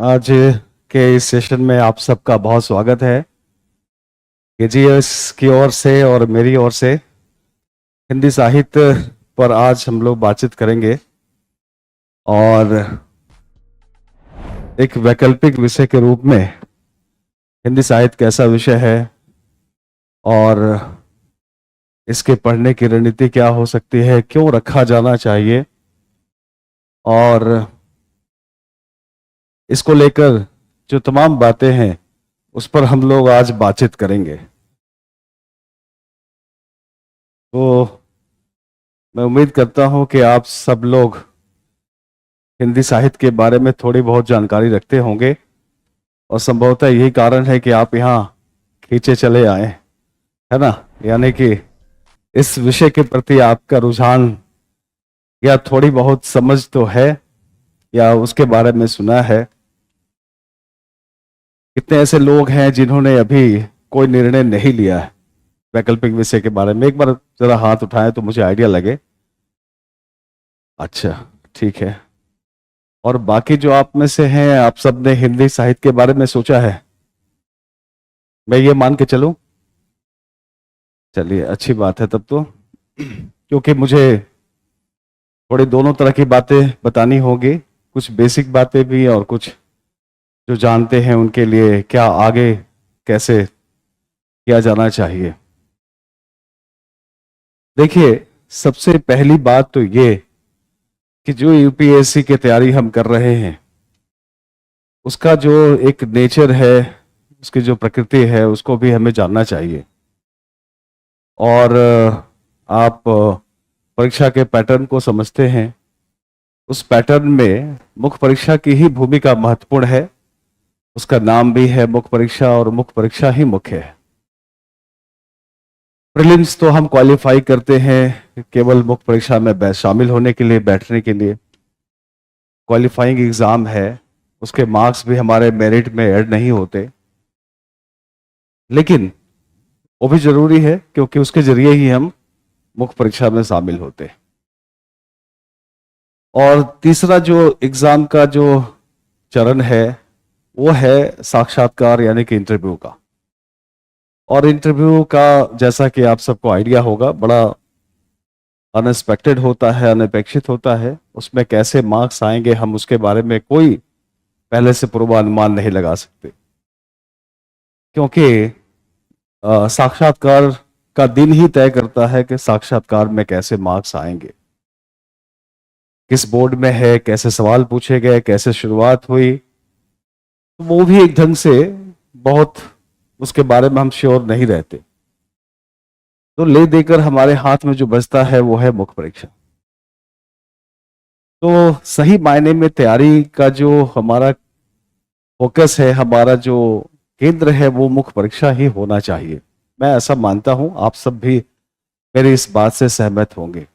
आज के इस सेशन में आप सबका बहुत स्वागत है। केजीएस की ओर से और मेरी ओर से हिंदी साहित्य पर आज हम लोग बातचीत करेंगे और एक वैकल्पिक विषय के रूप में हिंदी साहित्य कैसा विषय है और इसके पढ़ने की रणनीति क्या हो सकती है, क्यों रखा जाना चाहिए और इसको लेकर जो तमाम बातें हैं उस पर हम लोग आज बातचीत करेंगे। तो मैं उम्मीद करता हूं कि आप सब लोग हिंदी साहित्य के बारे में थोड़ी बहुत जानकारी रखते होंगे और संभवतः यही कारण है कि आप यहाँ खींचे चले आए, है ना। यानी कि इस विषय के प्रति आपका रुझान या थोड़ी बहुत समझ तो है या उसके बारे में सुना है। कितने ऐसे लोग हैं जिन्होंने अभी कोई निर्णय नहीं लिया है वैकल्पिक विषय के बारे में? एक बार जरा हाथ उठाएं तो मुझे आइडिया लगे। अच्छा, ठीक है। और बाकी जो आप में से हैं, आप सब ने हिंदी साहित्य के बारे में सोचा है, मैं ये मान के चलूं? चलिए, अच्छी बात है तब तो। क्योंकि मुझे थोड़ी दोनों तरह की बातें बतानी होगी, कुछ बेसिक बातें भी और कुछ जो जानते हैं उनके लिए क्या आगे कैसे किया जाना चाहिए। देखिए, सबसे पहली बात तो ये कि जो यूपीएससी की तैयारी हम कर रहे हैं उसका जो एक नेचर है, उसकी जो प्रकृति है, उसको भी हमें जानना चाहिए। और आप परीक्षा के पैटर्न को समझते हैं, उस पैटर्न में मुख्य परीक्षा की ही भूमिका महत्वपूर्ण है। उसका नाम भी है मुख्य परीक्षा और मुख्य परीक्षा ही मुख्य है। प्रीलिम्स तो हम क्वालिफाई करते हैं केवल मुख्य परीक्षा में शामिल होने के लिए, बैठने के लिए। क्वालिफाइंग एग्जाम है, उसके मार्क्स भी हमारे मेरिट में ऐड नहीं होते, लेकिन वो भी जरूरी है क्योंकि उसके जरिए ही हम मुख्य परीक्षा में शामिल होते हैं। और तीसरा जो एग्जाम का जो चरण है वो है साक्षात्कार, यानी कि इंटरव्यू का। और इंटरव्यू का, जैसा कि आप सबको आइडिया होगा, बड़ा अनएक्सपेक्टेड होता है, अनपेक्षित होता है। उसमें कैसे मार्क्स आएंगे हम उसके बारे में कोई पहले से पूर्वानुमान नहीं लगा सकते, क्योंकि साक्षात्कार का दिन ही तय करता है कि साक्षात्कार में कैसे मार्क्स आएंगे, किस बोर्ड में है, कैसे सवाल पूछे गए, कैसे शुरुआत हुई। तो वो भी एक ढंग से बहुत उसके बारे में हम श्योर नहीं रहते। तो ले देकर हमारे हाथ में जो बचता है वो है मुख्य परीक्षा। तो सही मायने में तैयारी का जो हमारा फोकस है, हमारा जो केंद्र है, वो मुख्य परीक्षा ही होना चाहिए। मैं ऐसा मानता हूं, आप सब भी मेरी इस बात से सहमत होंगे।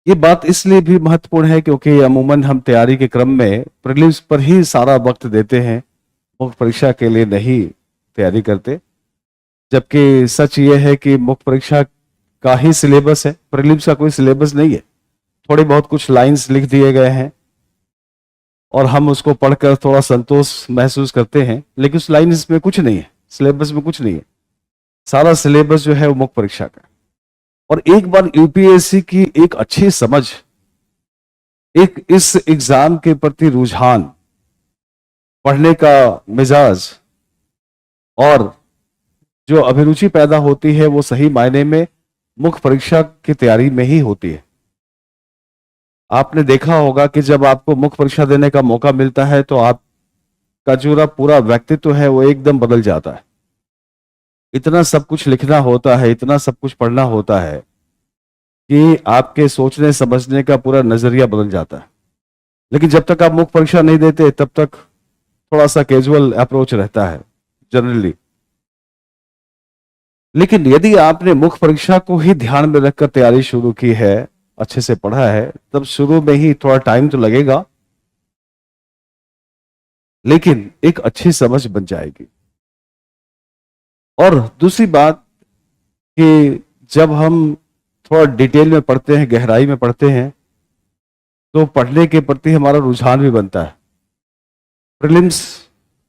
ये बात इसलिए भी महत्वपूर्ण है क्योंकि अमूमन हम तैयारी के क्रम में प्रीलिम्स पर ही सारा वक्त देते हैं, मुख्य परीक्षा के लिए नहीं तैयारी करते। जबकि सच ये है कि मुख्य परीक्षा का ही सिलेबस है, प्रीलिम्स का कोई सिलेबस नहीं है। थोड़ी बहुत कुछ लाइंस लिख दिए गए हैं और हम उसको पढ़कर थोड़ा संतोष महसूस करते हैं, लेकिन उस लाइंस में कुछ नहीं है, सिलेबस में कुछ नहीं है। सारा सिलेबस जो है वो मुख्य परीक्षा का। और एक बार यूपीएससी की एक अच्छी समझ, एक इस एग्जाम के प्रति रुझान, पढ़ने का मिजाज और जो अभिरुचि पैदा होती है, वो सही मायने में मुख्य परीक्षा की तैयारी में ही होती है। आपने देखा होगा कि जब आपको मुख्य परीक्षा देने का मौका मिलता है तो आपका जो पूरा व्यक्तित्व है वो एकदम बदल जाता है। इतना सब कुछ लिखना होता है, इतना सब कुछ पढ़ना होता है कि आपके सोचने समझने का पूरा नजरिया बदल जाता है। लेकिन जब तक आप मुख्य परीक्षा नहीं देते तब तक थोड़ा सा कैजुअल अप्रोच रहता है जनरली। लेकिन यदि आपने मुख्य परीक्षा को ही ध्यान में रखकर तैयारी शुरू की है, अच्छे से पढ़ा है, तब शुरू में ही थोड़ा टाइम तो लगेगा, लेकिन एक अच्छी समझ बन जाएगी। और दूसरी बात कि जब हम थोड़ा डिटेल में पढ़ते हैं, गहराई में पढ़ते हैं, तो पढ़ने के प्रति हमारा रुझान भी बनता है। प्रीलिम्स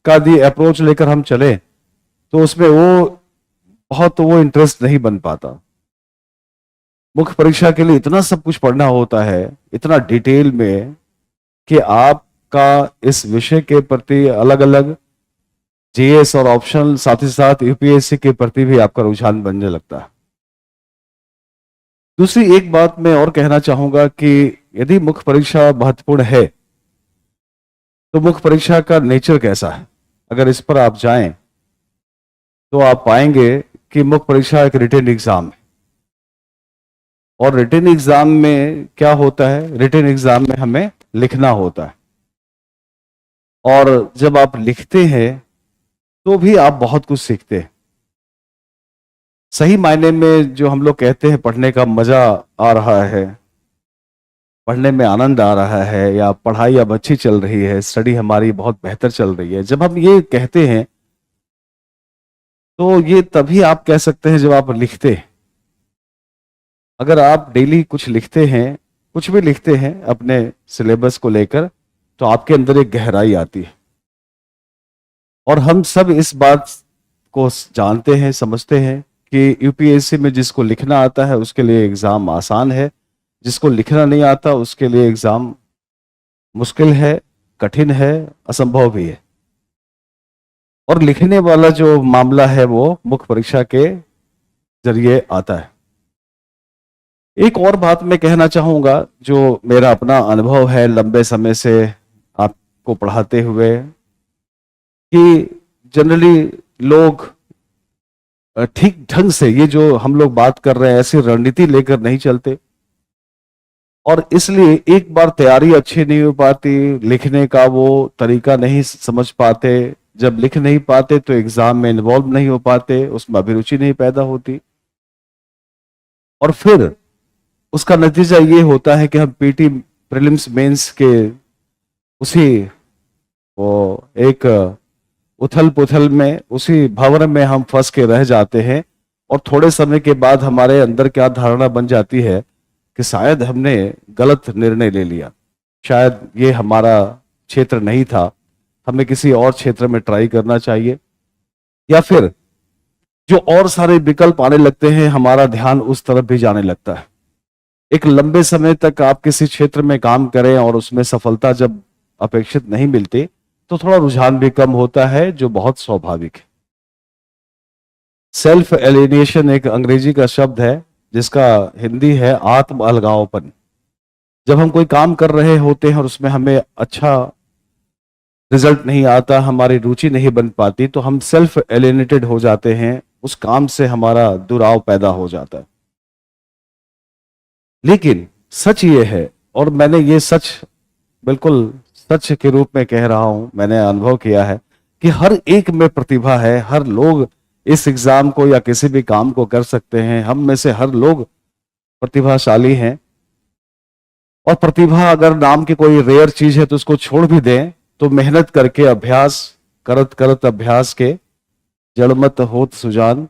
का यदि अप्रोच लेकर हम चले तो उसमें वो इंटरेस्ट नहीं बन पाता। मुख्य परीक्षा के लिए इतना सब कुछ पढ़ना होता है, इतना डिटेल में, कि आपका इस विषय के प्रति अलग अलग जीएस और ऑप्शनल, साथ ही साथ यूपीएससी के प्रति भी आपका रुझान बनने लगता है। दूसरी एक बात मैं और कहना चाहूंगा कि यदि मुख्य परीक्षा महत्वपूर्ण है तो मुख्य परीक्षा का नेचर कैसा है, अगर इस पर आप जाएं तो आप पाएंगे कि मुख्य परीक्षा एक रिटन एग्जाम है। और रिटन एग्जाम में क्या होता है, रिटन एग्जाम में हमें लिखना होता है, और जब आप लिखते हैं तो भी आप बहुत कुछ सीखते हैं। सही मायने में जो हम लोग कहते हैं पढ़ने का मजा आ रहा है, पढ़ने में आनंद आ रहा है, या पढ़ाई अब अच्छी चल रही है, स्टडी हमारी बहुत बेहतर चल रही है, जब हम ये कहते हैं तो ये तभी आप कह सकते हैं जब आप लिखते हैं। अगर आप डेली कुछ लिखते हैं, कुछ भी लिखते हैं अपने सिलेबस को लेकर, तो आपके अंदर एक गहराई आती है। और हम सब इस बात को जानते हैं, समझते हैं कि यूपीएससी में जिसको लिखना आता है उसके लिए एग्जाम आसान है, जिसको लिखना नहीं आता उसके लिए एग्जाम मुश्किल है, कठिन है, असंभव भी है। और लिखने वाला जो मामला है वो मुख्य परीक्षा के जरिए आता है। एक और बात मैं कहना चाहूंगा जो मेरा अपना अनुभव है लंबे समय से आपको पढ़ाते हुए, कि जनरली लोग ठीक ढंग से ये जो हम लोग बात कर रहे हैं ऐसी रणनीति लेकर नहीं चलते, और इसलिए एक बार तैयारी अच्छी नहीं हो पाती, लिखने का वो तरीका नहीं समझ पाते, जब लिख नहीं पाते तो एग्जाम में इन्वॉल्व नहीं हो पाते, उसमें अभिरुचि नहीं पैदा होती, और फिर उसका नतीजा ये होता है कि हम पीटी प्रीलिम्स मेंस के उसी वो एक उथल पुथल में, उसी भंवर में हम फंस के रह जाते हैं। और थोड़े समय के बाद हमारे अंदर क्या धारणा बन जाती है कि शायद हमने गलत निर्णय ले लिया, शायद ये हमारा क्षेत्र नहीं था, हमें किसी और क्षेत्र में ट्राई करना चाहिए, या फिर जो और सारे विकल्प आने लगते हैं हमारा ध्यान उस तरफ भी जाने लगता है। एक लंबे समय तक आप किसी क्षेत्र में काम करें और उसमें सफलता जब अपेक्षित नहीं मिलती तो थोड़ा रुझान भी कम होता है, जो बहुत स्वाभाविक है। सेल्फ एलिनेशन एक अंग्रेजी का शब्द है जिसका हिंदी है आत्म अलगावपन। जब हम कोई काम कर रहे होते हैं और उसमें हमें अच्छा रिजल्ट नहीं आता, हमारी रुचि नहीं बन पाती, तो हम सेल्फ एलिनेटेड हो जाते हैं, उस काम से हमारा दुराव पैदा हो जाता है। लेकिन सच ये है, और मैंने ये सच बिल्कुल सच के रूप में कह रहा हूं, मैंने अनुभव किया है कि हर एक में प्रतिभा है, हर लोग इस एग्जाम को या किसी भी काम को कर सकते हैं, हम में से हर लोग प्रतिभाशाली हैं। और प्रतिभा अगर नाम की कोई रेयर चीज है तो उसको छोड़ भी दें, तो मेहनत करके, अभ्यास करत करत अभ्यास के जड़मत होत सुजान,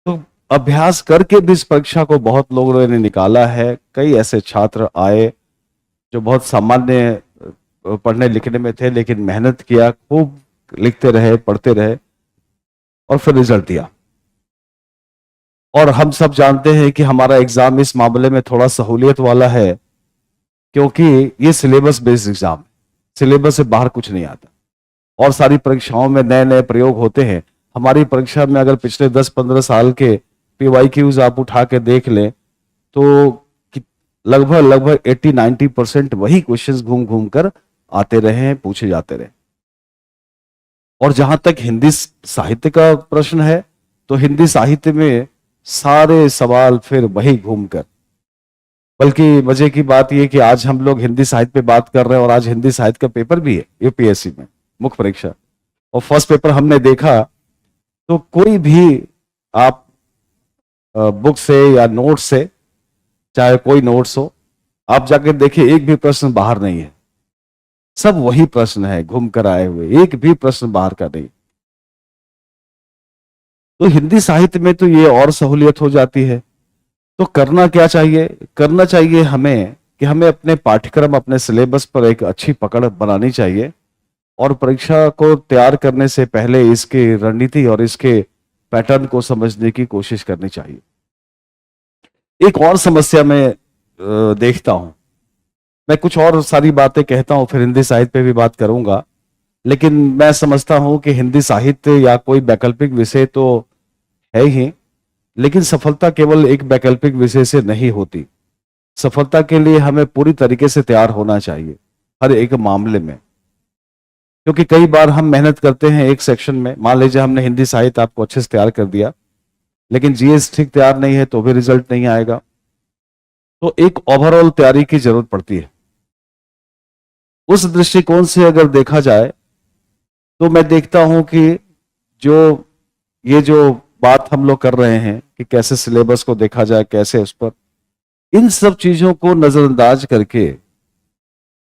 तो अभ्यास करके भी इस परीक्षा को बहुत लोगों ने निकाला है। कई ऐसे छात्र आए जो बहुत सामान्य पढ़ने लिखने में थे, लेकिन मेहनत किया, खूब लिखते रहे, पढ़ते रहे, और फिर रिजल्ट दिया। और हम सब जानते हैं कि हमारा एग्जाम इस मामले में थोड़ा सहूलियत वाला है, क्योंकि ये सिलेबस बेस्ड एग्जाम है, सिलेबस से बाहर कुछ नहीं आता, और सारी परीक्षाओं में नए नए प्रयोग होते हैं। हमारी परीक्षा में अगर पिछले 10-15 साल के पीवाईक्यूज आप उठा के देख लें तो लगभग 80-90% वही क्वेश्चंस घूम घूम कर आते रहे हैं, पूछे जाते रहे। और जहां तक हिंदी साहित्य का प्रश्न है, तो हिंदी साहित्य में सारे सवाल फिर वही घूमकर, बल्कि मजे की बात यह कि आज हम लोग हिंदी साहित्य पे बात कर रहे हैं, और आज हिंदी साहित्य का पेपर भी है यूपीएससी में, मुख्य परीक्षा, और फर्स्ट पेपर हमने देखा तो कोई भी आप बुक से या नोट से, चाहे कोई नोट्स हो, आप जाकर देखिए एक भी प्रश्न बाहर नहीं है, सब वही प्रश्न है घूम कर आए हुए, एक भी प्रश्न बाहर का नहीं। तो हिंदी साहित्य में तो ये और सहूलियत हो जाती है। तो करना क्या चाहिए? करना चाहिए हमें कि हमें अपने पाठ्यक्रम, अपने सिलेबस पर एक अच्छी पकड़ बनानी चाहिए और परीक्षा को तैयार करने से पहले इसकी रणनीति और इसके पैटर्न को समझने की कोशिश करनी चाहिए। एक और समस्या मैं देखता हूं, मैं कुछ और सारी बातें कहता हूं, फिर हिंदी साहित्य पे भी बात करूंगा, लेकिन मैं समझता हूं कि हिंदी साहित्य या कोई वैकल्पिक विषय तो है ही, लेकिन सफलता केवल एक वैकल्पिक विषय से नहीं होती। सफलता के लिए हमें पूरी तरीके से तैयार होना चाहिए हर एक मामले में, क्योंकि कई बार हम मेहनत करते हैं एक सेक्शन में, मान लीजिए हमने हिंदी साहित्य आपको अच्छे से तैयार कर दिया, लेकिन जीएस ठीक तैयार नहीं है तो भी रिजल्ट नहीं आएगा। तो एक ओवरऑल तैयारी की जरूरत पड़ती है। उस दृष्टिकोण से अगर देखा जाए तो मैं देखता हूं कि जो ये जो बात हम लोग कर रहे हैं कि कैसे सिलेबस को देखा जाए, कैसे उस पर, इन सब चीजों को नजरअंदाज करके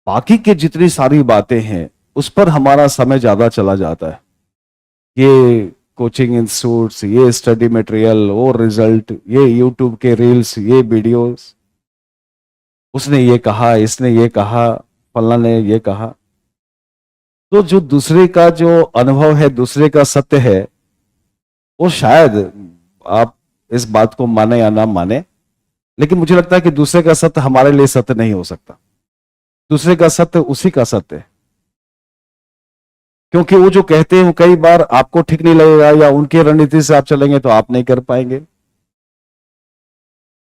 बाकी के जितनी सारी बातें हैं उस पर हमारा समय ज्यादा चला जाता है। ये कोचिंग इंस्टीट्यूट्स, ये स्टडी मटेरियल, वो रिजल्ट, ये यूट्यूब के रील्स, ये वीडियोस, उसने ये कहा, इसने ये कहा, फलना ने ये कहा। तो जो दूसरे का जो अनुभव है, दूसरे का सत्य है, वो शायद आप इस बात को माने या ना माने, लेकिन मुझे लगता है कि दूसरे का सत्य हमारे लिए सत्य नहीं हो सकता। दूसरे का सत्य उसी का सत्य है, क्योंकि वो जो कहते हैं वो कई बार आपको ठीक नहीं लगेगा, या उनकी रणनीति से आप चलेंगे तो आप नहीं कर पाएंगे।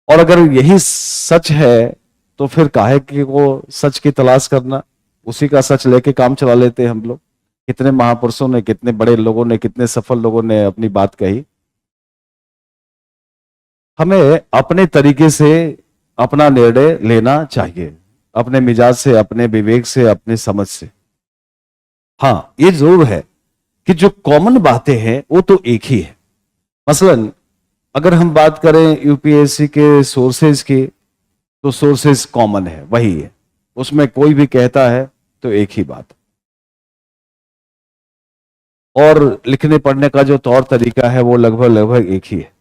और अगर यही सच है तो फिर काहे कि वो सच की तलाश करना, उसी का सच लेके काम चला लेते हैं हम लोग। कितने महापुरुषों ने, कितने बड़े लोगों ने, कितने सफल लोगों ने अपनी बात कही। हमें अपने तरीके से अपना निर्णय लेना चाहिए, अपने मिजाज से, अपने विवेक से, अपनी समझ से। हाँ, ये जरूर है कि जो कॉमन बातें हैं वो तो एक ही है। मसलन अगर हम बात करें यूपीएससी के सोर्सेज की, तो सोर्सेज कॉमन है, वही है, उसमें कोई भी कहता है तो एक ही बात। और लिखने पढ़ने का जो तौर तरीका है वो लगभग लगभग एक ही है।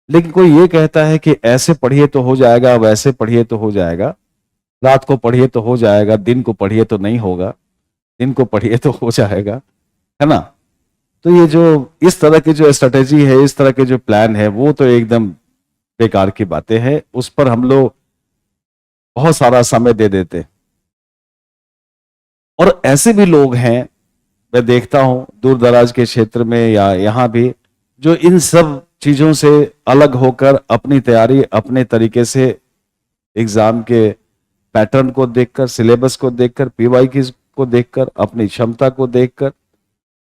लेकिन कोई ये कहता है कि ऐसे पढ़िए तो हो जाएगा, वैसे पढ़िए तो हो जाएगा, रात को पढ़िए तो हो जाएगा, दिन को पढ़िए तो नहीं होगा, दिन को पढ़िए तो हो जाएगा, है ना। तो ये जो इस तरह की जो स्ट्रेटेजी है, इस तरह के जो प्लान है, वो तो एकदम बेकार की बातें हैं। उस पर हम लोग बहुत सारा समय दे देते हैं। और ऐसे भी लोग हैं, मैं देखता हूं दूर दराज के क्षेत्र में या यहां भी, जो इन सब चीजों से अलग होकर अपनी तैयारी अपने तरीके से एग्जाम के पैटर्न को देखकर, सिलेबस को देखकर, पीवाई को देखकर, अपनी क्षमता को देखकर,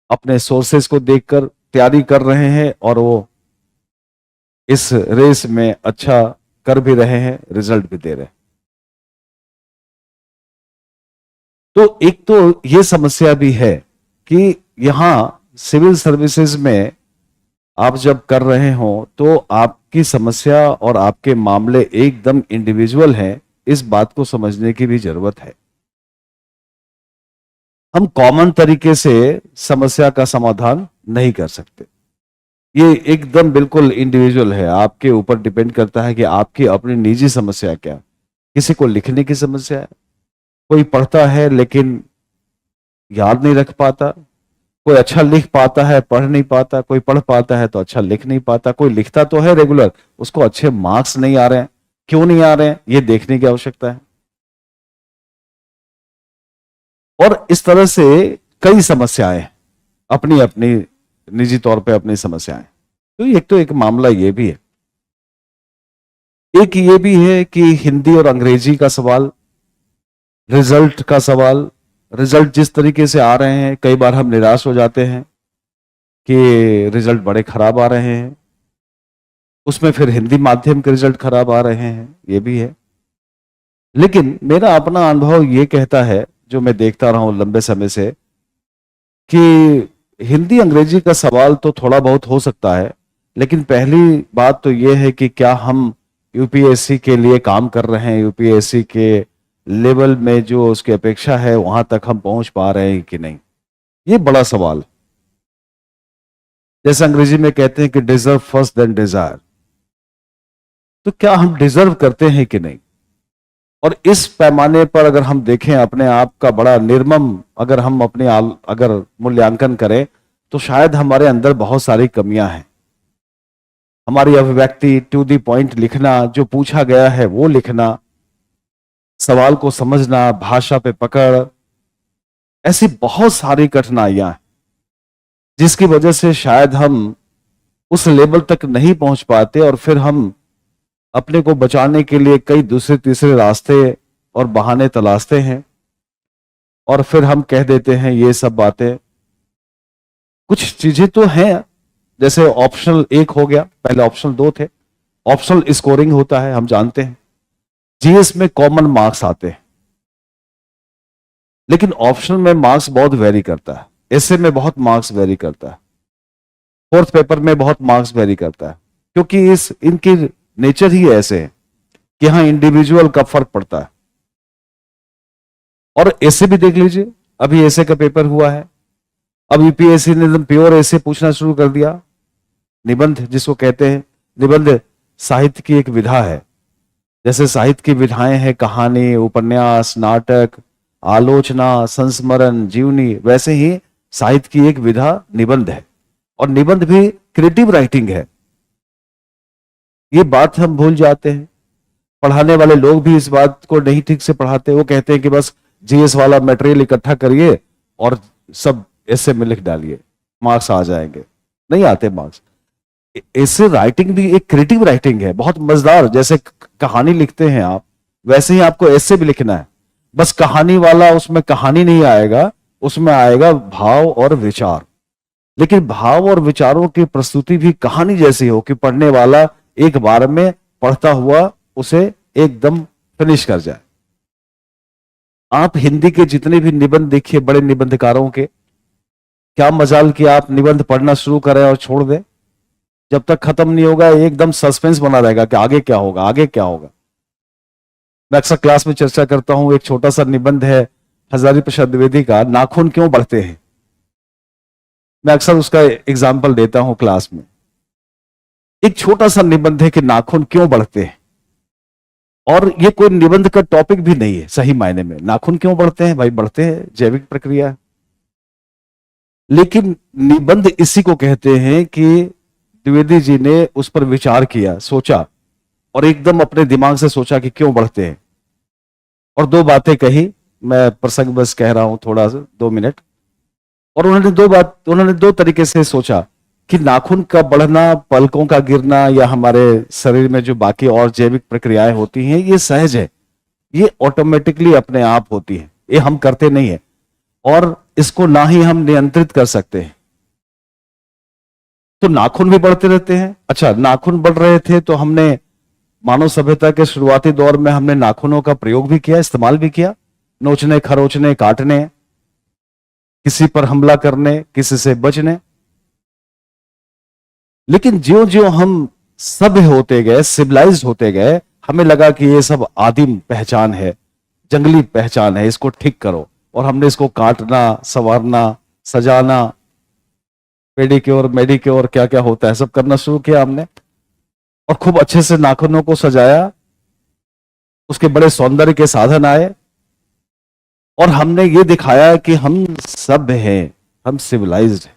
अपने सोर्सेस को देखकर तैयारी कर रहे हैं, और वो इस रेस में अच्छा कर भी रहे हैं, रिजल्ट भी दे रहे हैं। तो एक तो ये समस्या भी है कि यहां सिविल सर्विसेज में आप जब कर रहे हो तो आपकी समस्या और आपके मामले एकदम इंडिविजुअल हैं, इस बात को समझने की भी जरूरत है। हम कॉमन तरीके से समस्या का समाधान नहीं कर सकते। ये एकदम बिल्कुल इंडिविजुअल है, आपके ऊपर डिपेंड करता है कि आपकी अपनी निजी समस्या क्या। किसी को लिखने की समस्या है, कोई पढ़ता है लेकिन याद नहीं रख पाता, कोई अच्छा लिख पाता है पढ़ नहीं पाता, कोई पढ़ पाता है तो अच्छा लिख नहीं पाता, कोई लिखता तो है रेगुलर, उसको अच्छे मार्क्स नहीं आ रहे हैं। क्यों नहीं आ रहे हैं, ये देखने की आवश्यकता है। और इस तरह से कई समस्याएं, अपनी अपनी निजी तौर पे अपनी समस्याएं। तो एक मामला ये भी है, एक ये भी है कि हिंदी और अंग्रेजी का सवाल, रिजल्ट का सवाल। रिजल्ट जिस तरीके से आ रहे हैं, कई बार हम निराश हो जाते हैं कि रिजल्ट बड़े खराब आ रहे हैं, उसमें फिर हिंदी माध्यम के रिजल्ट खराब आ रहे हैं, ये भी है। लेकिन मेरा अपना अनुभव ये कहता है, जो मैं देखता रहा हूं लंबे समय से, कि हिंदी अंग्रेजी का सवाल तो थोड़ा बहुत हो सकता है, लेकिन पहली बात तो ये है कि क्या हम यूपीएससी के लिए काम कर रहे हैं, यूपीएससी के लेवल में जो उसकी अपेक्षा है वहां तक हम पहुंच पा रहे हैं कि नहीं, ये बड़ा सवाल। जैसे अंग्रेजी में कहते हैं कि डिजर्व फर्स्ट देन डिजायर, तो क्या हम डिजर्व करते हैं कि नहीं। और इस पैमाने पर अगर हम देखें अपने आप का बड़ा निर्मम, अगर हम अपने अगर मूल्यांकन करें, तो शायद हमारे अंदर बहुत सारी कमियां हैं। हमारी अभिव्यक्ति, टू दी पॉइंट लिखना, जो पूछा गया है वो लिखना, सवाल को समझना, भाषा पे पकड़, ऐसी बहुत सारी कठिनाइयां हैं जिसकी वजह से शायद हम उस लेवल तक नहीं पहुंच पाते, और फिर हम अपने को बचाने के लिए कई दूसरे तीसरे रास्ते और बहाने तलाशते हैं, और फिर हम कह देते हैं ये सब बातें। कुछ चीजें तो हैं, जैसे ऑप्शनल 1 हो गया, पहले ऑप्शनल 2 थे। ऑप्शनल स्कोरिंग होता है, हम जानते हैं। जीएस में कॉमन मार्क्स आते हैं, लेकिन ऑप्शनल में मार्क्स बहुत वेरी करता है। एसे में बहुत मार्क्स वेरी करता है। फोर्थ पेपर में बहुत मार्क्स वेरी करता है, क्योंकि इनकी नेचर ही ऐसे है कि यहां इंडिविजुअल का फर्क पड़ता है। और ऐसे भी देख लीजिए, अभी ऐसे का पेपर हुआ है, अब यूपीएससी ने एकदम प्योर ऐसे पूछना शुरू कर दिया। निबंध जिसको कहते हैं, निबंध साहित्य की एक विधा है। जैसे साहित्य की विधाएं हैं कहानी, उपन्यास, नाटक, आलोचना, संस्मरण, जीवनी, वैसे ही साहित्य की एक विधा निबंध है। और निबंध भी क्रिएटिव राइटिंग है। ये बात हम भूल जाते हैं। पढ़ाने वाले लोग भी इस बात को नहीं ठीक से पढ़ाते। वो कहते हैं कि बस जीएस वाला मटेरियल इकट्ठा करिए और सब ऐसे में लिख डालिए, मार्क्स आ जाएंगे। नहीं आते मार्क्स। ऐसे राइटिंग भी एक क्रिएटिव राइटिंग है, बहुत मजेदार। जैसे कहानी लिखते हैं आप, वैसे ही आपको ऐसे भी लिखना है। बस कहानी वाला उसमें कहानी नहीं आएगा, उसमें आएगा भाव और विचार। लेकिन भाव और विचारों की प्रस्तुति भी कहानी जैसी हो कि पढ़ने वाला एक बार में पढ़ता हुआ उसे एकदम फिनिश कर जाए। आप हिंदी के जितने भी निबंध देखिए बड़े निबंधकारों के, क्या मजाल कि आप निबंध पढ़ना शुरू करें और छोड़ दें, जब तक खत्म नहीं होगा एकदम सस्पेंस बना रहेगा कि आगे क्या होगा, आगे क्या होगा। मैं अक्सर क्लास में चर्चा करता हूं, एक छोटा सा निबंध है हजारी प्रसाद द्विवेदी का, नाखून क्यों बढ़ते हैं। मैं अक्सर उसका एग्जाम्पल देता हूं क्लास में। एक छोटा सा निबंध है कि नाखून क्यों बढ़ते हैं, और ये कोई निबंध का टॉपिक भी नहीं है सही मायने में। नाखून क्यों बढ़ते हैं, भाई बढ़ते हैं, जैविक प्रक्रिया है। लेकिन निबंध इसी को कहते हैं कि द्विवेदी जी ने उस पर विचार किया, सोचा, और एकदम अपने दिमाग से सोचा कि क्यों बढ़ते हैं, और 2 बातें कही। मैं प्रसंग बस कह रहा हूं थोड़ा सा, 2 मिनट। और उन्होंने 2 तरीके से सोचा कि नाखून का बढ़ना, पलकों का गिरना, या हमारे शरीर में जो बाकी और जैविक प्रक्रियाएं होती हैं, ये सहज है, ये ऑटोमेटिकली अपने आप होती है, ये हम करते नहीं है, और इसको ना ही हम नियंत्रित कर सकते हैं। तो नाखून भी बढ़ते रहते हैं। अच्छा, नाखून बढ़ रहे थे तो हमने मानव सभ्यता के शुरुआती दौर में हमने नाखूनों का प्रयोग भी किया, इस्तेमाल भी किया, नोचने, खरोचने, काटने, किसी पर हमला करने, किसी से बचने। लेकिन ज्यों ज्यों हम सभ्य होते गए, सिविलाइज्ड होते गए, हमें लगा कि ये सब आदिम पहचान है, जंगली पहचान है, इसको ठीक करो। और हमने इसको काटना, संवारना, सजाना, पेडिक्योर, मेडिक्योर, क्या क्या होता है, सब करना शुरू किया हमने, और खूब अच्छे से नाखूनों को सजाया। उसके बड़े सौंदर्य के साधन आए, और हमने ये दिखाया कि हम सभ्य हैं, हम सिविलाइज्ड हैं।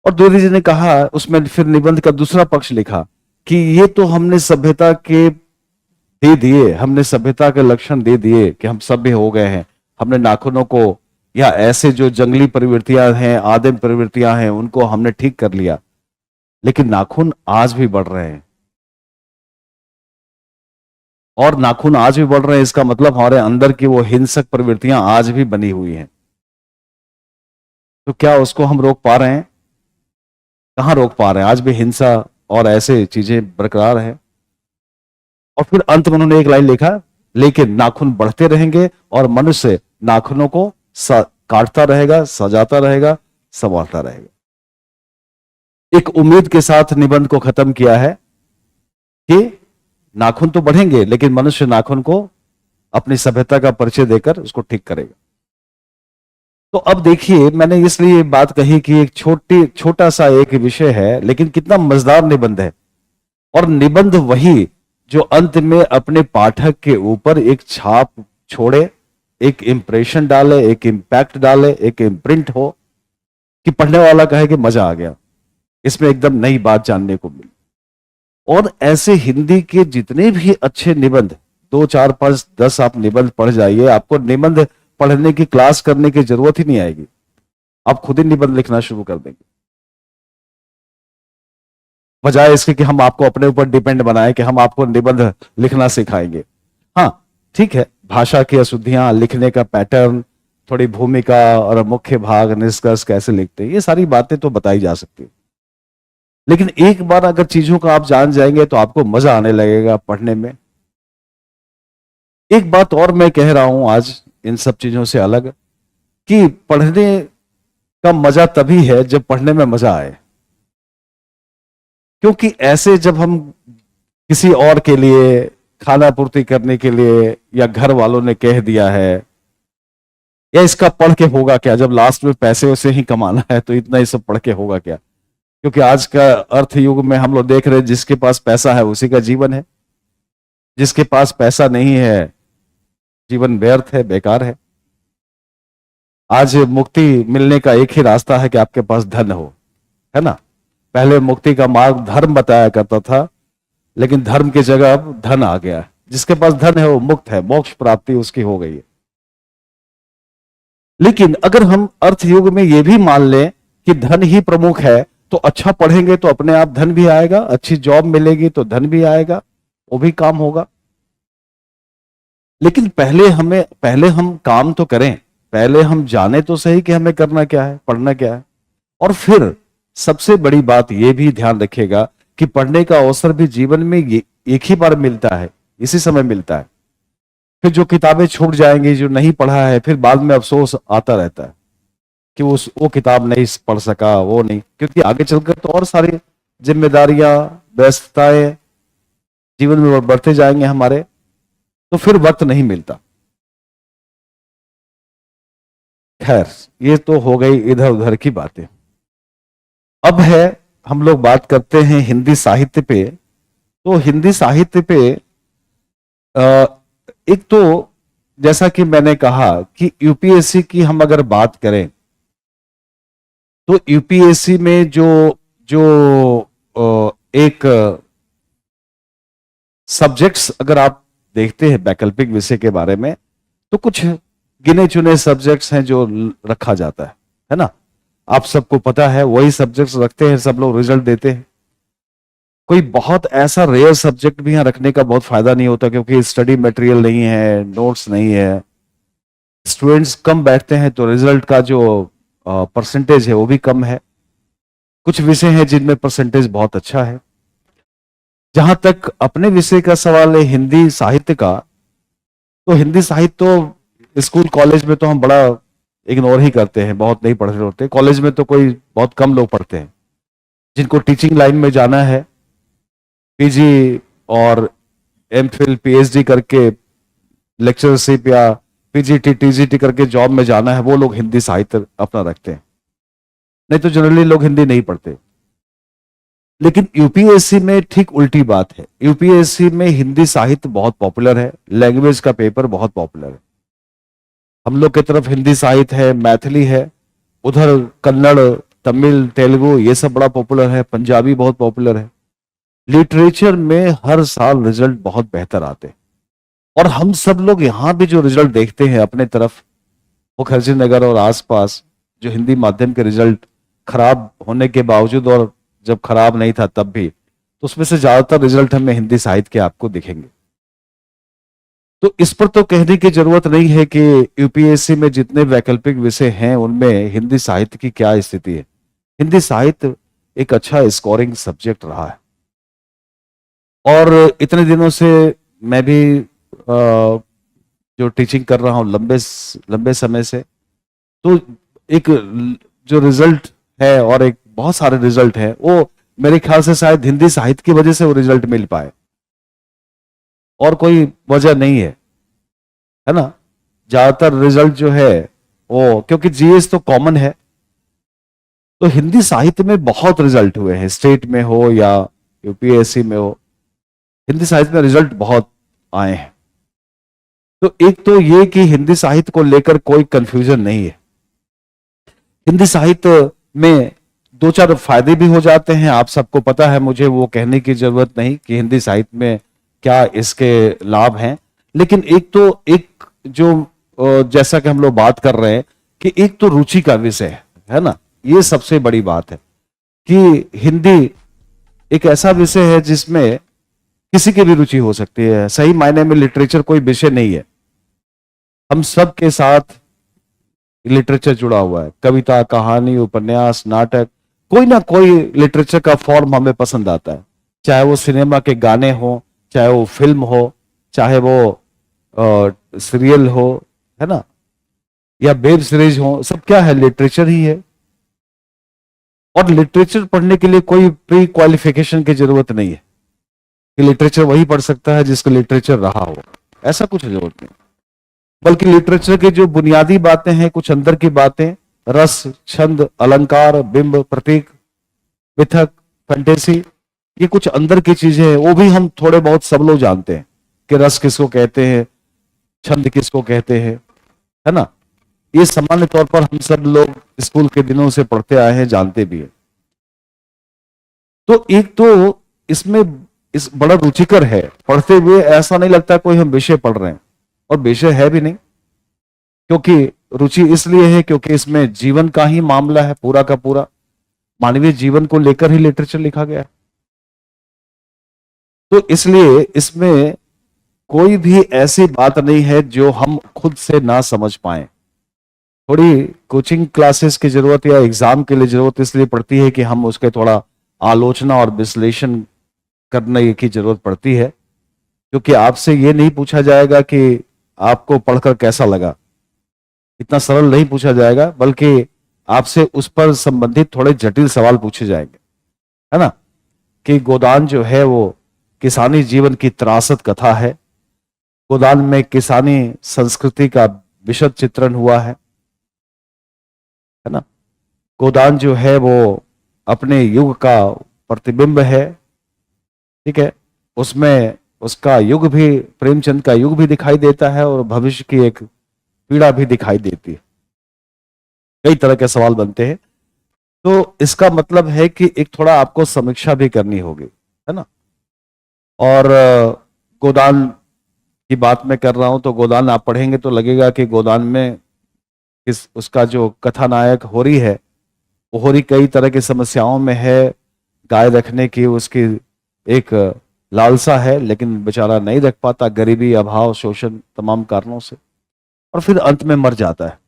और द्विवेदी जी ने कहा, उसमें फिर निबंध का दूसरा पक्ष लिखा कि ये तो हमने सभ्यता के दे दिए, हमने सभ्यता के लक्षण दे दिए कि हम सभ्य हो गए हैं। हमने नाखूनों को, या ऐसे जो जंगली प्रवृत्तियां हैं, आदिम प्रवृत्तियां हैं, उनको हमने ठीक कर लिया। लेकिन नाखून आज भी बढ़ रहे हैं, और नाखून आज भी बढ़ रहे हैं, इसका मतलब हमारे अंदर की वो हिंसक प्रवृत्तियां आज भी बनी हुई हैं। तो क्या उसको हम रोक पा रहे हैं? कहां रोक पा रहे हैं? आज भी हिंसा और ऐसे चीजें बरकरार है। और फिर अंत में उन्होंने एक लाइन लिखा, लेकिन नाखून बढ़ते रहेंगे और मनुष्य नाखूनों को काटता रहेगा, सजाता रहेगा, संवारता रहेगा। एक उम्मीद के साथ निबंध को खत्म किया है कि नाखून तो बढ़ेंगे, लेकिन मनुष्य नाखून को अपनी सभ्यता का परिचय देकर उसको ठीक करेगा। तो अब देखिए, मैंने इसलिए बात कही कि एक छोटा सा एक विषय है, लेकिन कितना मजेदार निबंध है। और निबंध वही जो अंत में अपने पाठक के ऊपर एक छाप छोड़े, एक इंप्रेशन डाले, एक इम्पैक्ट डाले, एक इम्प्रिंट हो कि पढ़ने वाला कहे कि मजा आ गया, इसमें एकदम नई बात जानने को मिली। और ऐसे हिंदी के जितने भी अच्छे निबंध, 2 4 5 10 आप निबंध पढ़ जाइए, आपको निबंध पढ़ने की क्लास करने की जरूरत ही नहीं आएगी, आप खुद ही निबंध लिखना शुरू कर देंगे, बजाय इसके कि हम आपको अपने ऊपर डिपेंड बनाए कि हम आपको निबंध लिखना सिखाएंगे। हाँ ठीक है, भाषा की अशुद्धियां, लिखने का पैटर्न, थोड़ी भूमिका और मुख्य भाग, निष्कर्ष कैसे लिखते हैं, ये सारी बातें तो बताई जा सकती है। लेकिन एक बार अगर चीजों का आप जान जाएंगे तो आपको मजा आने लगेगा पढ़ने में। एक बात और मैं कह रहा हूं आज इन सब चीजों से अलग, कि पढ़ने का मजा तभी है जब पढ़ने में मजा आए। क्योंकि ऐसे जब हम किसी और के लिए, खाना पूर्ति करने के लिए, या घर वालों ने कह दिया है, या इसका पढ़ के होगा क्या, जब लास्ट में पैसे उसे ही कमाना है तो इतना ही सब पढ़ के होगा क्या। क्योंकि आज का अर्थ युग में हम लोग देख रहे हैं जिसके पास पैसा है उसी का जीवन है, जिसके पास पैसा नहीं है जीवन व्यर्थ है, बेकार है। आज मुक्ति मिलने का एक ही रास्ता है कि आपके पास धन हो, है ना। पहले मुक्ति का मार्ग धर्म बताया करता था, लेकिन धर्म की जगह अब धन आ गया है। जिसके पास धन है वो मुक्त है, मोक्ष प्राप्ति उसकी हो गई है। लेकिन अगर हम अर्थ युग में ये भी मान लें कि धन ही प्रमुख है, तो अच्छा पढ़ेंगे तो अपने आप धन भी आएगा, अच्छी जॉब मिलेगी तो धन भी आएगा, वो भी काम होगा। लेकिन पहले हम काम तो करें, पहले हम जाने तो सही कि हमें करना क्या है, पढ़ना क्या है। और फिर सबसे बड़ी बात यह भी ध्यान रखिएगा कि पढ़ने का अवसर भी जीवन में एक ही बार मिलता है, इसी समय मिलता है। फिर जो किताबें छूट जाएंगी, जो नहीं पढ़ा है, फिर बाद में अफसोस आता रहता है कि वो किताब नहीं पढ़ सका, वो नहीं, क्योंकि आगे चलकर तो और सारी जिम्मेदारियां, व्यस्तताएं जीवन में बढ़ते जाएंगे हमारे, तो फिर वक्त नहीं मिलता। खैर, ये तो हो गई इधर उधर की बातें। अब है, हम लोग बात करते हैं हिंदी साहित्य पे। तो हिंदी साहित्य पे एक तो जैसा कि मैंने कहा कि यूपीएससी की हम अगर बात करें तो यूपीएससी में जो जो एक सब्जेक्ट्स अगर आप देखते हैं वैकल्पिक विषय के बारे में, तो कुछ गिने चुने सब्जेक्ट्स हैं जो रखा जाता है ना। आप सबको पता है वही सब्जेक्ट्स रखते हैं, सब लोग रिजल्ट देते हैं। कोई बहुत ऐसा रेयर सब्जेक्ट भी यहां रखने का बहुत फायदा नहीं होता, क्योंकि स्टडी मटेरियल नहीं है, नोट्स नहीं है, स्टूडेंट्स कम बैठते हैं, तो रिजल्ट का जो परसेंटेज है वो भी कम है। कुछ विषय हैं जिनमें परसेंटेज बहुत अच्छा है। जहां तक अपने विषय का सवाल है हिंदी साहित्य का, तो हिंदी साहित्य तो स्कूल कॉलेज में तो हम बड़ा इग्नोर ही करते हैं, बहुत नहीं पढ़ रहे होते। कॉलेज में तो कोई बहुत कम लोग पढ़ते हैं। जिनको टीचिंग लाइन में जाना है, पीजी और एमफिल पीएचडी करके लेक्चरशिप या पीजीटी टीजीटी करके जॉब में जाना है, वो लोग हिंदी साहित्य अपना रखते हैं, नहीं तो जनरली लोग हिंदी नहीं पढ़ते। लेकिन यूपीएससी में ठीक उल्टी बात है। यूपीएससी में हिंदी साहित्य बहुत पॉपुलर है, लैंग्वेज का पेपर बहुत पॉपुलर है। हम लोग की तरफ हिंदी साहित्य है, मैथिली है, उधर कन्नड़, तमिल, तेलुगु ये सब बड़ा पॉपुलर है, पंजाबी बहुत पॉपुलर है। लिटरेचर में हर साल रिजल्ट बहुत बेहतर आते हैं। और हम सब लोग यहां भी जो रिजल्ट देखते हैं अपने तरफ, मुखर्जी नगर और आसपास, जो हिंदी माध्यम के रिजल्ट खराब होने के बावजूद, और जब खराब नहीं था तब भी, तो उसमें से ज्यादातर रिजल्ट हमें हिंदी साहित्य के आपको दिखेंगे। तो इस पर तो कहने की जरूरत नहीं है कि यूपीएससी में जितने वैकल्पिक विषय हैं उनमें हिंदी साहित्य की क्या स्थिति है। हिंदी साहित्य एक अच्छा स्कोरिंग सब्जेक्ट रहा है। और इतने दिनों से मैं भी जो टीचिंग कर रहा हूं लंबे समय से, तो एक जो रिजल्ट है और एक बहुत सारे रिजल्ट है, वो मेरे ख्याल से शायद हिंदी साहित्य की वजह से वो रिजल्ट मिल पाए, और कोई वजह नहीं है ना। ज्यादातर रिजल्ट जो है वो, क्योंकि जीएस तो कॉमन है, तो हिंदी साहित्य में बहुत रिजल्ट हुए हैं, स्टेट में हो या यूपीएससी में हो। हिंदी साहित्य में रिजल्ट बहुत आए हैं। तो एक तो ये कि हिंदी साहित्य को लेकर कोई कंफ्यूजन नहीं है। हिंदी साहित्य में दो चार फायदे भी हो जाते हैं, आप सबको पता है, मुझे वो कहने की जरूरत नहीं कि हिंदी साहित्य में क्या इसके लाभ हैं। लेकिन एक तो एक जो जैसा कि हम लोग बात कर रहे हैं कि एक तो रुचि का विषय है ना, ये सबसे बड़ी बात है कि हिंदी एक ऐसा विषय है जिसमें किसी की भी रुचि हो सकती है। सही मायने में लिटरेचर कोई विषय नहीं है, हम सब के साथ लिटरेचर जुड़ा हुआ है। कविता, कहानी, उपन्यास, नाटक, कोई ना कोई लिटरेचर का फॉर्म हमें पसंद आता है, चाहे वो सिनेमा के गाने हो, चाहे वो फिल्म हो, चाहे वो सीरियल हो, है ना, या वेब सीरीज हो, सब क्या है, लिटरेचर ही है। और लिटरेचर पढ़ने के लिए कोई प्री क्वालिफिकेशन की जरूरत नहीं है कि लिटरेचर वही पढ़ सकता है जिसको लिटरेचर रहा हो, ऐसा कुछ जरूरत नहीं। बल्कि लिटरेचर की जो बुनियादी बातें हैं, कुछ अंदर की बातें, रस, छंद, अलंकार, बिंब, प्रतीक, मिथक, फैंटेसी, ये कुछ अंदर की चीजें हैं, वो भी हम थोड़े बहुत सब लोग जानते हैं कि रस किसको कहते हैं, छंद किसको कहते हैं, है ना। ये सामान्य तौर पर हम सब लोग स्कूल के दिनों से पढ़ते आए हैं, जानते भी हैं। तो एक तो इसमें इस बड़ा रुचिकर है, पढ़ते हुए ऐसा नहीं लगता कोई हम विषय पढ़ रहे हैं, और विषय है भी नहीं, क्योंकि रुचि इसलिए है क्योंकि इसमें जीवन का ही मामला है, पूरा का पूरा मानवीय जीवन को लेकर ही लिटरेचर लिखा गया है। तो इसलिए इसमें कोई भी ऐसी बात नहीं है जो हम खुद से ना समझ पाए। थोड़ी कोचिंग क्लासेस की जरूरत या एग्जाम के लिए जरूरत इसलिए पड़ती है कि हम उसके थोड़ा आलोचना और विश्लेषण करने की जरूरत पड़ती है, क्योंकि आपसे ये नहीं पूछा जाएगा कि आपको पढ़कर कैसा लगा, इतना सरल नहीं पूछा जाएगा, बल्कि आपसे उस पर संबंधित थोड़े जटिल सवाल पूछे जाएंगे, है ना। कि गोदान जो है वो किसानी जीवन की त्रासद कथा है, गोदान में किसानी संस्कृति का विशद चित्रण हुआ है ना। गोदान जो है वो अपने युग का प्रतिबिंब है, ठीक है, उसमें उसका युग भी, प्रेमचंद का युग भी दिखाई देता है और भविष्य की एक पीड़ा भी दिखाई देती है। कई तरह के सवाल बनते हैं, तो इसका मतलब है कि एक थोड़ा आपको समीक्षा भी करनी होगी, है ना। और गोदान की बात मैं कर रहा हूं तो गोदान आप पढ़ेंगे तो लगेगा कि गोदान में उसका जो कथानायक होरी है, वो होरी कई तरह की समस्याओं में है, गाय रखने की उसकी एक लालसा है, लेकिन बेचारा नहीं रख पाता, गरीबी, अभाव, शोषण, तमाम कारणों से, और फिर अंत में मर जाता है।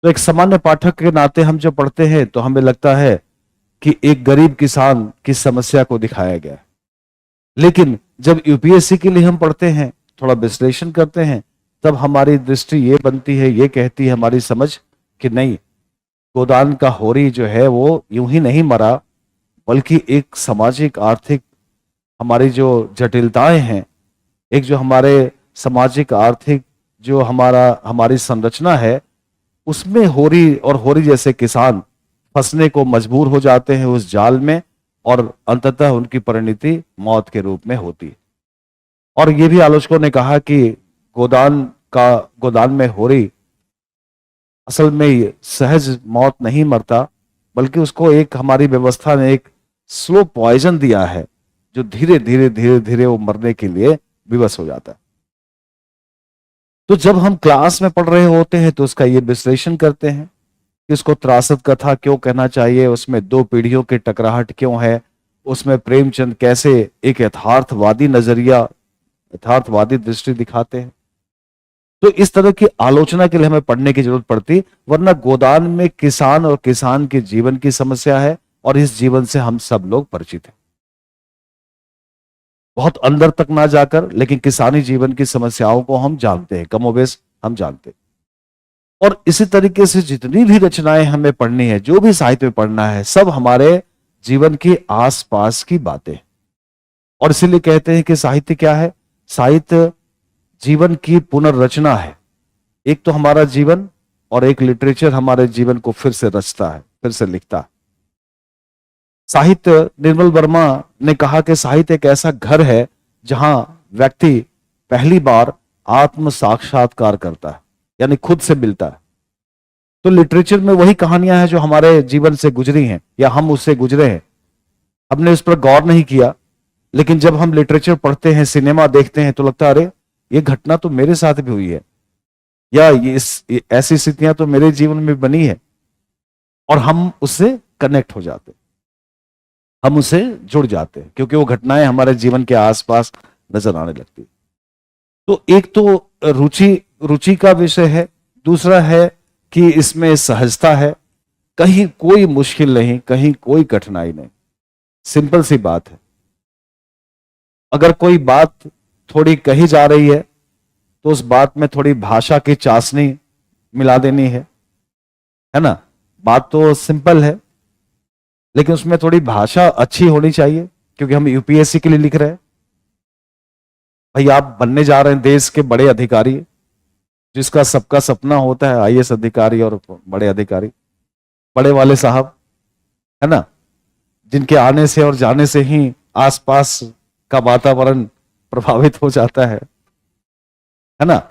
तो एक सामान्य पाठक के नाते हम जब पढ़ते हैं तो हमें लगता है कि एक गरीब किसान की समस्या को दिखाया गया है। लेकिन जब यूपीएससी के लिए हम पढ़ते हैं, थोड़ा विश्लेषण करते हैं, तब हमारी दृष्टि ये बनती है, ये कहती है हमारी समझ कि नहीं, गोदान का होरी जो है वो यूं ही नहीं मरा, बल्कि एक सामाजिक आर्थिक हमारी जो जटिलताएं हैं, एक जो हमारे सामाजिक आर्थिक जो हमारी संरचना है, उसमें होरी और होरी जैसे किसान फंसने को मजबूर हो जाते हैं उस जाल में, और अंततः उनकी परिणति मौत के रूप में होती है। और ये भी आलोचकों ने कहा कि गोदान में होरी असल में सहज मौत नहीं मरता, बल्कि उसको एक हमारी व्यवस्था ने एक स्लो पॉइजन दिया है, जो धीरे धीरे धीरे धीरे वो मरने के लिए विवश हो जाता है। तो जब हम क्लास में पढ़ रहे होते हैं तो उसका ये विश्लेषण करते हैं कि इसको त्रासद कथा क्यों कहना चाहिए, उसमें दो पीढ़ियों की टकराहट क्यों है, उसमें प्रेमचंद कैसे एक यथार्थवादी नजरिया, यथार्थवादी दृष्टि दिखाते हैं। तो इस तरह की आलोचना के लिए हमें पढ़ने की जरूरत पड़ती, वरना गोदान में किसान और किसान के जीवन की समस्या है, और इस जीवन से हम सब लोग परिचित हैं, बहुत अंदर तक ना जाकर, लेकिन किसानी जीवन की समस्याओं को हम जानते हैं, कमोबेश हम जानते हैं। और इसी तरीके से जितनी भी रचनाएं हमें पढ़नी है, जो भी साहित्य में पढ़ना है, सब हमारे जीवन के आसपास की बातें। और इसीलिए कहते हैं कि साहित्य क्या है, साहित्य जीवन की पुनर्रचना है। एक तो हमारा जीवन, और एक लिटरेचर हमारे जीवन को फिर से रचता है, फिर से लिखता है। साहित्य, निर्मल वर्मा ने कहा कि साहित्य एक ऐसा घर है जहां व्यक्ति पहली बार आत्म साक्षात्कार करता है, यानी खुद से मिलता है। तो लिटरेचर में वही कहानियां हैं जो हमारे जीवन से गुजरी हैं या हम उससे गुजरे हैं। हमने उस पर गौर नहीं किया, लेकिन जब हम लिटरेचर पढ़ते हैं, सिनेमा देखते हैं, तो लगता है अरे ये घटना तो मेरे साथ भी हुई है, या ये ऐसी स्थितियां तो मेरे जीवन में बनी है, और हम उससे कनेक्ट हो जाते, हम उससे जुड़ जाते हैं, क्योंकि वो घटनाएं हमारे जीवन के आसपास नजर आने लगती। तो एक तो रुचि का विषय है, दूसरा है कि इसमें सहजता है, कहीं कोई मुश्किल नहीं, कहीं कोई कठिनाई नहीं, सिंपल सी बात है। अगर कोई बात थोड़ी कही जा रही है तो उस बात में थोड़ी भाषा की चाशनी मिला देनी है ना। बात तो सिंपल है, लेकिन उसमें थोड़ी भाषा अच्छी होनी चाहिए, क्योंकि हम यूपीएससी के लिए लिख रहे हैं। भाई आप बनने जा रहे हैं देश के बड़े अधिकारी, जिसका सबका सपना होता है आईएएस अधिकारी और बड़े अधिकारी, बड़े वाले साहब, है ना, जिनके आने से और जाने से ही आसपास का वातावरण प्रभावित हो जाता है ना।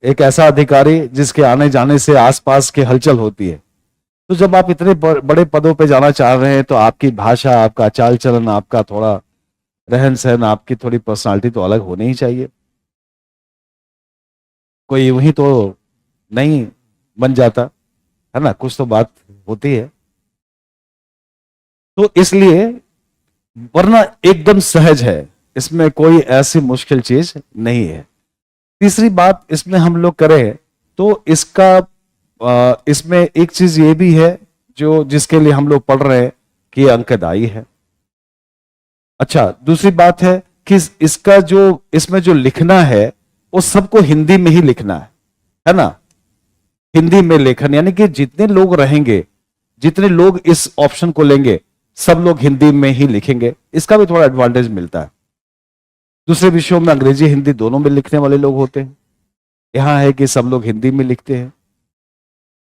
एक ऐसा अधिकारी जिसके आने जाने से आसपास की हलचल होती है। तो जब आप इतने बड़े पदों पे जाना चाह रहे हैं, तो आपकी भाषा, आपका चाल चलन, आपका थोड़ा रहन सहन, आपकी थोड़ी पर्सनालिटी तो अलग होनी ही चाहिए। कोई यूं ही तो नहीं बन जाता, है ना, कुछ तो बात होती है। तो इसलिए, वरना एकदम सहज है, इसमें कोई ऐसी मुश्किल चीज नहीं है। तीसरी बात इसमें हम लोग करें तो इसमें एक चीज ये भी है जो जिसके लिए हम लोग पढ़ रहे हैं कि अंकदायी है। अच्छा, दूसरी बात है कि इसमें जो लिखना है वो सबको हिंदी में ही लिखना है ना। हिंदी में लेखन, यानी कि जितने लोग रहेंगे, जितने लोग इस ऑप्शन को लेंगे, सब लोग हिंदी में ही लिखेंगे। इसका भी थोड़ा एडवांटेज मिलता है। दूसरे विषयों में अंग्रेजी हिंदी दोनों में लिखने वाले लोग होते हैं, यहां है कि सब लोग हिंदी में लिखते हैं।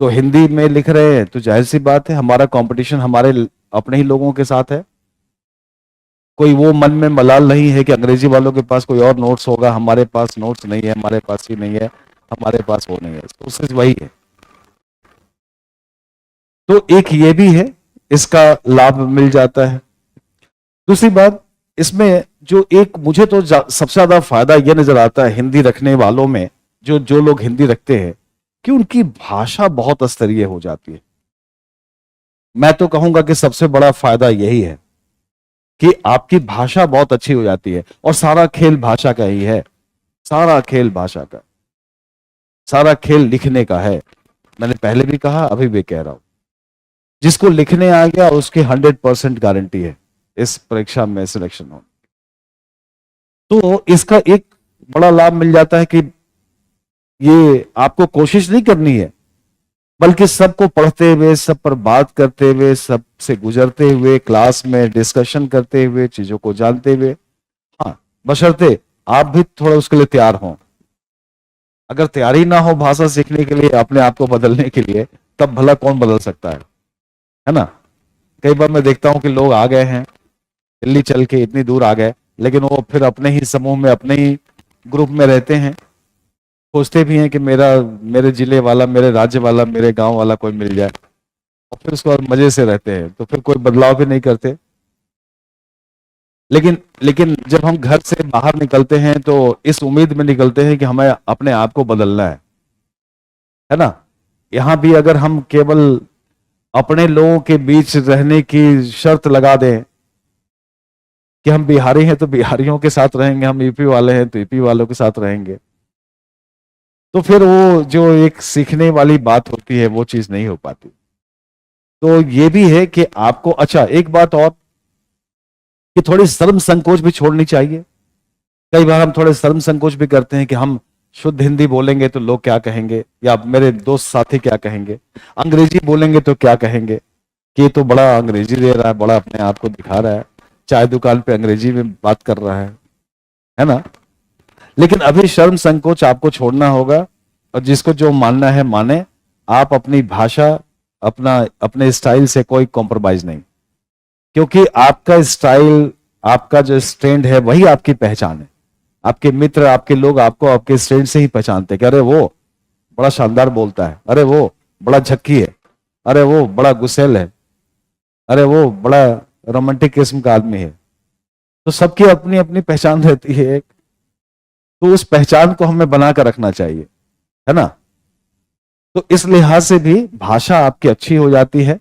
तो हिंदी में लिख रहे हैं तो जाहिर सी बात है हमारा कंपटीशन हमारे अपने ही लोगों के साथ है। कोई वो मन में मलाल नहीं है कि अंग्रेजी वालों के पास कोई और नोट्स होगा, हमारे पास नोट्स नहीं है, हमारे पास ही नहीं है, हमारे पास वो नहीं है, प्रोसेस वही है। तो एक ये भी है, इसका लाभ मिल जाता है। दूसरी बात, इसमें जो एक मुझे तो सबसे ज्यादा फायदा यह नजर आता है हिंदी रखने वालों में, जो लोग हिंदी रखते हैं, कि उनकी भाषा बहुत स्तरीय हो जाती है। मैं तो कहूंगा कि सबसे बड़ा फायदा यही है कि आपकी भाषा बहुत अच्छी हो जाती है, और सारा खेल भाषा का ही है, सारा खेल भाषा का, सारा खेल लिखने का है। मैंने पहले भी कहा, अभी भी कह रहा हूं, जिसको लिखने आ गया उसकी 100% गारंटी है इस परीक्षा में सिलेक्शन हो। तो इसका एक बड़ा लाभ मिल जाता है कि ये आपको कोशिश नहीं करनी है, बल्कि सबको पढ़ते हुए, सब पर बात करते हुए, सबसे गुजरते हुए, क्लास में डिस्कशन करते हुए, चीजों को जानते हुए, हाँ, बशर्ते आप भी थोड़ा उसके लिए तैयार हों। अगर तैयारी ना हो भाषा सीखने के लिए, अपने आप को बदलने के लिए, तब भला कौन बदल सकता है ना। कई बार मैं देखता हूं कि लोग आ गए हैं दिल्ली चल के, इतनी दूर आ गए, लेकिन वो फिर अपने ही समूह में, अपने ही ग्रुप में रहते हैं, सोचते भी हैं कि मेरे जिले वाला, मेरे राज्य वाला, मेरे गांव वाला कोई मिल जाए, और फिर उसको मजे से रहते हैं, तो फिर कोई बदलाव भी नहीं करते। लेकिन जब हम घर से बाहर निकलते हैं तो इस उम्मीद में निकलते हैं कि हमें अपने आप को बदलना है ना। यहां भी अगर हम केवल अपने लोगों के बीच रहने की शर्त लगा दें कि हम बिहारी हैं तो बिहारियों के साथ रहेंगे, हम यूपी वाले हैं तो यूपी वालों के साथ रहेंगे, तो फिर वो जो एक सीखने वाली बात होती है वो चीज नहीं हो पाती। तो ये भी है कि आपको, अच्छा एक बात और, कि थोड़ी शर्म संकोच भी छोड़नी चाहिए। कई बार हम थोड़े शर्म संकोच भी करते हैं कि हम शुद्ध हिंदी बोलेंगे तो लोग क्या कहेंगे, या मेरे दोस्त साथी क्या कहेंगे, अंग्रेजी बोलेंगे तो क्या कहेंगे कि ये तो बड़ा अंग्रेजी दे रहा है, बड़ा अपने आप को दिखा रहा है, चाय दुकान पे अंग्रेजी में बात कर रहा है ना। लेकिन अभी शर्म संकोच आपको छोड़ना होगा, और जिसको जो मानना है माने। आप अपनी भाषा, अपने स्टाइल से कोई कॉम्प्रोमाइज नहीं, क्योंकि आपका स्टाइल आपका जो स्टैंड है वही आपकी पहचान है। आपके मित्र, आपके लोग आपको आपके स्टैंड से ही पहचानते हैं कि अरे वो बड़ा शानदार बोलता है, अरे वो बड़ा झक्की है, अरे वो बड़ा गुस्सैल है, अरे वो बड़ा रोमांटिक किस्म का आदमी है। तो सबकी अपनी अपनी पहचान रहती है, तो उस पहचान को हमें बनाकर रखना चाहिए, है ना। तो इस लिहाज से भी भाषा आपकी अच्छी हो जाती है।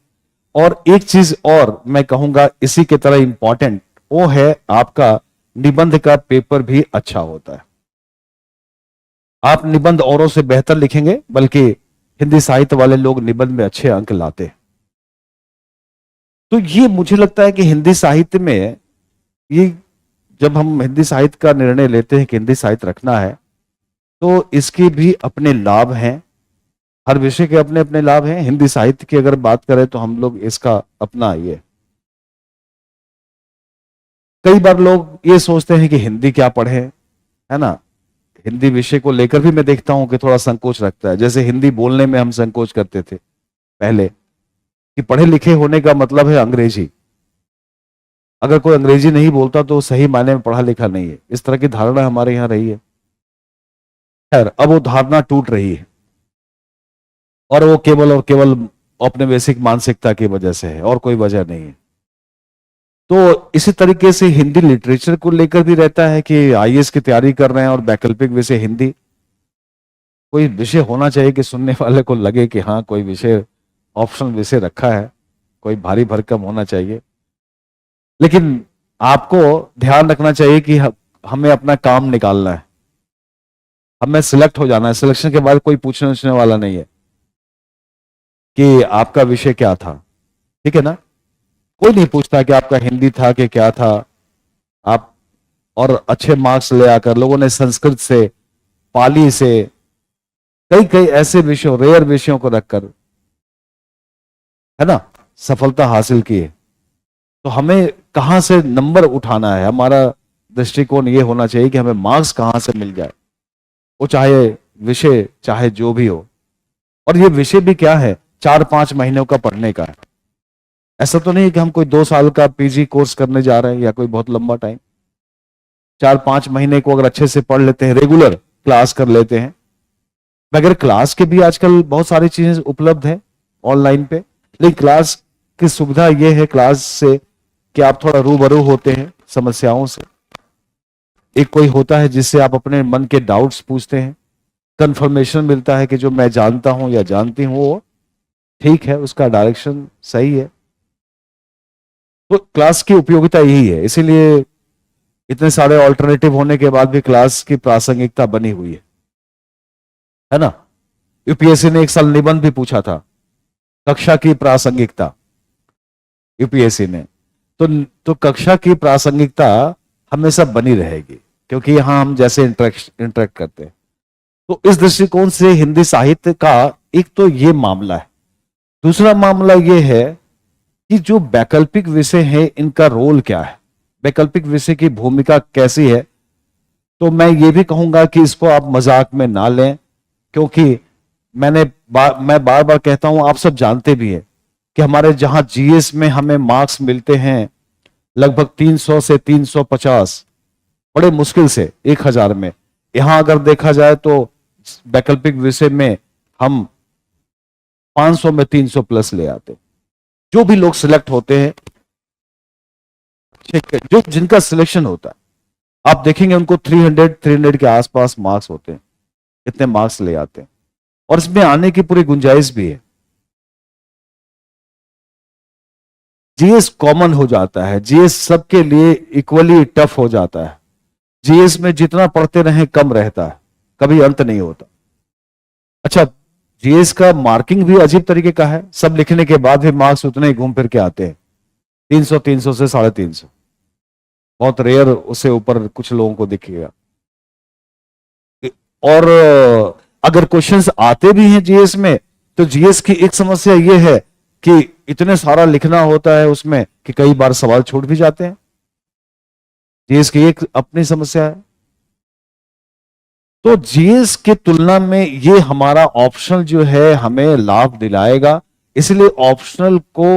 और एक चीज और मैं कहूंगा इसी के तरह इंपॉर्टेंट, वो है आपका निबंध का पेपर भी अच्छा होता है। आप निबंध औरों से बेहतर लिखेंगे, बल्कि हिंदी साहित्य वाले लोग निबंध में अच्छे अंक लाते हैं। तो ये मुझे लगता है कि हिंदी साहित्य में ये, जब हम हिंदी साहित्य का निर्णय लेते हैं कि हिंदी साहित्य रखना है, तो इसके भी अपने लाभ हैं। हर विषय के अपने अपने लाभ हैं। हिंदी साहित्य की अगर बात करें तो हम लोग इसका अपना ये, कई बार लोग ये सोचते हैं कि हिंदी क्या पढ़े, है ना। हिंदी विषय को लेकर भी मैं देखता हूं कि थोड़ा संकोच रखता है। जैसे हिंदी बोलने में हम संकोच करते थे पहले कि पढ़े लिखे होने का मतलब है अंग्रेजी, अगर कोई अंग्रेजी नहीं बोलता तो सही मायने में पढ़ा लिखा नहीं है। इस तरह की धारणा हमारे यहां रही है। खैर, अब वो धारणा टूट रही है, और वो केवल और केवल अपने बेसिक मानसिकता की वजह से है, और कोई वजह नहीं है। तो इसी तरीके से हिंदी लिटरेचर को लेकर भी रहता है कि आईएएस की तैयारी कर रहे हैं और वैकल्पिक विषय हिंदी, कोई विषय होना चाहिए कि सुनने वाले को लगे कि हाँ कोई विषय, ऑप्शनल विषय रखा है, कोई भारी भरकम होना चाहिए। लेकिन आपको ध्यान रखना चाहिए कि हमें अपना काम निकालना है, हमें सिलेक्ट हो जाना है। सिलेक्शन के बाद कोई पूछने वाला नहीं है कि आपका विषय क्या था, ठीक है ना। कोई नहीं पूछता कि आपका हिंदी था कि क्या था। आप और अच्छे मार्क्स ले आकर लोगों ने संस्कृत से, पाली से, कई कई ऐसे विषयों, रेयर विषयों को रखकर, है ना, सफलता हासिल की है। तो हमें कहां से नंबर उठाना है, हमारा दृष्टिकोण ये होना चाहिए कि हमें मार्क्स कहां से मिल जाए, वो चाहे विषय चाहे जो भी हो। और ये विषय भी क्या है, 4-5 महीनों का पढ़ने का है। ऐसा तो नहीं है कि हम कोई 2 साल का पीजी कोर्स करने जा रहे हैं या कोई बहुत लंबा टाइम। 4-5 महीने को अगर अच्छे से पढ़ लेते हैं, रेगुलर क्लास कर लेते हैं, मगर क्लास के भी आजकल बहुत सारी चीजें उपलब्ध है ऑनलाइन पे। लेकिन क्लास की सुविधा यह है क्लास से कि आप थोड़ा रूबरू होते हैं समस्याओं से। एक कोई होता है जिससे आप अपने मन के डाउट्स पूछते हैं, कंफर्मेशन मिलता है कि जो मैं जानता हूं या जानती हूं वो ठीक है, उसका डायरेक्शन सही है। तो क्लास की उपयोगिता यही है। इसीलिए इतने सारे ऑल्टरनेटिव होने के बाद भी क्लास की प्रासंगिकता बनी हुई है ना। यूपीएससी ने एक साल निबंध भी पूछा था, कक्षा की प्रासंगिकता, यूपीएससी ने। तो कक्षा की प्रासंगिकता हमेशा बनी रहेगी, क्योंकि यहां हम जैसे इंटरेक्ट करते हैं। तो इस दृष्टिकोण से हिंदी साहित्य का एक तो ये मामला है। दूसरा मामला ये है कि जो वैकल्पिक विषय है इनका रोल क्या है, वैकल्पिक विषय की भूमिका कैसी है। तो मैं ये भी कहूंगा कि इसको आप मजाक में ना लें, क्योंकि मैं बार बार कहता हूं, आप सब जानते भी हैं कि हमारे जहां जीएस में हमें मार्क्स मिलते हैं लगभग 300 से 350, बड़े मुश्किल से 1000 में। यहां अगर देखा जाए तो वैकल्पिक विषय में हम 500 में 300 प्लस ले आते। जो भी लोग सिलेक्ट होते हैं, जो जिनका सिलेक्शन होता है, आप देखेंगे उनको 300 के आसपास मार्क्स होते हैं, इतने मार्क्स ले आते हैं। और इसमें आने की पूरी गुंजाइश भी है। जीएस कॉमन हो जाता है, जीएस सबके लिए इक्वली टफ हो जाता है। जीएस में जितना पढ़ते रहे कम रहता है, कभी अंत नहीं होता। अच्छा, जीएस का मार्किंग भी अजीब तरीके का है। सब लिखने के बाद भी मार्क्स उतने ही घूम फिर के आते हैं, 300 से 350। बहुत रेयर उससे ऊपर कुछ लोगों को दिखेगा। और अगर क्वेश्चंस आते भी हैं जीएस में, तो जीएस की एक समस्या यह है कि इतने सारा लिखना होता है उसमें कि कई बार सवाल छूट भी जाते हैं। जीएस की एक अपनी समस्या है। तो जीएस की तुलना में ये हमारा ऑप्शनल जो है हमें लाभ दिलाएगा। इसलिए ऑप्शनल को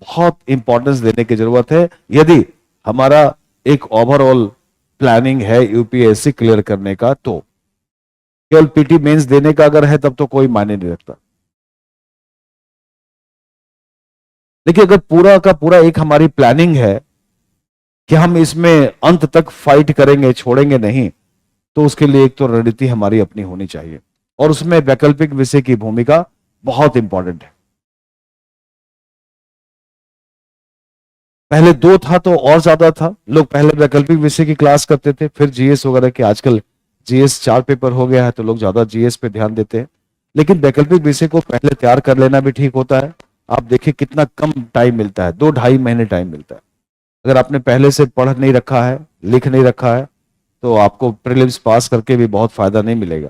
बहुत इंपॉर्टेंस देने की जरूरत है। यदि हमारा एक ओवरऑल प्लानिंग है यूपीएससी क्लियर करने का, तो केवल पीटी मेंस देने का अगर है तब तो कोई मायने नहीं रखता। देखिए, अगर पूरा का पूरा एक हमारी प्लानिंग है कि हम इसमें अंत तक फाइट करेंगे, छोड़ेंगे नहीं, तो उसके लिए एक तो रणनीति हमारी अपनी होनी चाहिए, और उसमें वैकल्पिक विषय की भूमिका बहुत इंपॉर्टेंट है। पहले दो था तो और ज्यादा था, लोग पहले वैकल्पिक विषय की क्लास करते थे, फिर जीएस वगैरह की। आजकल जीएस 4 पेपर हो गया है तो लोग ज्यादा जीएस पे ध्यान देते हैं, लेकिन वैकल्पिक विषय को पहले तैयार कर लेना भी ठीक होता है। आप देखिए कितना कम टाइम मिलता है, 2-2.5 महीने टाइम मिलता है। अगर आपने पहले से पढ़ नहीं रखा है, लिख नहीं रखा है, तो आपको प्रीलिम्स पास करके भी बहुत फायदा नहीं मिलेगा,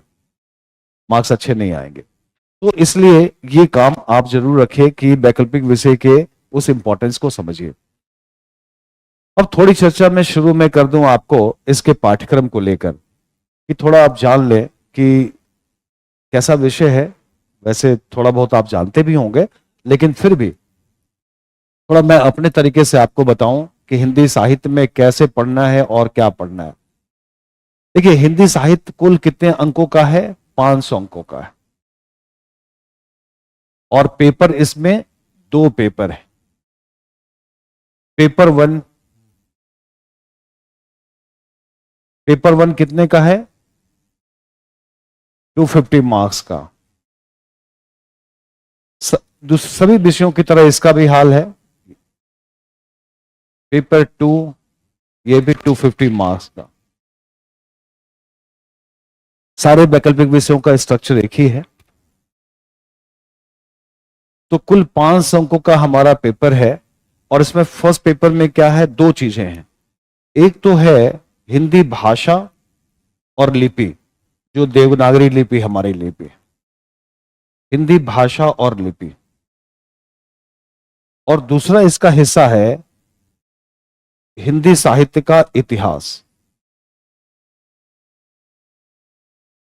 मार्क्स अच्छे नहीं आएंगे। तो इसलिए ये काम आप जरूर रखिए कि वैकल्पिक विषय के उस इंपॉर्टेंस को समझिए। अब थोड़ी चर्चा मैं शुरू में कर दूं आपको इसके पाठ्यक्रम को लेकर, कि थोड़ा आप जान लें कि कैसा विषय है। वैसे थोड़ा बहुत आप जानते भी होंगे, लेकिन फिर भी थोड़ा मैं अपने तरीके से आपको बताऊं कि हिंदी साहित्य में कैसे पढ़ना है और क्या पढ़ना है। देखिए, हिंदी साहित्य कुल कितने अंकों का है? 500 अंकों का है, और पेपर इसमें 2 पेपर है। पेपर वन कितने का है? 250 मार्क्स का। सभी विषयों की तरह इसका भी हाल है। पेपर 2 ये भी 250 मार्क्स का। सारे वैकल्पिक विषयों का स्ट्रक्चर एक ही है। तो कुल 500 अंकों का हमारा पेपर है, और इसमें फर्स्ट पेपर में क्या है? 2 चीजें हैं। एक तो है हिंदी भाषा और लिपि, जो देवनागरी लिपि हमारी लिपि है, हिंदी भाषा और लिपि। और दूसरा इसका हिस्सा है हिंदी साहित्य का इतिहास।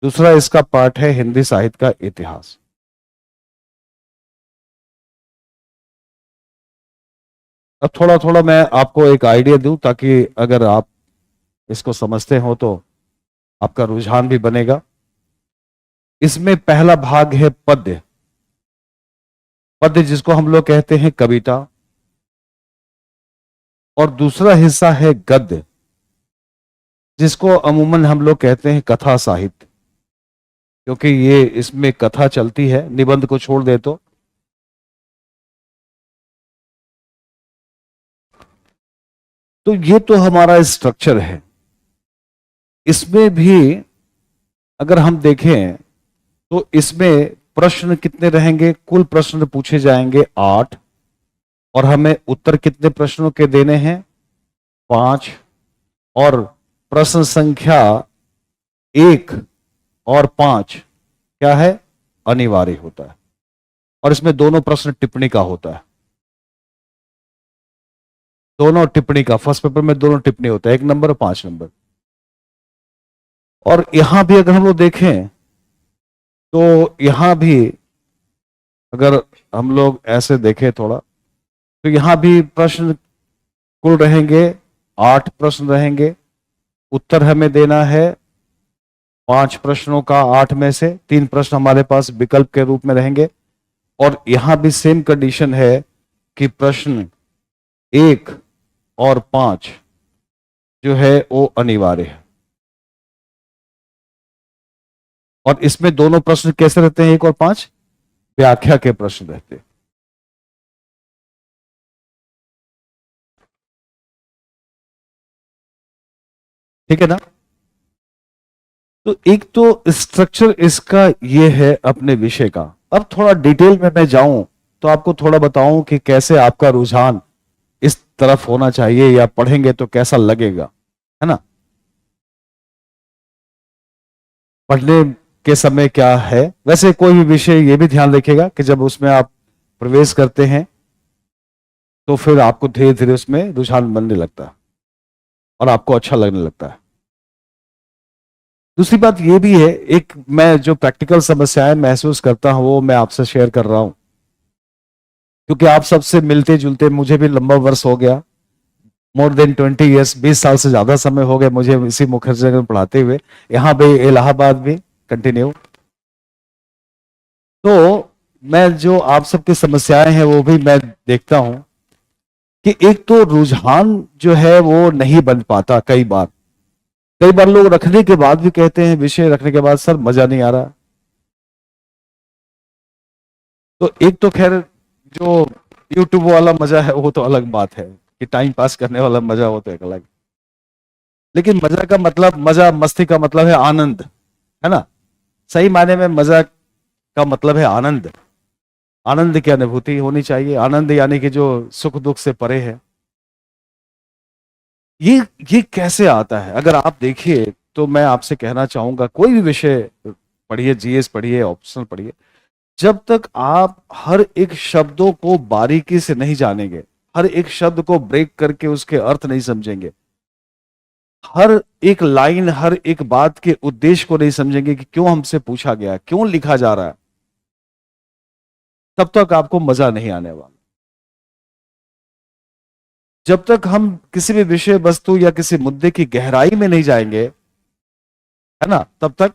दूसरा इसका पार्ट है हिंदी साहित्य का इतिहास। अब थोड़ा थोड़ा मैं आपको एक आइडिया दूं, ताकि अगर आप इसको समझते हो तो आपका रुझान भी बनेगा। इसमें पहला भाग है पद्य। पद्य जिसको हम लोग कहते हैं कविता, और दूसरा हिस्सा है गद्य, जिसको अमूमन हम लोग कहते हैं कथा साहित्य, क्योंकि ये इसमें कथा चलती है, निबंध को छोड़ दे तो ये तो हमारा स्ट्रक्चर है। इसमें भी अगर हम देखें तो इसमें प्रश्न कितने रहेंगे? कुल प्रश्न पूछे जाएंगे 8, और हमें उत्तर कितने प्रश्नों के देने हैं? 5। और प्रश्न संख्या 1 और 5 क्या है? अनिवार्य होता है, और इसमें दोनों प्रश्न टिप्पणी का होता है। दोनों टिप्पणी का, फर्स्ट पेपर में दोनों टिप्पणी होता है, 1 नंबर और 5 नंबर। और यहां भी अगर हम लोग देखें तो यहां भी अगर हम लोग ऐसे देखें थोड़ा, तो यहां भी प्रश्न कुल रहेंगे 8 प्रश्न रहेंगे। उत्तर हमें देना है 5 प्रश्नों का। 8 में से 3 प्रश्न हमारे पास विकल्प के रूप में रहेंगे। और यहां भी सेम कंडीशन है कि प्रश्न 1 और 5 जो है वो अनिवार्य है। और इसमें दोनों प्रश्न कैसे रहते हैं? 1 और 5 व्याख्या के प्रश्न रहते हैं। ठीक है ना? तो एक तो स्ट्रक्चर इसका ये है अपने विषय का। अब थोड़ा डिटेल में मैं जाऊं तो आपको थोड़ा बताऊं कि कैसे आपका रुझान इस तरफ होना चाहिए, या पढ़ेंगे तो कैसा लगेगा, है ना? पढ़ने के समय क्या है? वैसे कोई भी विषय ये भी ध्यान रखिएगा कि जब उसमें आप प्रवेश करते हैं तो फिर आपको धीरे धीरे उसमें रुझान बनने लगता है और आपको अच्छा लगने लगता है। दूसरी बात ये भी है, एक मैं जो प्रैक्टिकल समस्याएं महसूस करता हूं वो मैं आपसे शेयर कर रहा हूं, क्योंकि आप सबसे मिलते जुलते, मुझे भी लंबा वर्ष हो गया, मोर देन 20 ईयर्स, 20 साल से ज्यादा समय हो गए मुझे इसी मुखर्जी नगर में पढ़ाते हुए, यहाँ भी इलाहाबाद भी कंटिन्यू। तो मैं जो आप सबकी समस्याएं हैं वो भी मैं देखता हूं कि एक तो रुझान जो है वो नहीं बन पाता। कई बार लोग रखने के बाद भी कहते हैं, विषय रखने के बाद सर मजा नहीं आ रहा। तो एक तो खैर जो यूट्यूब वाला मजा है वो तो अलग बात है, कि टाइम पास करने वाला मजा वो तो एक अलग। लेकिन मजा का मतलब, मजा मस्ती का मतलब है आनंद, है ना। सही मायने में मजा का मतलब है आनंद। आनंद की अनुभूति होनी चाहिए। आनंद यानी कि जो सुख दुख से परे है। ये ये कैसे आता है अगर आप देखिए, तो मैं आपसे कहना चाहूंगा कोई भी विषय पढ़िए, जीएस पढ़िए, ऑप्शनल पढ़िए, जब तक आप हर एक शब्दों को बारीकी से नहीं जानेंगे, हर एक शब्द को ब्रेक करके उसके अर्थ नहीं समझेंगे, हर एक लाइन, हर एक बात के उद्देश्य को नहीं समझेंगे कि क्यों हमसे पूछा गया, क्यों लिखा जा रहा है, तब तक आपको मजा नहीं आने वाला। जब तक हम किसी भी विषय वस्तु या किसी मुद्दे की गहराई में नहीं जाएंगे, है ना, तब तक,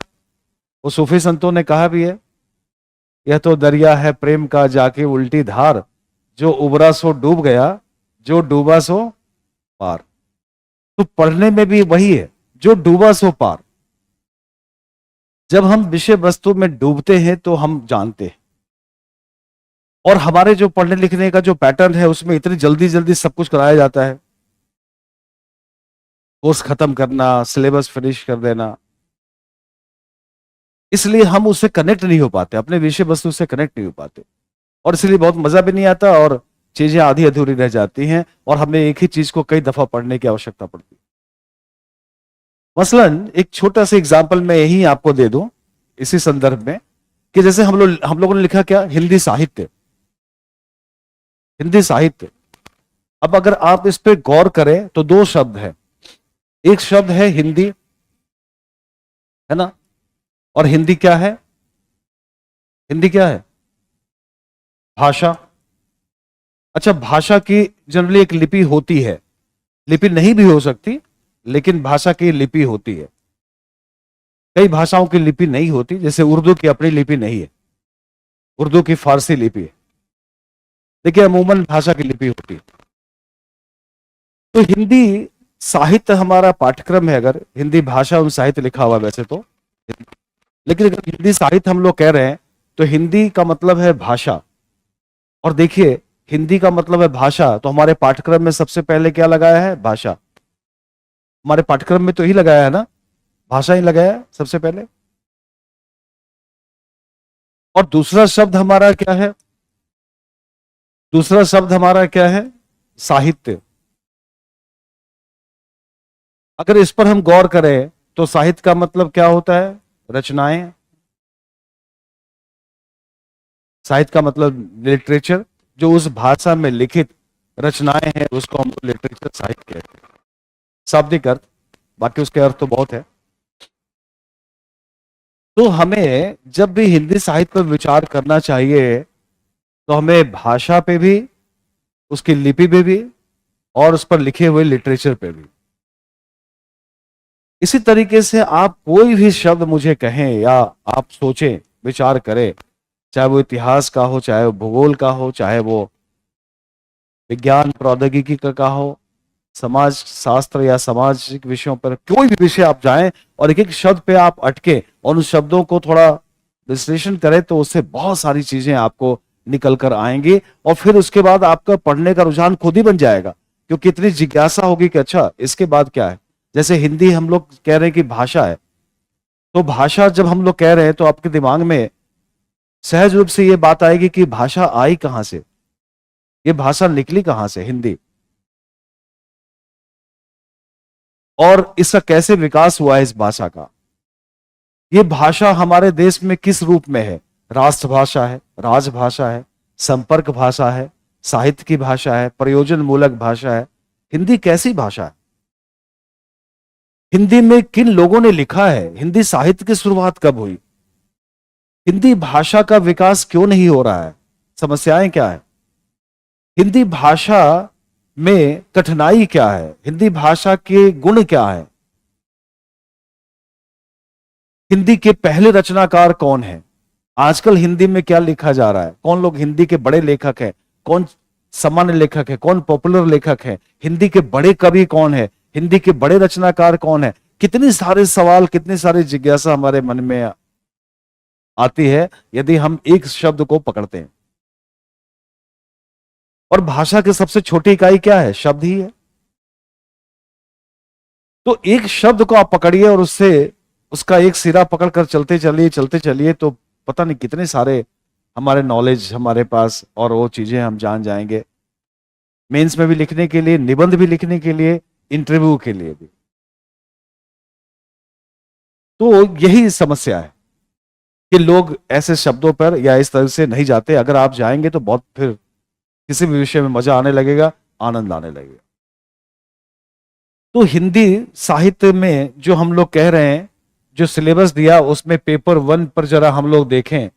वो सूफी संतों ने कहा भी है, यह तो दरिया है प्रेम का जाके उल्टी धार, जो उबरा सो डूब गया, जो डूबा सो पार। तो पढ़ने में भी वही है, जो डूबा सो पार। जब हम विषय वस्तु में डूबते हैं तो हम जानते हैं, और हमारे जो पढ़ने लिखने का जो पैटर्न है उसमें इतनी जल्दी जल्दी सब कुछ कराया जाता है, कोर्स खत्म करना, सिलेबस फिनिश कर देना, इसलिए हम उससे कनेक्ट नहीं हो पाते, अपने विषय वस्तु से कनेक्ट नहीं हो पाते, और इसलिए बहुत मजा भी नहीं आता और चीजें आधी अधूरी रह जाती हैं, और हमें एक ही चीज को कई दफा पढ़ने की आवश्यकता पड़ती है। मसलन एक छोटा सा एग्जाम्पल मैं यही आपको दे दूं इसी संदर्भ में, कि जैसे हम लोगों ने लिखा क्या, हिंदी साहित्य। हिंदी साहित्य, अब अगर आप इस पे गौर करें तो दो शब्द है, एक शब्द है हिंदी, है ना, और हिंदी क्या है, हिंदी क्या है, भाषा। अच्छा, भाषा की जनरली एक लिपि होती है, लिपि नहीं भी हो सकती, लेकिन भाषा की लिपि होती है। कई भाषाओं की लिपि नहीं होती, जैसे उर्दू की अपनी लिपि नहीं है, उर्दू की फारसी लिपि है, देखिए अमूमन भाषा की लिपि होती है। तो हिंदी साहित्य हमारा पाठ्यक्रम है, अगर हिंदी भाषा और साहित्य लिखा हुआ वैसे तो, लेकिन अगर हिंदी साहित्य हम लोग कह रहे हैं तो हिंदी का मतलब है भाषा। और देखिए, हिंदी का मतलब है भाषा, तो हमारे पाठ्यक्रम में सबसे पहले क्या लगाया है, भाषा। हमारे पाठ्यक्रम में तो ही लगाया है ना, भाषा ही लगाया है सबसे पहले। और दूसरा शब्द हमारा क्या है, दूसरा शब्द हमारा क्या है, साहित्य। अगर इस पर हम गौर करें तो साहित्य का मतलब क्या होता है, रचनाएं। साहित्य का मतलब लिटरेचर, जो उस भाषा में लिखित रचनाएं हैं उसको हम लिटरेचर साहित्य कहते हैं, शाब्दिक अर्थ, बाकी उसके अर्थ तो बहुत है। तो हमें जब भी हिंदी साहित्य पर विचार करना चाहिए तो हमें भाषा पे भी, उसकी लिपि पे भी, और उस पर लिखे हुए लिटरेचर पे भी। इसी तरीके से आप कोई भी शब्द मुझे कहें या आप सोचें, विचार करें, चाहे वो इतिहास का हो, चाहे वो भूगोल का हो, चाहे वो विज्ञान प्रौद्योगिकी का हो, समाज शास्त्र या सामाजिक विषयों पर कोई भी विषय आप जाएं और एक एक शब्द पे आप अटके और उन शब्दों को थोड़ा विश्लेषण करें, तो उससे बहुत सारी चीजें आपको निकल कर आएंगी, और फिर उसके बाद आपका पढ़ने का रुझान खुद ही बन जाएगा, क्योंकि इतनी जिज्ञासा होगी कि अच्छा इसके बाद क्या है। जैसे हिंदी हम लोग कह रहे हैं कि भाषा है, तो भाषा जब हम लोग कह रहे हैं तो आपके दिमाग में सहज रूप से ये बात आएगी कि भाषा आई कहां से, ये भाषा निकली कहां से, हिंदी, और इसका कैसे विकास हुआ है इस भाषा का। ये भाषा हमारे देश में किस रूप में है, राष्ट्रभाषा है, राजभाषा है, संपर्क भाषा है, साहित्य की भाषा है, प्रयोजन मूलक भाषा है। हिंदी कैसी भाषा है, हिंदी में किन लोगों ने लिखा है, हिंदी साहित्य की शुरुआत कब हुई, हिंदी भाषा का विकास क्यों नहीं हो रहा है, समस्याएं क्या है। हिंदी भाषा में कठिनाई क्या है, हिंदी भाषा के गुण क्या है, हिंदी के पहले रचनाकार कौन है, आजकल हिंदी में क्या लिखा जा रहा है, कौन लोग हिंदी के बड़े लेखक हैं, कौन सामान्य लेखक है, कौन पॉपुलर लेखक है, हिंदी के बड़े कवि कौन है, हिंदी के बड़े रचनाकार कौन है, कितने सारे सवाल, कितनी सारी जिज्ञासा हमारे मन में आती है यदि हम एक शब्द को पकड़ते हैं। और भाषा की सबसे छोटी इकाई क्या है, शब्द ही है। तो एक शब्द को आप पकड़िए और उससे उसका एक सिरा पकड़कर चलते चलिए तो पता नहीं कितने सारे हमारे नॉलेज हमारे पास और वो चीजें हम जान जाएंगे, मेंस में भी लिखने के लिए, निबंध भी लिखने के लिए, इंटरव्यू के लिए भी। तो यही समस्या है कि लोग ऐसे शब्दों पर या इस तरह से नहीं जाते। अगर आप जाएंगे तो बहुत फिर किसी भी विषय में मजा आने लगेगा, आनंद आने लगेगा। तो हिंदी साहित्य में जो हम लोग कह रहे हैं, जो सिलेबस दिया उसमें पेपर 1 पर जरा हम लोग देखें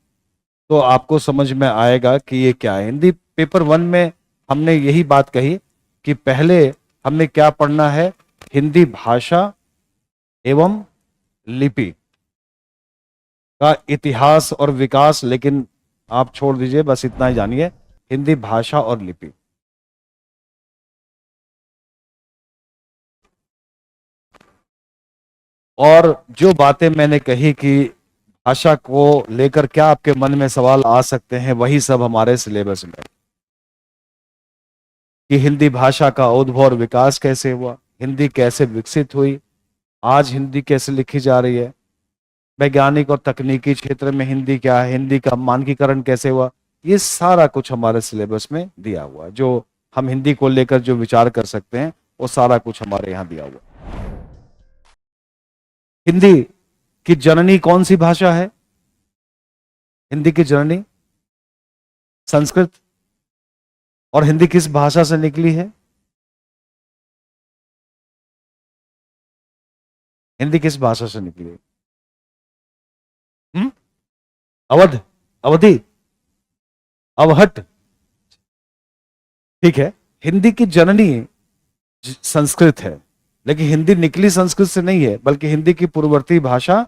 तो आपको समझ में आएगा कि ये क्या है। हिंदी पेपर 1 में हमने यही बात कही कि पहले हमें क्या पढ़ना है, हिंदी भाषा एवं लिपि का इतिहास और विकास। लेकिन आप छोड़ दीजिए, बस इतना ही जानिए, हिंदी भाषा और लिपि। और जो बातें मैंने कही कि भाषा को लेकर क्या आपके मन में सवाल आ सकते हैं, वही सब हमारे सिलेबस में। कि हिंदी भाषा का उद्भव और विकास कैसे हुआ, हिंदी कैसे विकसित हुई, आज हिंदी कैसे लिखी जा रही है, वैज्ञानिक और तकनीकी क्षेत्र में हिंदी क्या है, हिंदी का मानकीकरण कैसे हुआ, ये सारा कुछ हमारे सिलेबस में दिया हुआ है। जो हम हिंदी को लेकर जो विचार कर सकते हैं वो सारा कुछ हमारे यहाँ दिया हुआ है। हिंदी की जननी कौन सी भाषा है, हिंदी की जननी संस्कृत। और हिंदी किस भाषा से निकली है, हिंदी किस भाषा से निकली है? अवध, अवधि, अवहट, ठीक है। हिंदी की जननी संस्कृत है, लेकिन हिंदी निकली संस्कृत से नहीं है, बल्कि हिंदी की पूर्ववर्ती भाषा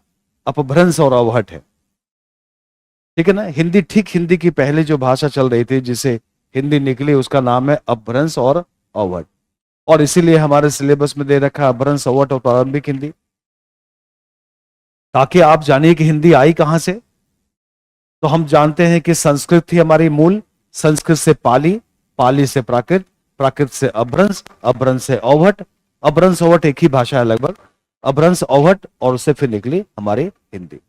अपभ्रंश और अवहट है, ठीक है ना। हिंदी ठीक हिंदी की पहले जो भाषा चल रही थी जिसे हिंदी निकली, उसका नाम है अपभ्रंश और अवहट। और इसीलिए हमारे सिलेबस में दे रखा है अपभ्रंश, अवहट और प्रारंभिक हिंदी, ताकि आप जानिए कि हिंदी आई कहां से। तो हम जानते हैं कि संस्कृत थी हमारी मूल, संस्कृत से पाली, पाली से प्राकृत, प्राकृत से अपभ्रंश, अपभ्रंश से अवहट, अपभ्रंश अवहट एक ही भाषा है लगभग, अपभ्रंश अवहट और उससे फिर निकली हमारी हिंदी।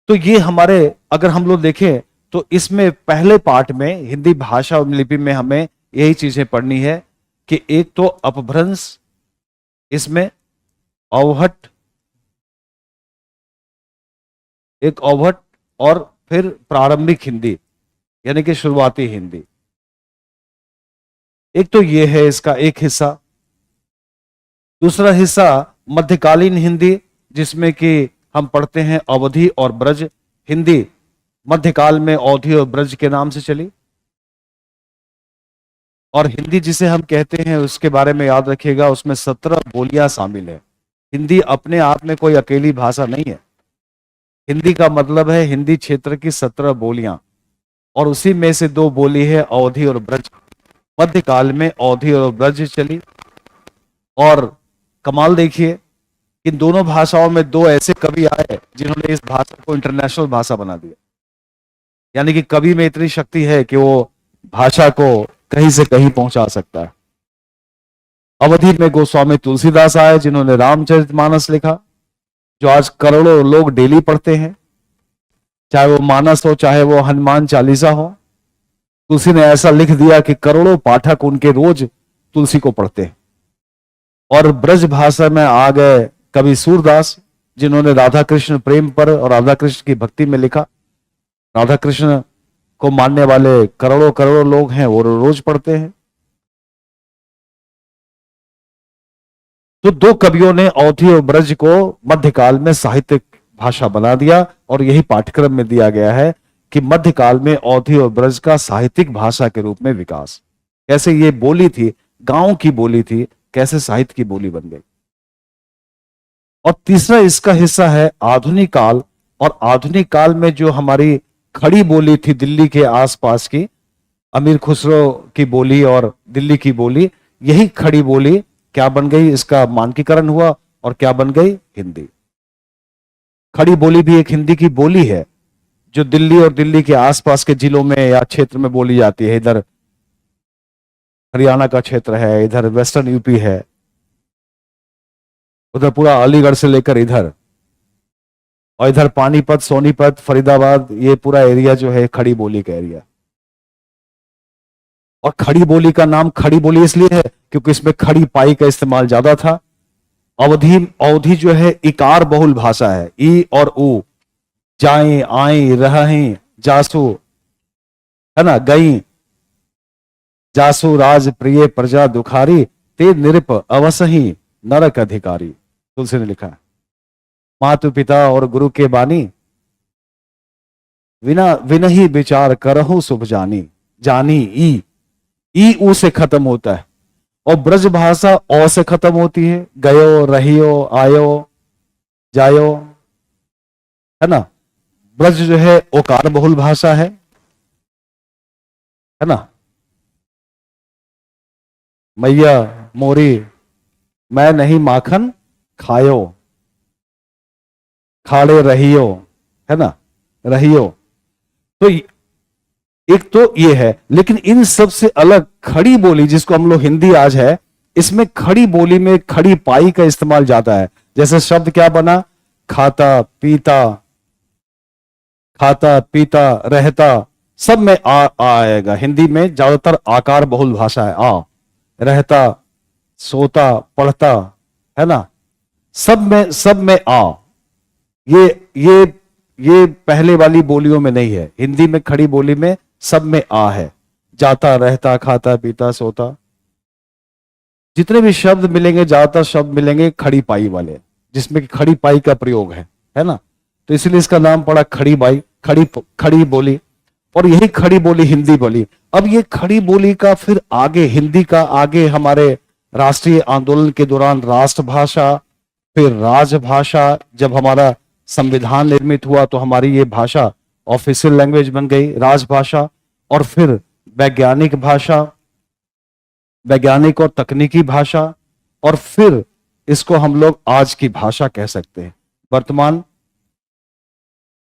तो ये हमारे, अगर हम लोग देखें तो इसमें पहले पार्ट में हिंदी भाषा और लिपि में हमें यही चीजें पढ़नी है कि एक तो अपभ्रंश, इसमें अवहट, एक अवहट और फिर प्रारंभिक हिंदी यानी कि शुरुआती हिंदी। एक तो ये है इसका एक हिस्सा। दूसरा हिस्सा मध्यकालीन हिंदी, जिसमें कि हम पढ़ते हैं अवधि और ब्रज हिंदी। मध्यकाल में अवधि और ब्रज के नाम से चली। और हिंदी जिसे हम कहते हैं उसके बारे में याद रखिएगा, उसमें 17 बोलियां शामिल है। हिंदी अपने आप में कोई अकेली भाषा नहीं है। हिंदी का मतलब है हिंदी क्षेत्र की 17 बोलियां, और उसी में से 2 बोली है अवधि और ब्रज। मध्यकाल में अवधि और ब्रज चली। और कमाल देखिए, इन दोनों भाषाओं में 2 ऐसे कवि आए जिन्होंने इस भाषा को इंटरनेशनल भाषा बना दिया। यानी कि कवि में इतनी शक्ति है कि वो भाषा को कहीं से कहीं पहुंचा सकता है। अवधि में गोस्वामी तुलसीदास आए जिन्होंने रामचरितमानस लिखा, जो आज करोड़ों लोग डेली पढ़ते हैं, चाहे वो मानस हो चाहे वो हनुमान चालीसा हो। तुलसी ने ऐसा लिख दिया कि करोड़ों पाठक उनके रोज तुलसी को पढ़ते हैं। और ब्रज भाषा में आ गए कवि सूरदास, जिन्होंने राधा कृष्ण प्रेम पर और राधा कृष्ण की भक्ति में लिखा। राधा कृष्ण को मानने वाले करोड़ों करोड़ों लोग हैं, वो रोज पढ़ते हैं। तो 2 कवियों ने अवधि और ब्रज को मध्यकाल में साहित्यिक भाषा बना दिया, और यही पाठ्यक्रम में दिया गया है कि मध्यकाल में अवधि और ब्रज का साहित्यिक भाषा के रूप में विकास। कैसे ये बोली थी, गांव की बोली थी, कैसे साहित्य की बोली बन गई। और तीसरा इसका हिस्सा है आधुनिक काल। और आधुनिक काल में जो हमारी खड़ी बोली थी दिल्ली के आसपास की, अमीर खुसरो की बोली और दिल्ली की बोली, यही खड़ी बोली क्या बन गई, इसका मानकीकरण हुआ और क्या बन गई, हिंदी। खड़ी बोली भी एक हिंदी की बोली है जो दिल्ली और दिल्ली के आसपास के जिलों में या क्षेत्र में बोली जाती है। इधर हरियाणा का क्षेत्र है, इधर वेस्टर्न यूपी है, उधर पूरा अलीगढ़ से लेकर इधर, और इधर पानीपत, सोनीपत, फरीदाबाद, ये पूरा एरिया जो है खड़ी बोली का एरिया। और खड़ी बोली का नाम खड़ी बोली इसलिए है क्योंकि इसमें खड़ी पाई का इस्तेमाल ज्यादा था। अवधि अवधि जो है इकार बहुल भाषा है, ई और ऊ, जाए आए रहें जासू, है ना, गई जासू राज प्रिय प्रजा दुखारी, ते निरप अवसही नरक अधिकारी, तुलसी ने लिखा है। मातु पिता और गुरु के बानी, विना विनही विचार करहु शुभ जानी, जानी ई ऊ से खत्म होता है। और ब्रज भाषा औ से खत्म होती है, गयो रहियो आयो जायो, है ना। ब्रज जो है ओकार बहुल भाषा है ना। मैया मोरी मैं नहीं माखन खायो, खाड़े रहियो, है ना, रहियो। तो एक तो ये है, लेकिन इन सब से अलग खड़ी बोली जिसको हम लोग हिंदी आज है, इसमें खड़ी बोली में खड़ी पाई का इस्तेमाल ज्यादा है। जैसे शब्द क्या बना, खाता पीता, खाता पीता रहता, सब में आ आएगा। हिंदी में ज्यादातर आकार बहुल भाषा है, आ, रहता, सोता, पढ़ता, है ना, सब में आ। ये ये ये पहले वाली बोलियों में नहीं है। हिंदी में खड़ी बोली में सब में आ है। जाता, रहता, खाता, पीता, सोता, जितने भी शब्द मिलेंगे ज्यादातर शब्द मिलेंगे खड़ी पाई वाले, जिसमें खड़ी पाई का प्रयोग है ना। तो इसलिए इसका नाम पड़ा खड़ी बाई, खड़ी बोली। और यही खड़ी बोली हिंदी बोली। अब ये खड़ी बोली का फिर आगे, हिंदी का आगे हमारे राष्ट्रीय आंदोलन के दौरान राष्ट्रभाषा, फिर राजभाषा। जब हमारा संविधान निर्मित हुआ तो हमारी ये भाषा ऑफिशियल लैंग्वेज बन गई, राजभाषा। और फिर वैज्ञानिक भाषा, वैज्ञानिक और तकनीकी भाषा, और फिर इसको हम लोग आज की भाषा कह सकते हैं,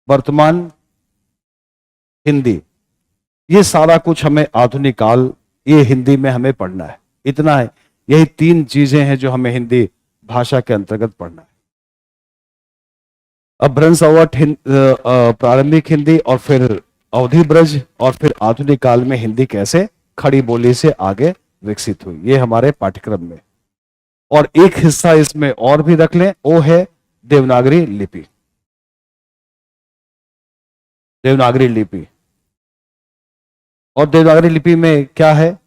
वर्तमान हिंदी। ये सारा कुछ हमें आधुनिक काल, ये हिंदी में हमें पढ़ना है। इतना है, यही 3 चीजें हैं जो हमें हिंदी भाषा के अंतर्गत पढ़ना है। अपभ्रंश अवध प्रारंभिक हिंदी, और फिर अवधि ब्रज, और फिर आधुनिक काल में हिंदी कैसे खड़ी बोली से आगे विकसित हुई, ये हमारे पाठ्यक्रम में। और एक हिस्सा इसमें और भी रख लें, वो है देवनागरी लिपि। देवनागरी लिपि, और देवनागरी लिपि में क्या है,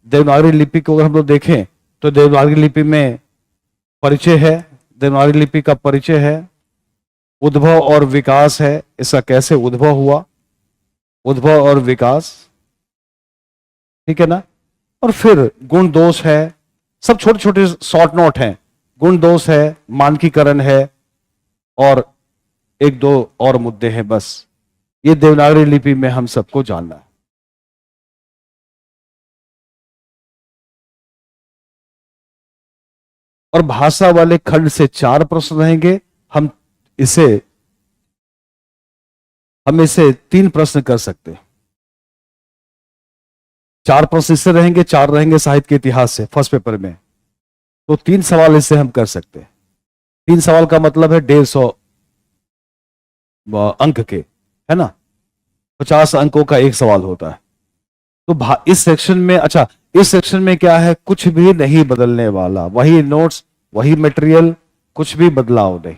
देवनागरी लिपि को अगर हम लोग देखें तो देवनागरी लिपि में परिचय है, देवनागरी लिपि का परिचय है, उद्भव और विकास है, इसका कैसे उद्भव हुआ, उद्भव और विकास, ठीक है ना। और फिर गुण दोष है, सब छोटे छोटे शॉर्ट नोट हैं। गुण दोष है, मानकीकरण है, और 1-2 और मुद्दे हैं, बस। ये देवनागरी लिपि में हम सबको जानना है। और भाषा वाले खंड से 4 प्रश्न रहेंगे। हम इसे 3 प्रश्न कर सकते हैं। 4 प्रश्न इससे रहेंगे, 4 रहेंगे साहित्य के इतिहास से फर्स्ट पेपर में। तो 3 सवाल इससे हम कर सकते हैं। 3 सवाल का मतलब है 150 अंक के, है ना। 50 अंकों का एक सवाल होता है। तो इस सेक्शन में, अच्छा, इस सेक्शन में क्या है, कुछ भी नहीं बदलने वाला, वही नोट्स, वही मटेरियल, कुछ भी बदलाव नहीं,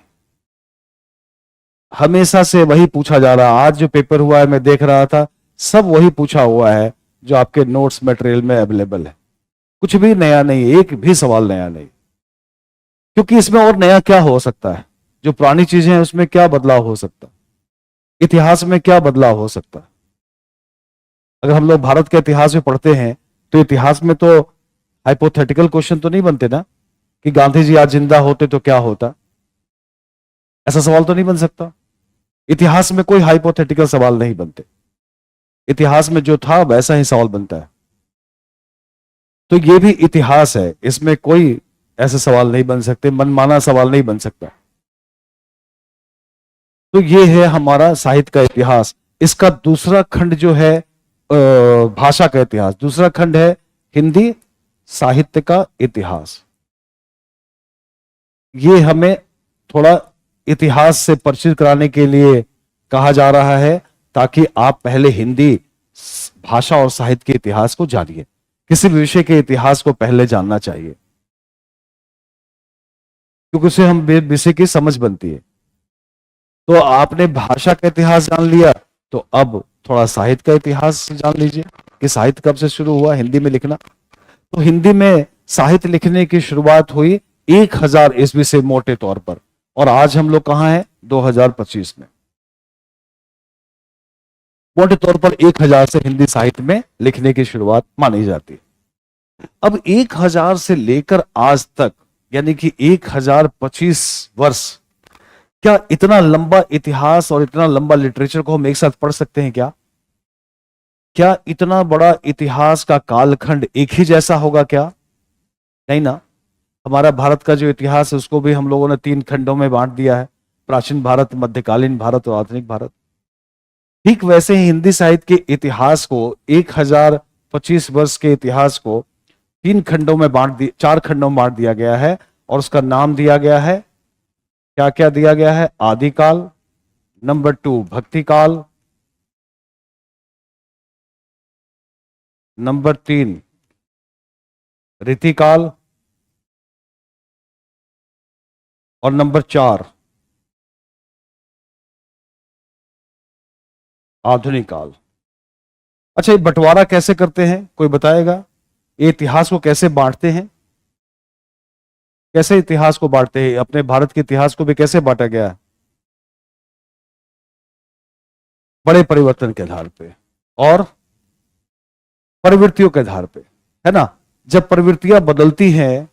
हमेशा से वही पूछा जा रहा है। आज जो पेपर हुआ है मैं देख रहा था, सब वही पूछा हुआ है जो आपके नोट्स मटेरियल में अवेलेबल है। कुछ भी नया नहीं, एक भी सवाल नया नहीं, क्योंकि इसमें और नया क्या हो सकता है। जो पुरानी चीजें हैं उसमें क्या बदलाव हो सकता है, इतिहास में क्या बदलाव हो सकता है। अगर हम लोग भारत के इतिहास में पढ़ते हैं तो इतिहास में तो हाइपोथेटिकल क्वेश्चन तो नहीं बनते ना कि गांधी जी आज जिंदा होते तो क्या होता, ऐसा सवाल तो नहीं बन सकता। इतिहास में कोई हाइपोथेटिकल सवाल नहीं बनते, इतिहास में जो था वैसा ही सवाल बनता है। तो ये भी इतिहास है, इसमें कोई ऐसे सवाल नहीं बन सकते, मनमाना सवाल नहीं बन सकता। तो ये है हमारा साहित्य का इतिहास। इसका दूसरा खंड जो है भाषा का इतिहास, दूसरा खंड है हिंदी साहित्य का इतिहास। ये हमें थोड़ा इतिहास से परिचित कराने के लिए कहा जा रहा है, ताकि आप पहले हिंदी भाषा और साहित्य के इतिहास को जानिए। किसी भी विषय के इतिहास को पहले जानना चाहिए, क्योंकि उससे हम विषय की समझ बनती है। तो आपने भाषा का इतिहास जान लिया, तो अब थोड़ा साहित्य का इतिहास जान लीजिए कि साहित्य कब से शुरू हुआ हिंदी में लिखना। तो हिंदी में साहित्य लिखने की शुरुआत हुई 1000 ईस्वी से मोटे तौर पर, और आज हम लोग कहां हैं 2025 में। मोटे तौर पर 1000 से हिंदी साहित्य में लिखने की शुरुआत मानी जाती है। अब 1000 से लेकर आज तक, यानी कि 1025 वर्ष, क्या इतना लंबा इतिहास और इतना लंबा लिटरेचर को हम एक साथ पढ़ सकते हैं क्या? क्या इतना बड़ा इतिहास का कालखंड एक ही जैसा होगा क्या? नहीं ना। हमारा भारत का जो इतिहास है उसको भी हम लोगों ने 3 खंडों में बांट दिया है, प्राचीन भारत, मध्यकालीन भारत और आधुनिक भारत। ठीक वैसे ही हिंदी साहित्य के इतिहास को, 1025 वर्ष के इतिहास को 3 खंडों में 4 खंडों में बांट दिया गया है, और उसका नाम दिया गया है, क्या क्या दिया गया है? आदिकाल, नंबर 2 भक्ति काल, नंबर 3 रीतिकाल, और नंबर 4 आधुनिक काल। अच्छा, ये बंटवारा कैसे करते हैं, कोई बताएगा? ये इतिहास को कैसे बांटते हैं? कैसे इतिहास को बांटते हैं? अपने भारत के इतिहास को भी कैसे बांटा गया है? बड़े परिवर्तन के आधार पे और प्रवृत्तियों के आधार पे, है ना। जब प्रवृत्तियां बदलती हैं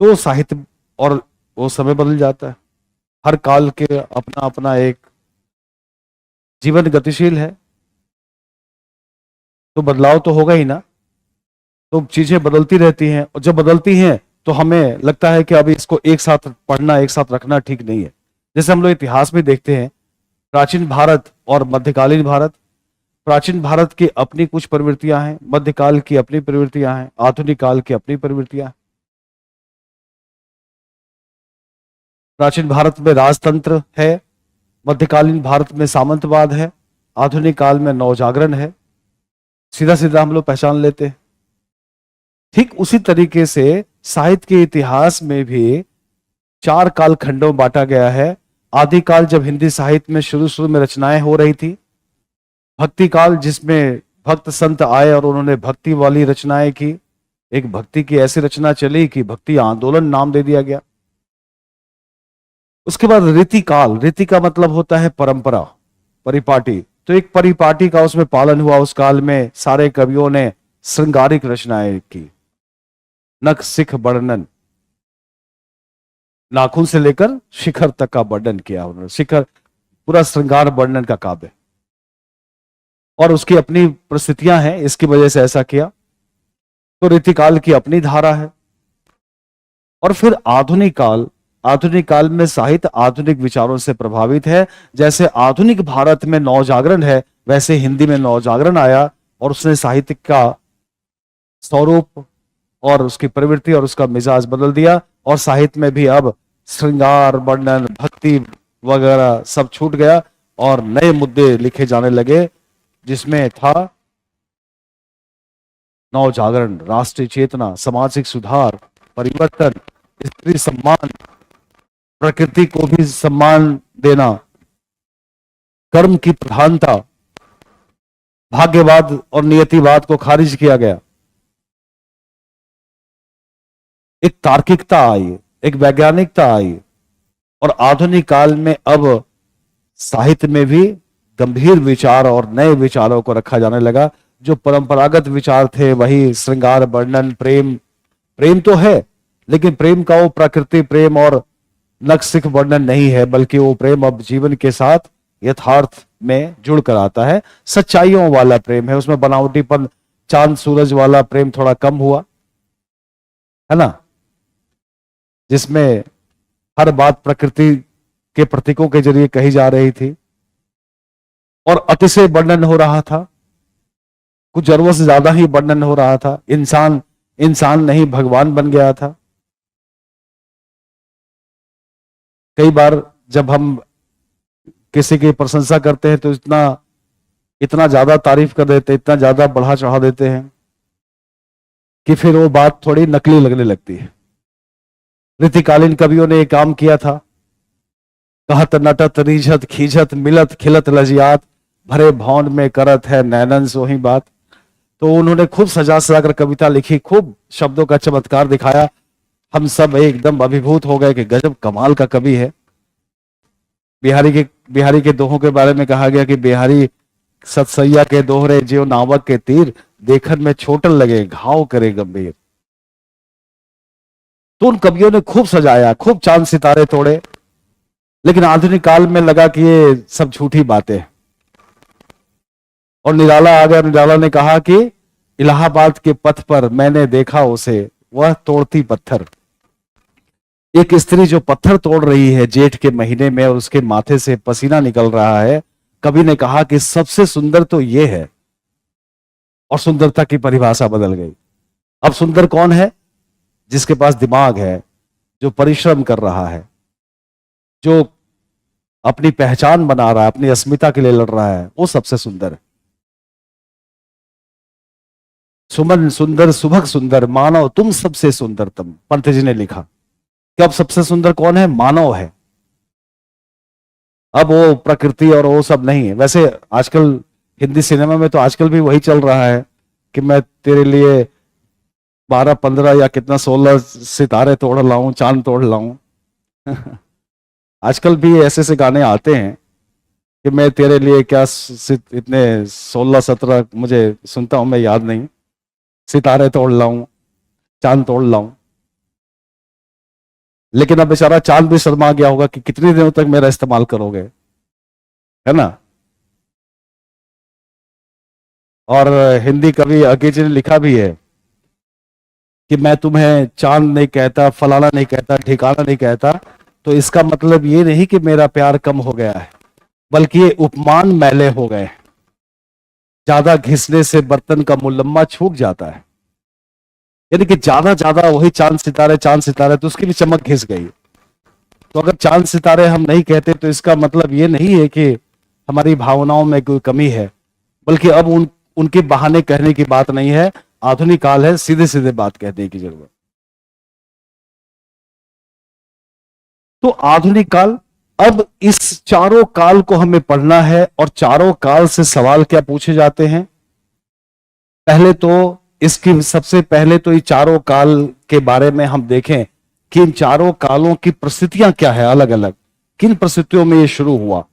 तो साहित्य और वो समय बदल जाता है। हर काल के अपना अपना एक जीवन गतिशील है, तो बदलाव तो होगा ही ना। तो चीजें बदलती रहती हैं, और जब बदलती हैं तो हमें लगता है कि अभी इसको एक साथ पढ़ना, एक साथ रखना ठीक नहीं है। जैसे हम लोग इतिहास में देखते हैं, प्राचीन भारत और मध्यकालीन भारत। प्राचीन भारत की अपनी कुछ प्रवृत्तियां हैं, मध्यकाल की अपनी प्रवृत्तियां हैं, आधुनिक काल की अपनी प्रवृत्तियां हैं। प्राचीन भारत में राजतंत्र है, मध्यकालीन भारत में सामंतवाद है, आधुनिक काल में नवजागरण है। सीधा सीधा हम लोग पहचान लेते हैं। ठीक उसी तरीके से साहित्य के इतिहास में भी 4 कालखंडों में बांटा गया है। आदिकाल, जब हिंदी साहित्य में शुरू में रचनाएं हो रही थी। भक्ति काल, जिसमें भक्त संत आए और उन्होंने भक्ति वाली रचनाएं की। एक भक्ति की ऐसी रचना चली कि भक्ति आंदोलन नाम दे दिया गया। उसके बाद रीति काल, रीति का मतलब होता है परंपरा, परिपाटी। तो एक परिपाटी का उसमें पालन हुआ। उस काल में सारे कवियों ने श्रृंगारिक रचनाएं की, नख सिख वर्णन, नाखून से लेकर शिखर तक का वर्णन किया उन्होंने। शिखर पूरा श्रृंगार वर्णन का काव्य, और उसकी अपनी परिस्थितियां हैं, इसकी वजह से ऐसा किया। तो रीतिकाल की अपनी धारा है। और फिर आधुनिक काल, आधुनिक काल में साहित्य आधुनिक विचारों से प्रभावित है। जैसे आधुनिक भारत में नवजागरण है, वैसे हिंदी में नवजागरण आया, और उसने साहित्य का स्वरूप और उसकी प्रवृत्ति और उसका मिजाज बदल दिया। और साहित्य में भी अब श्रृंगार, वर्णन, भक्ति वगैरह सब छूट गया, और नए मुद्दे लिखे जाने लगे, जिसमें था नवजागरण, राष्ट्रीय चेतना, सामाजिक सुधार, परिवर्तन, स्त्री सम्मान, प्रकृति को भी सम्मान देना, कर्म की प्रधानता, भाग्यवाद और नियतिवाद को खारिज किया गया। एक तार्किकता आई, एक वैज्ञानिकता आई। और आधुनिक काल में अब साहित्य में भी गंभीर विचार और नए विचारों को रखा जाने लगा, जो परंपरागत विचार थे वही श्रृंगार वर्णन, प्रेम, प्रेम तो है लेकिन प्रेम का वो प्रकृति प्रेम और नक्सिक वर्णन नहीं है, बल्कि वो प्रेम अब जीवन के साथ यथार्थ में जुड़ कर आता है, सच्चाइयों वाला प्रेम है। उसमें बनावटीपन, चांद सूरज वाला प्रेम थोड़ा कम हुआ, है ना, जिसमें हर बात प्रकृति के प्रतीकों के जरिए कही जा रही थी और अतिशय वर्णन हो रहा था, कुछ जरूरत से ज्यादा ही वर्णन हो रहा था। इंसान इंसान नहीं भगवान बन गया था। कई बार जब हम किसी की प्रशंसा करते हैं तो इतना इतना ज्यादा तारीफ कर देते हैं, इतना ज्यादा बढ़ा चढ़ा देते हैं कि फिर वो बात थोड़ी नकली लगने लगती है। रीतिकालीन कवियों ने एक काम किया था, कहत नटत रीझत खींचत मिलत खिलत लजियात, भरे भौन में करत है नैनन सोही बात। तो उन्होंने खूब सजा सजा कर कविता लिखी, खूब शब्दों का चमत्कार दिखाया। हम सब एकदम अभिभूत हो गए कि गजब कमाल का कवि है। बिहारी के दोहों के बारे में कहा गया कि बिहारी सतसैया के दोहरे ज्यों नावक के तीर, देखन में छोटन लगे घाव करे गंभीर। तो उन कवियों ने खूब सजाया, खूब चांद सितारे तोड़े, लेकिन आधुनिक काल में लगा कि ये सब झूठी बातें। और निराला आ गया, निराला ने कहा कि इलाहाबाद के पथ पर मैंने देखा उसे, वह तोड़ती पत्थर। एक स्त्री जो पत्थर तोड़ रही है जेठ के महीने में और उसके माथे से पसीना निकल रहा है, कवि ने कहा कि सबसे सुंदर तो ये है, और सुंदरता की परिभाषा बदल गई। अब सुंदर कौन है? जिसके पास दिमाग है, जो परिश्रम कर रहा है, जो अपनी पहचान बना रहा है, अपनी अस्मिता के लिए लड़ रहा है, वो सबसे सुंदर है। सुमन सुंदर सुभग सुंदर मानव तुम सबसे सुंदरतम, पंत जी ने लिखा कि अब सबसे सुंदर कौन है? मानव है। अब वो प्रकृति और वो सब नहीं है। वैसे आजकल हिंदी सिनेमा में तो आजकल भी वही चल रहा है कि मैं तेरे लिए 12 15 या कितना 16 सितारे तोड़ लाऊं, चांद तोड़ लाऊं। आजकल भी ऐसे ऐसे गाने आते हैं कि मैं तेरे लिए क्या इतने 16 17 मुझे सुनता हूं मैं, याद नहीं, सितारे तोड़ लाऊं, चांद तोड़ लाऊं। लेकिन अब बेचारा चांद भी शर्मा गया होगा कि कितने दिनों तक मेरा इस्तेमाल करोगे, है ना। और हिंदी कवि अकीज ने लिखा भी है कि मैं तुम्हें चांद नहीं कहता, फलाना नहीं कहता, ठिकाना नहीं कहता, तो इसका मतलब ये नहीं कि मेरा प्यार कम हो गया है, बल्कि ये उपमान मैले हो गए। ज्यादा घिसने से बर्तन का मुलम्मा छूट जाता है, यानी कि ज्यादा ज्यादा वही चांद सितारे तो उसकी भी चमक घिस गई। तो अगर चांद सितारे हम नहीं कहते तो इसका मतलब ये नहीं है कि हमारी भावनाओं में कोई कमी है, बल्कि अब उनके बहाने कहने की बात नहीं है। आधुनिक काल है, सीधे सीधे बात कहने की जरूरत। तो आधुनिक काल, अब इस चारों काल को हमें पढ़ना है और चारों काल से सवाल क्या पूछे जाते हैं। पहले तो इसकी सबसे पहले तो ये चारों काल के बारे में हम देखें कि इन चारों कालों की परिस्थितियां क्या है, अलग अलग किन परिस्थितियों में ये शुरू हुआ,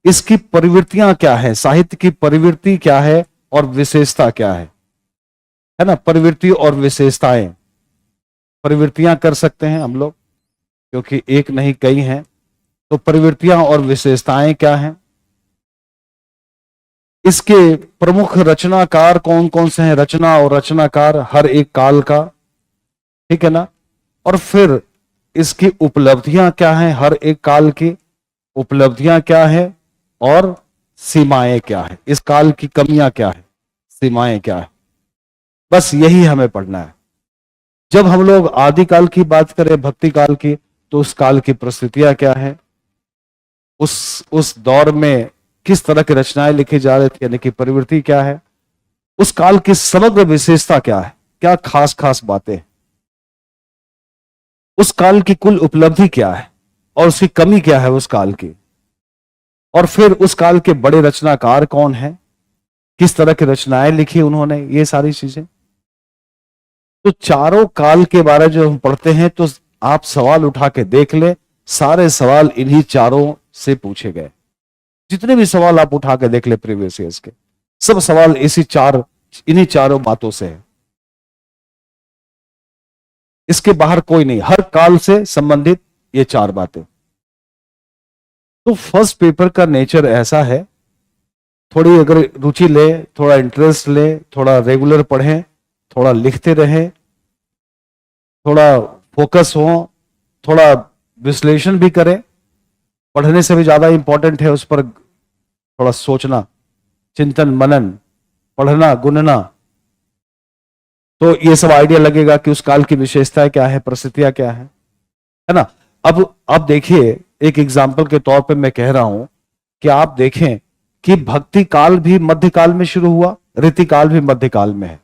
इसकी प्रवृत्तियां क्या है, साहित्य की प्रवृत्ति क्या है और विशेषता क्या है ना। प्रवृत्ति और विशेषताएं, प्रवृत्तियां कर सकते हैं हम लोग क्योंकि एक नहीं कई हैं, तो प्रवृत्तियां और विशेषताएं क्या हैं, इसके प्रमुख रचनाकार कौन कौन से हैं, रचना और रचनाकार हर एक काल का, ठीक है ना। और फिर इसकी उपलब्धियां क्या हैं, हर एक काल की उपलब्धियां क्या है और सीमाएं क्या है, इस काल की कमियां क्या है, सीमाएं क्या है, बस यही हमें पढ़ना है। जब हम लोग आदिकाल की बात करें, भक्ति काल की, तो उस काल की परिस्थितियां क्या है, उस दौर में किस तरह की रचनाएं लिखी जा रही थी, यानी कि प्रवृत्ति क्या है, उस काल की समग्र विशेषता क्या है, क्या खास खास बातें, उस काल की कुल उपलब्धि क्या है और उसकी कमी क्या है उस काल की, और फिर उस काल के बड़े रचनाकार कौन है, किस तरह की रचनाएं लिखी उन्होंने, ये सारी चीजें। तो चारों काल के बारे में जो हम पढ़ते हैं तो आप सवाल उठा के देख ले, सारे सवाल इन्हीं चारों से पूछे गए। जितने भी सवाल आप उठा के देख ले प्रीवियस ईयर्स के, सब सवाल इसी चार इन्हीं चारों बातों से है, इसके बाहर कोई नहीं, हर काल से संबंधित ये चार बातें। तो फर्स्ट पेपर का नेचर ऐसा है, थोड़ी अगर रुचि ले, थोड़ा इंटरेस्ट ले, थोड़ा रेगुलर पढ़ें, थोड़ा लिखते रहें, थोड़ा फोकस हो, थोड़ा विश्लेषण भी करें, पढ़ने से भी ज्यादा इंपॉर्टेंट है उस पर थोड़ा सोचना, चिंतन मनन, पढ़ना, गुनना, तो ये सब आइडिया लगेगा कि उस काल की विशेषताएं क्या है, परिस्थितियां क्या है ना। अब देखिए, एक एग्जाम्पल के तौर पे मैं कह रहा हूं कि आप देखें कि भक्ति काल भी मध्यकाल में शुरू हुआ, रीति काल भी मध्यकाल में है।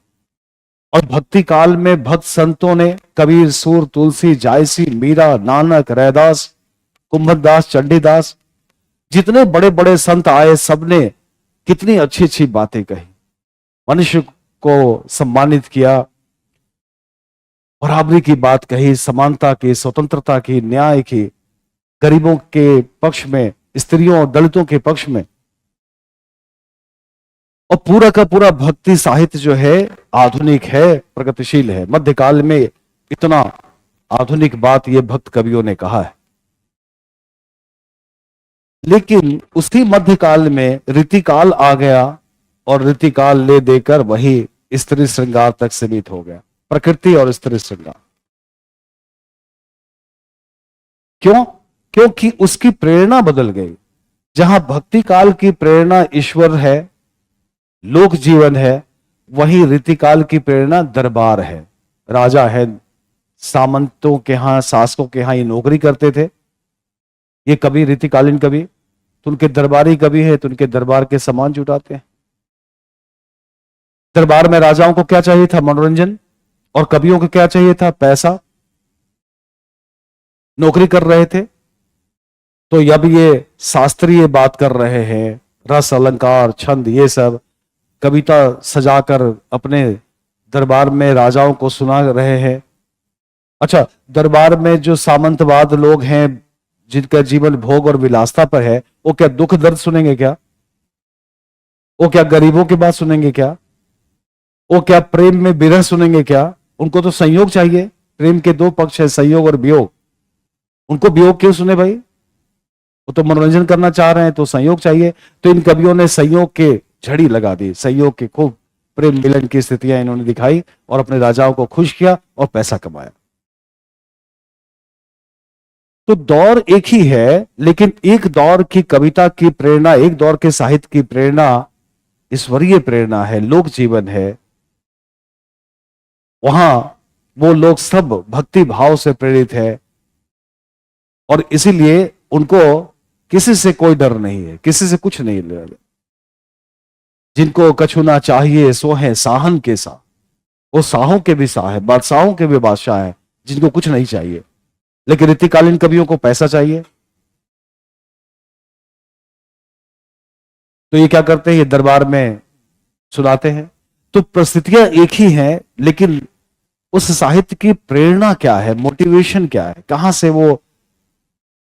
और भक्ति काल में भक्त संतों ने, कबीर, सूर, तुलसी, जायसी, मीरा, नानक, रैदास, कुंभदास, चंडीदास, जितने बड़े बड़े संत आए, सबने कितनी अच्छी अच्छी बातें कही, मनुष्य को सम्मानित किया, बराबरी की बात कही, समानता की, स्वतंत्रता की, न्याय की, गरीबों के पक्ष में, स्त्रियों और दलितों के पक्ष में। और पूरा का पूरा भक्ति साहित्य जो है आधुनिक है, प्रगतिशील है। मध्यकाल में इतना आधुनिक बात ये भक्त कवियों ने कहा है। लेकिन उसी मध्यकाल में रीतिकाल आ गया और रीतिकाल ले देकर वही स्त्री श्रृंगार तक सीमित हो गया, प्रकृति और स्त्री श्रृंगार। क्यों? क्योंकि उसकी प्रेरणा बदल गई। जहां भक्ति काल की प्रेरणा ईश्वर है, लोक जीवन है, वहीं रीतिकाल की प्रेरणा दरबार है, राजा है, सामंतों के यहां, शासकों के यहां ये नौकरी करते थे। ये कवि, रीतिकालीन कवि, तो उनके दरबारी कवि है, तो उनके दरबार के सामान जुटाते हैं। दरबार में राजाओं को क्या चाहिए था? मनोरंजन। और कवियों को क्या चाहिए था? पैसा। नौकरी कर रहे थे। तो अब ये शास्त्रीय बात कर रहे हैं, रस, अलंकार, छंद, ये सब कविता सजाकर अपने दरबार में राजाओं को सुना रहे हैं। अच्छा, दरबार में जो सामंतवाद लोग हैं, जिनका जीवन भोग और विलासता पर है, वो क्या दुख दर्द सुनेंगे क्या? वो क्या गरीबों की बात सुनेंगे क्या? वो क्या प्रेम में विरह सुनेंगे क्या? उनको तो संयोग चाहिए। प्रेम के दो पक्ष है, संयोग और वियोग। उनको वियोग क्यों सुने भाई? वो तो मनोरंजन करना चाह रहे हैं, तो संयोग चाहिए। तो इन कवियों ने संयोग के झड़ी लगा दी, संयोग के खूब प्रेम मिलन की स्थितियां इन्होंने दिखाई और अपने राजाओं को खुश किया और पैसा कमाया। तो दौर एक ही है, लेकिन एक दौर की कविता की प्रेरणा, एक दौर के साहित्य की प्रेरणा ईश्वरीय प्रेरणा है, लोक जीवन है। वहां वो लोग सब भक्ति भाव से प्रेरित है और इसीलिए उनको किसी से कोई डर नहीं है, किसी से कुछ नहीं ले। जिनको कछु ना चाहिए सो है साहन के सा, वो साहों के भी साह है, बादशाहों के भी बादशाह है, जिनको कुछ नहीं चाहिए। लेकिन रीतिकालीन कवियों को पैसा चाहिए। तो ये क्या करते हैं? ये दरबार में सुनाते हैं। तो परिस्थितियां एक ही हैं, लेकिन उस साहित्य की प्रेरणा क्या है, मोटिवेशन क्या है, कहां से वो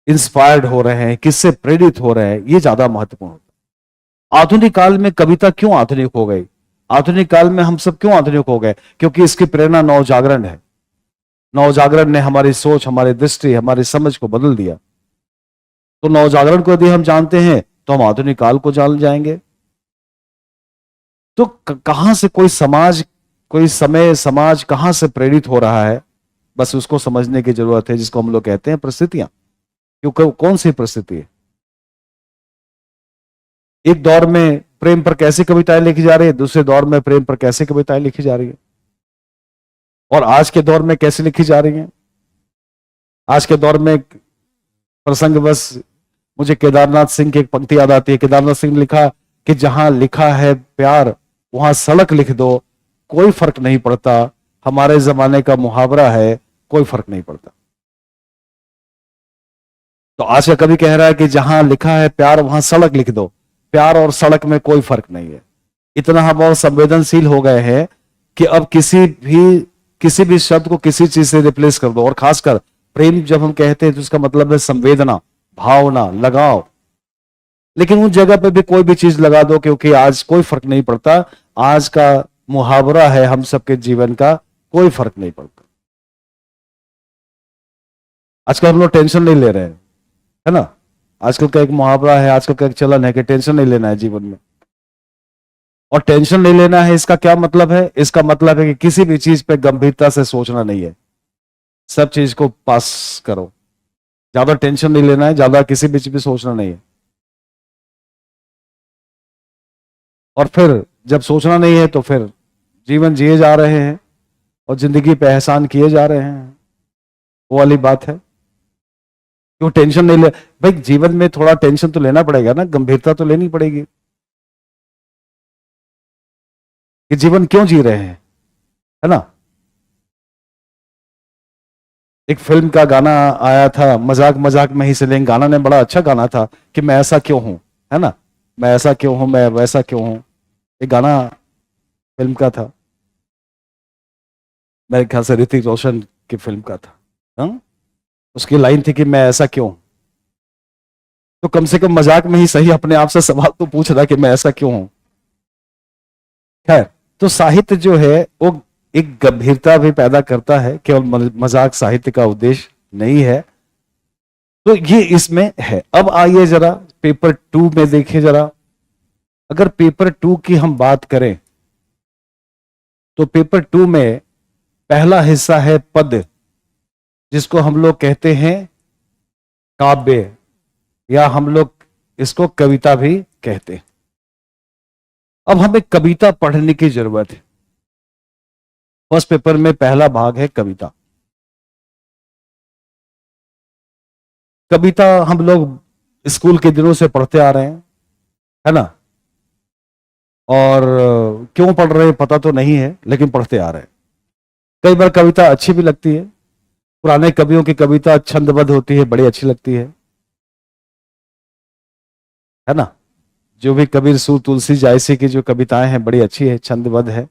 इंस्पायर्ड हो रहे हैं, किससे प्रेरित हो रहे हैं, ये ज्यादा महत्वपूर्ण होता है। आधुनिक काल में कविता क्यों आधुनिक हो गई? आधुनिक काल में हम सब क्यों आधुनिक हो गए? क्योंकि इसकी प्रेरणा नवजागरण है। नवजागरण ने हमारी सोच, हमारी दृष्टि, हमारी समझ को बदल दिया। तो नवजागरण को यदि हम जानते हैं तो हम आधुनिक काल को जान जाएंगे। तो कहां से कोई समाज, कोई समय, समाज कहां से प्रेरित हो रहा है, बस उसको समझने की जरूरत है, जिसको हम लोग कहते हैं परिस्थितियां। क्योंकि कौन सी परिस्थिति है? एक दौर में प्रेम पर कैसी कविताएं लिखी जा रही है, दूसरे दौर में प्रेम पर कैसी कविताएं लिखी जा रही है, और आज के दौर में कैसे लिखी जा रही हैं। आज के दौर में प्रसंग बस मुझे केदारनाथ सिंह की एक पंक्ति याद आती है। केदारनाथ सिंह ने लिखा कि जहां लिखा है प्यार वहां सड़क लिख दो, कोई फर्क नहीं पड़ता। हमारे जमाने का मुहावरा है, कोई फर्क नहीं पड़ता। तो आज का कवि कह रहा है कि जहां लिखा है प्यार वहां सड़क लिख दो, प्यार और सड़क में कोई फर्क नहीं है। इतना हम और संवेदनशील हो गए हैं कि अब किसी भी शब्द को किसी चीज से रिप्लेस कर दो। और खासकर प्रेम जब हम कहते हैं तो उसका मतलब है संवेदना, भावना, लगाव। लेकिन उस जगह पे भी कोई भी चीज लगा दो, क्योंकि आज कोई फर्क नहीं पड़ता। आज का मुहावरा है हम सबके जीवन का, कोई फर्क नहीं पड़ता। आजकल हम लोग टेंशन नहीं ले रहे हैं, है ना। आजकल का एक मुहावरा है, आजकल का एक चलन है कि टेंशन नहीं लेना है जीवन में। और टेंशन नहीं लेना है, इसका क्या मतलब है? इसका मतलब है कि किसी भी चीज पे गंभीरता से सोचना नहीं है, सब चीज को पास करो। ज्यादा टेंशन नहीं लेना है, ज्यादा किसी भी चीज पे सोचना नहीं है। और फिर जब सोचना नहीं है तो फिर जीवन जिए जा रहे हैं और जिंदगी पे एहसान किए जा रहे हैं, वो वाली बात है। क्यों टेंशन नहीं ले भाई, जीवन में थोड़ा टेंशन तो लेना पड़ेगा ना, गंभीरता तो लेनी पड़ेगी कि जीवन क्यों जी रहे हैं, है ना। एक फिल्म का गाना आया था, मजाक मजाक में ही सिलेंगे, गाना ने बड़ा अच्छा गाना था कि मैं ऐसा क्यों हूं, है ना। मैं ऐसा क्यों हूं, मैं वैसा क्यों हूं, एक गाना फिल्म का था, मेरे ख्याल से ऋतिक रोशन की फिल्म का था। हाँ? उसकी लाइन थी कि मैं ऐसा क्यों हूं। तो कम से कम मजाक में ही सही अपने आप से सवाल तो पूछ रहा कि मैं ऐसा क्यों हूं। खैर, तो साहित्य जो है वो एक गंभीरता भी पैदा करता है, केवल मजाक साहित्य का उद्देश्य नहीं है। तो ये इसमें है। अब आइए जरा पेपर 2 में देखिए जरा। अगर पेपर 2 की हम बात करें तो पेपर 2 में पहला हिस्सा है पद, जिसको हम लोग कहते हैं काव्य, या हम लोग इसको कविता भी कहते हैं। अब हमें कविता पढ़ने की जरूरत है। फर्स्ट पेपर में पहला भाग है कविता। कविता हम लोग स्कूल के दिनों से पढ़ते आ रहे हैं, है ना। और क्यों पढ़ रहे हैं पता तो नहीं है, लेकिन पढ़ते आ रहे हैं। कई बार कविता अच्छी भी लगती है, पुराने कवियों की कविता छंदबद्ध होती है, बड़ी अच्छी लगती है ना। जो भी कबीर सूर तुलसी जायसी की जो कविताएं हैं बड़ी अच्छी है, छंदबद्ध है।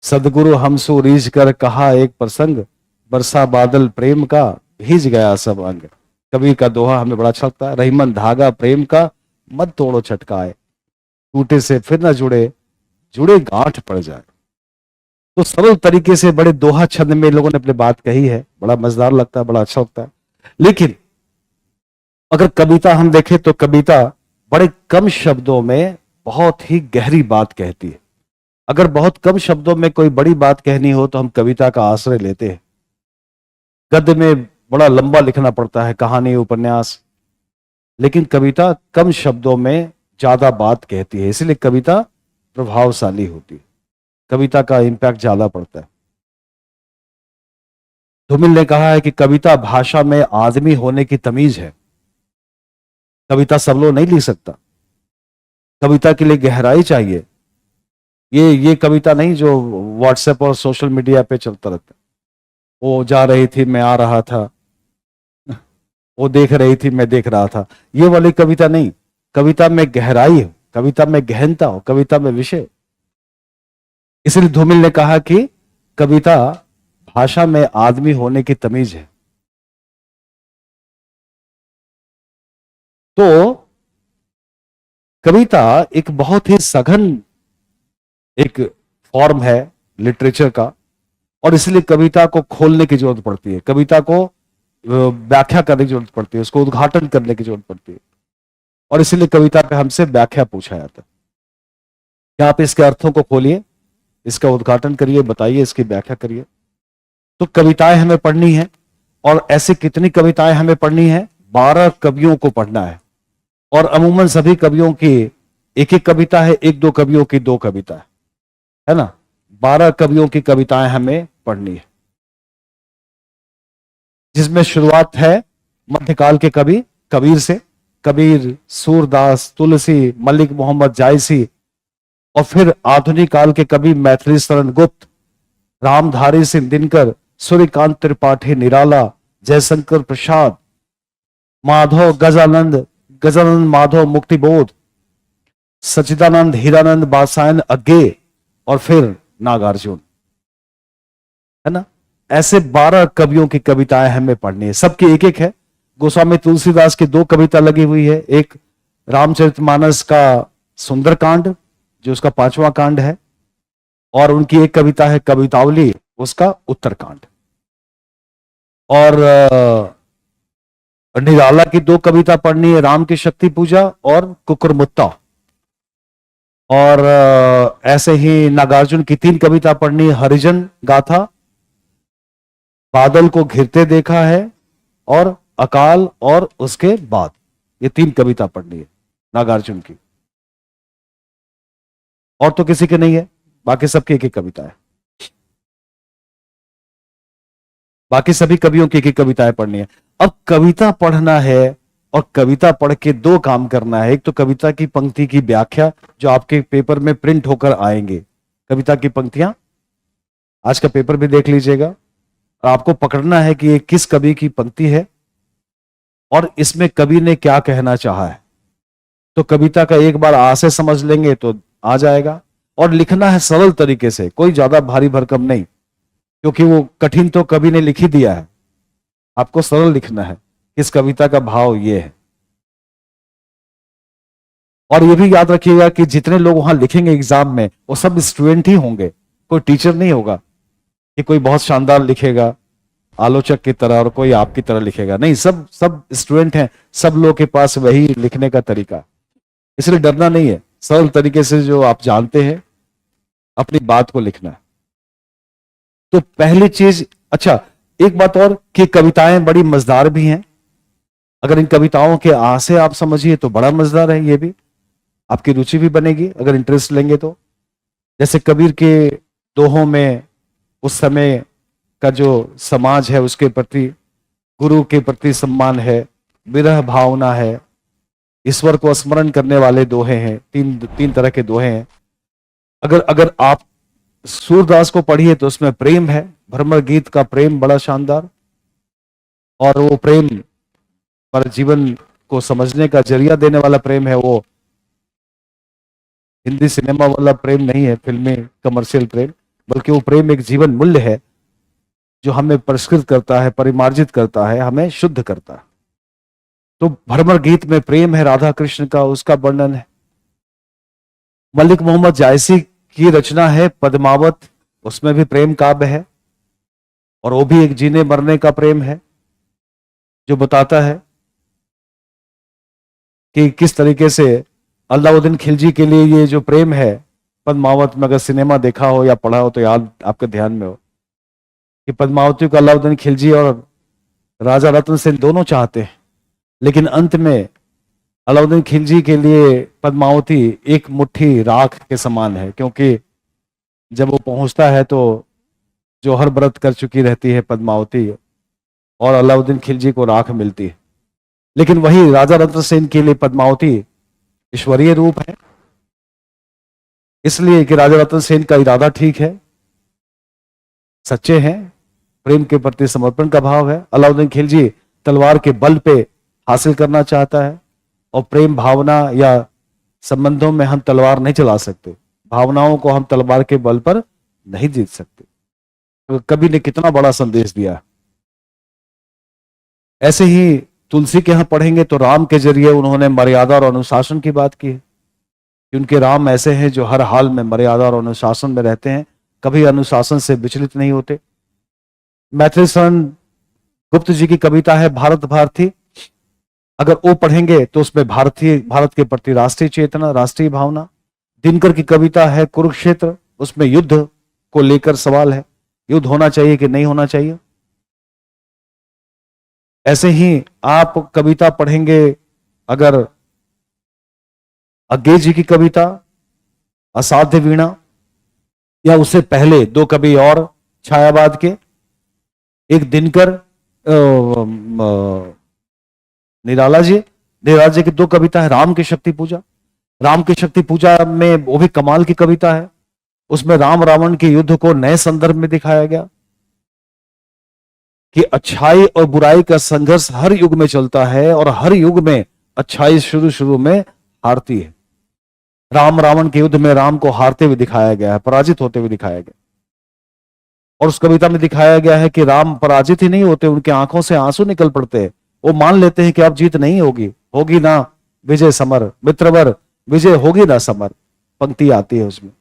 सदगुरु हमसो रीझ कर कहा एक प्रसंग, बरसा बादल प्रेम का भीज गया सब अंग। कबीर का दोहा हमें बड़ा अच्छा लगता है। रहीमन धागा प्रेम का मत तोड़ो छटकाए, टूटे से फिर ना जुड़े, जुड़े गांठ पड़ जाए। तो सरल तरीके से बड़े दोहा छंद में लोगों ने अपनी बात कही है, बड़ा मजेदार लगता है, बड़ा अच्छा लगता है। लेकिन अगर कविता हम देखें तो कविता बड़े कम शब्दों में बहुत ही गहरी बात कहती है। अगर बहुत कम शब्दों में कोई बड़ी बात कहनी हो तो हम कविता का आश्रय लेते हैं। गद्य में बड़ा लंबा लिखना पड़ता है, कहानी उपन्यास, लेकिन कविता कम शब्दों में ज्यादा बात कहती है, इसलिए कविता प्रभावशाली होती है, कविता का इंपैक्ट ज्यादा पड़ता है। धूमिल ने कहा है कि कविता भाषा में आदमी होने की तमीज है। कविता सब लोग नहीं लिख सकता, कविता के लिए गहराई चाहिए। ये कविता नहीं जो व्हाट्सएप और सोशल मीडिया पे चलता रहता है। वो जा रही थी मैं आ रहा था, वो देख रही थी मैं देख रहा था, ये वाली कविता नहीं। कविता में गहराई हो, कविता में गहनता हो, कविता में विषय। इसलिए धूमिल ने कहा कि कविता भाषा में आदमी होने की तमीज है। तो कविता एक बहुत ही सघन एक फॉर्म है लिटरेचर का, और इसलिए कविता को खोलने की जरूरत पड़ती है, कविता को व्याख्या करने की जरूरत पड़ती है, उसको उद्घाटन करने की जरूरत पड़ती है। और इसलिए कविता पे हमसे व्याख्या पूछा जाता है कि आप इसके अर्थों को खोलिए, इसका उद्घाटन करिए, बताइए, इसकी व्याख्या करिए। तो कविताएं हमें पढ़नी है, और ऐसी कितनी कविताएं हमें पढ़नी है? 12 कवियों को पढ़ना है। और अमूमन सभी कवियों की एक एक कविता है, एक दो कवियों की 2 कविता है ना। 12 कवियों की कविताएं हमें पढ़नी है, जिसमें शुरुआत है मध्यकाल के कवि कबीर से। कबीर, सूरदास, तुलसी, मलिक मोहम्मद जायसी, और फिर आधुनिक काल के कवि मैथिली शरण गुप्त, रामधारी सिंह दिनकर, सूर्यकांत त्रिपाठी निराला, जयशंकर प्रसाद, माधव गजानंद, गजानंद माधव मुक्तिबोध, सच्चिदानंद हीरानंद बादशायन अज्ञे, और फिर नागार्जुन, है ना। ऐसे 12 कवियों की कविताएं हमें पढ़नी है, सबकी एक एक है। गोस्वामी तुलसीदास की 2 कविता लगी हुई है, एक रामचरितमानस का सुंदरकांड जो उसका 5वां कांड है, और उनकी एक कविता है कवितावली, उसका उत्तरकांड। और निराला की 2 कविता पढ़नी है, राम की शक्ति पूजा और कुकुरमुत्ता। और ऐसे ही नागार्जुन की 3 कविता पढ़नी है, हरिजन गाथा, बादल को घिरते देखा है और अकाल और उसके बाद। ये 3 कविता पढ़नी है नागार्जुन की, और तो किसी के नहीं है, बाकी सबकी एक एक कविता है। बाकी सभी कवियों की एक एक कविताएं पढ़नी है। अब कविता पढ़ना है और कविता पढ़ के 2 काम करना है। एक तो कविता की पंक्ति की व्याख्या जो आपके पेपर में प्रिंट होकर आएंगे, कविता की पंक्तियां आज का पेपर भी देख लीजिएगा, और आपको पकड़ना है कि ये किस कवि की पंक्ति है और इसमें कवि ने क्या कहना चाहा है। तो कविता का एक बार आ से समझ लेंगे तो आ जाएगा। और लिखना है सरल तरीके से, कोई ज्यादा भारी भरकम नहीं, क्योंकि वो कठिन तो कवि ने लिख ही दिया है। आपको सरल लिखना है, इस कविता का भाव ये है। और ये भी याद रखिएगा कि जितने लोग वहां लिखेंगे एग्जाम में, वो सब स्टूडेंट ही होंगे, कोई टीचर नहीं होगा कि कोई बहुत शानदार लिखेगा आलोचक की तरह और कोई आपकी तरह लिखेगा, नहीं, सब स्टूडेंट हैं, सब लोग के पास वही लिखने का तरीका। इसलिए डरना नहीं है, सरल तरीके से जो आप जानते हैं अपनी बात को लिखना है। तो पहली चीज, अच्छा एक बात और कि कविताएं बड़ी मजेदार भी हैं। अगर इन कविताओं के आ से आप समझिए तो बड़ा मजेदार है, ये भी आपकी रुचि भी बनेगी अगर इंटरेस्ट लेंगे तो। जैसे कबीर के दोहों में उस समय का जो समाज है उसके प्रति, गुरु के प्रति सम्मान है, विरह भावना है, ईश्वर को स्मरण करने वाले दोहे हैं। तीन तरह के दोहे हैं। अगर आप सूरदास को पढ़िए तो उसमें प्रेम है, भ्रमर गीत का प्रेम बड़ा शानदार, और वो प्रेम पर जीवन को समझने का जरिया देने वाला प्रेम है। वो हिंदी सिनेमा वाला प्रेम नहीं है, फिल्मी कमर्शियल प्रेम, बल्कि वो प्रेम एक जीवन मूल्य है जो हमें परिष्कृत करता है, परिमार्जित करता है, हमें शुद्ध करता है। तो भ्रमर गीत में प्रेम है राधा कृष्ण का, उसका वर्णन है। मलिक मोहम्मद जायसी की रचना है पद्मावत, उसमें भी प्रेम काव्य है, और वो भी एक जीने मरने का प्रेम है जो बताता है कि किस तरीके से अलाउद्दीन खिलजी के लिए ये जो प्रेम है पद्मावत में, अगर सिनेमा देखा हो या पढ़ा हो तो याद आपके ध्यान में हो कि पद्मावती को अलाउद्दीन खिलजी और राजा रतन सेन दोनों चाहते हैं, लेकिन अंत में अलाउद्दीन खिलजी के लिए पद्मावती एक मुट्ठी राख के समान है, क्योंकि जब वो पहुंचता है तो जौहर व्रत कर चुकी रहती है पद्मावती और अलाउद्दीन खिलजी को राख मिलती है। लेकिन वही राजा रतन सेन के लिए पद्मावती ईश्वरीय रूप है, इसलिए कि राजा रतन सेन का इरादा ठीक है, सच्चे हैं, प्रेम के प्रति समर्पण का भाव है। अलाउद्दीन खिलजी तलवार के बल पे हासिल करना चाहता है, और प्रेम भावना या संबंधों में हम तलवार नहीं चला सकते, भावनाओं को हम तलवार के बल पर नहीं जीत सकते। तो कवि ने कितना बड़ा संदेश दिया। ऐसे ही तुलसी के यहां पढ़ेंगे तो राम के जरिए उन्होंने मर्यादा और अनुशासन की बात की है कि उनके राम ऐसे हैं जो हर हाल में मर्यादा और अनुशासन में रहते हैं, कभी अनुशासन से विचलित नहीं होते। मैथिली शरण गुप्त जी की कविता है भारत भारती, अगर वो पढ़ेंगे तो उसमें भारत के प्रति राष्ट्रीय चेतना, राष्ट्रीय भावना। दिनकर की कविता है कुरुक्षेत्र, उसमें युद्ध को लेकर सवाल है, युद्ध होना चाहिए कि नहीं होना चाहिए। ऐसे ही आप कविता पढ़ेंगे अगर अज्ञे जी की कविता असाध्य वीणा, या उससे पहले 2 कवि और छायावाद के, एक दिनकर निराला जी की 2 कविता है राम की शक्ति पूजा। राम की शक्ति पूजा में वो भी कमाल की कविता है, उसमें राम रावण के युद्ध को नए संदर्भ में दिखाया गया कि अच्छाई और बुराई का संघर्ष हर युग में चलता है, और हर युग में अच्छाई शुरू में हारती है। राम रावण के युद्ध में राम को हारते हुए दिखाया गया है, पराजित होते हुए दिखाया गया। और उस कविता में दिखाया गया है कि राम पराजित ही नहीं होते, उनके आंखों से आंसू निकल पड़ते हैं। वो मान लेते हैं कि अब जीत नहीं होगी, होगी ना विजय समर, मित्रवर विजय होगी ना समर, पंक्ति आती है उसमें।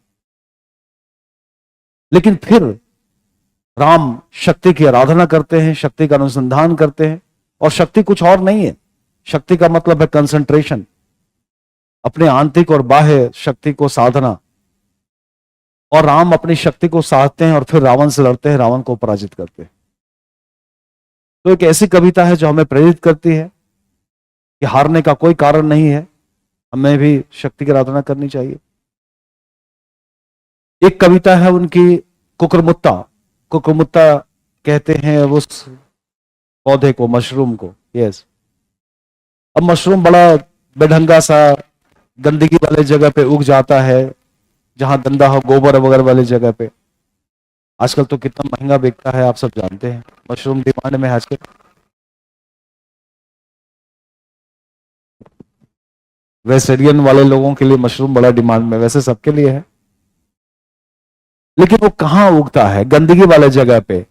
लेकिन फिर राम शक्ति की आराधना करते हैं, शक्ति का अनुसंधान करते हैं, और शक्ति कुछ और नहीं है। शक्ति का मतलब है कंसंट्रेशन, अपने आंतरिक और बाह्य शक्ति को साधना। और राम अपनी शक्ति को साधते हैं और फिर रावण से लड़ते हैं, रावण को पराजित करते हैं। तो एक ऐसी कविता है जो हमें प्रेरित करती है कि हारने का कोई कारण नहीं है, हमें भी शक्ति की आराधना करनी चाहिए। एक कविता है उनकी कुकुरमुत्ता। कुकुरमुत्ता कहते हैं उस पौधे को, मशरूम को। यस, अब मशरूम बड़ा बेढंगा सा गंदगी वाले जगह पे उग जाता है, जहां गंदा हो, गोबर वगैरह वाली जगह पे। आजकल तो कितना महंगा बिकता है, आप सब जानते हैं, मशरूम डिमांड में है आजकल। वेजिटेरियन वाले लोगों के लिए मशरूम बड़ा डिमांड में, वैसे सबके लिए है। लेकिन वो कहां उगता है? गंदगी वाले जगह पे।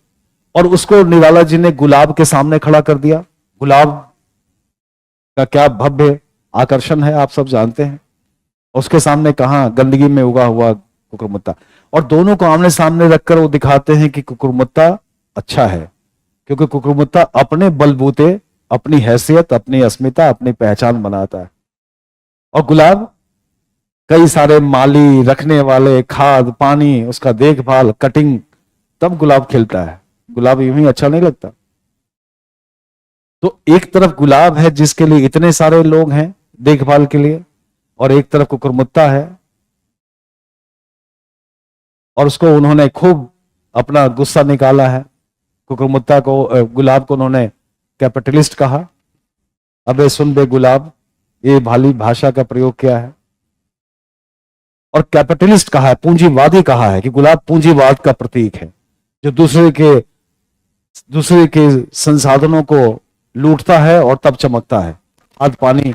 और उसको निराला जी ने गुलाब के सामने खड़ा कर दिया। गुलाब का क्या भव्य आकर्षण है, आप सब जानते हैं। उसके सामने कहां, गंदगी में उगा हुआ कुकुरमुत्ता। और दोनों को आमने सामने रखकर वो दिखाते हैं कि कुकुरमुत्ता अच्छा है, क्योंकि कुकुरमुत्ता अपने बलबूते, अपनी हैसियत, अपनी अस्मिता, अपनी पहचान बनाता है। और गुलाब कई सारे माली रखने वाले, खाद पानी, उसका देखभाल, कटिंग, तब गुलाब खिलता है। गुलाब यूं ही अच्छा नहीं लगता। तो एक तरफ गुलाब है जिसके लिए इतने सारे लोग हैं देखभाल के लिए, और एक तरफ कुकुरमुत्ता है, और उसको उन्होंने खूब अपना गुस्सा निकाला है। कुकुरमुत्ता को, गुलाब को उन्होंने कैपिटलिस्ट कहा। अबे सुन बे गुलाब, ये भाली भाषा का प्रयोग किया है। और कैपिटलिस्ट कहा है, पूंजीवादी कहा है, कि गुलाब पूंजीवाद का प्रतीक है, जो दूसरे के संसाधनों को लूटता है और तब चमकता है, खाद पानी।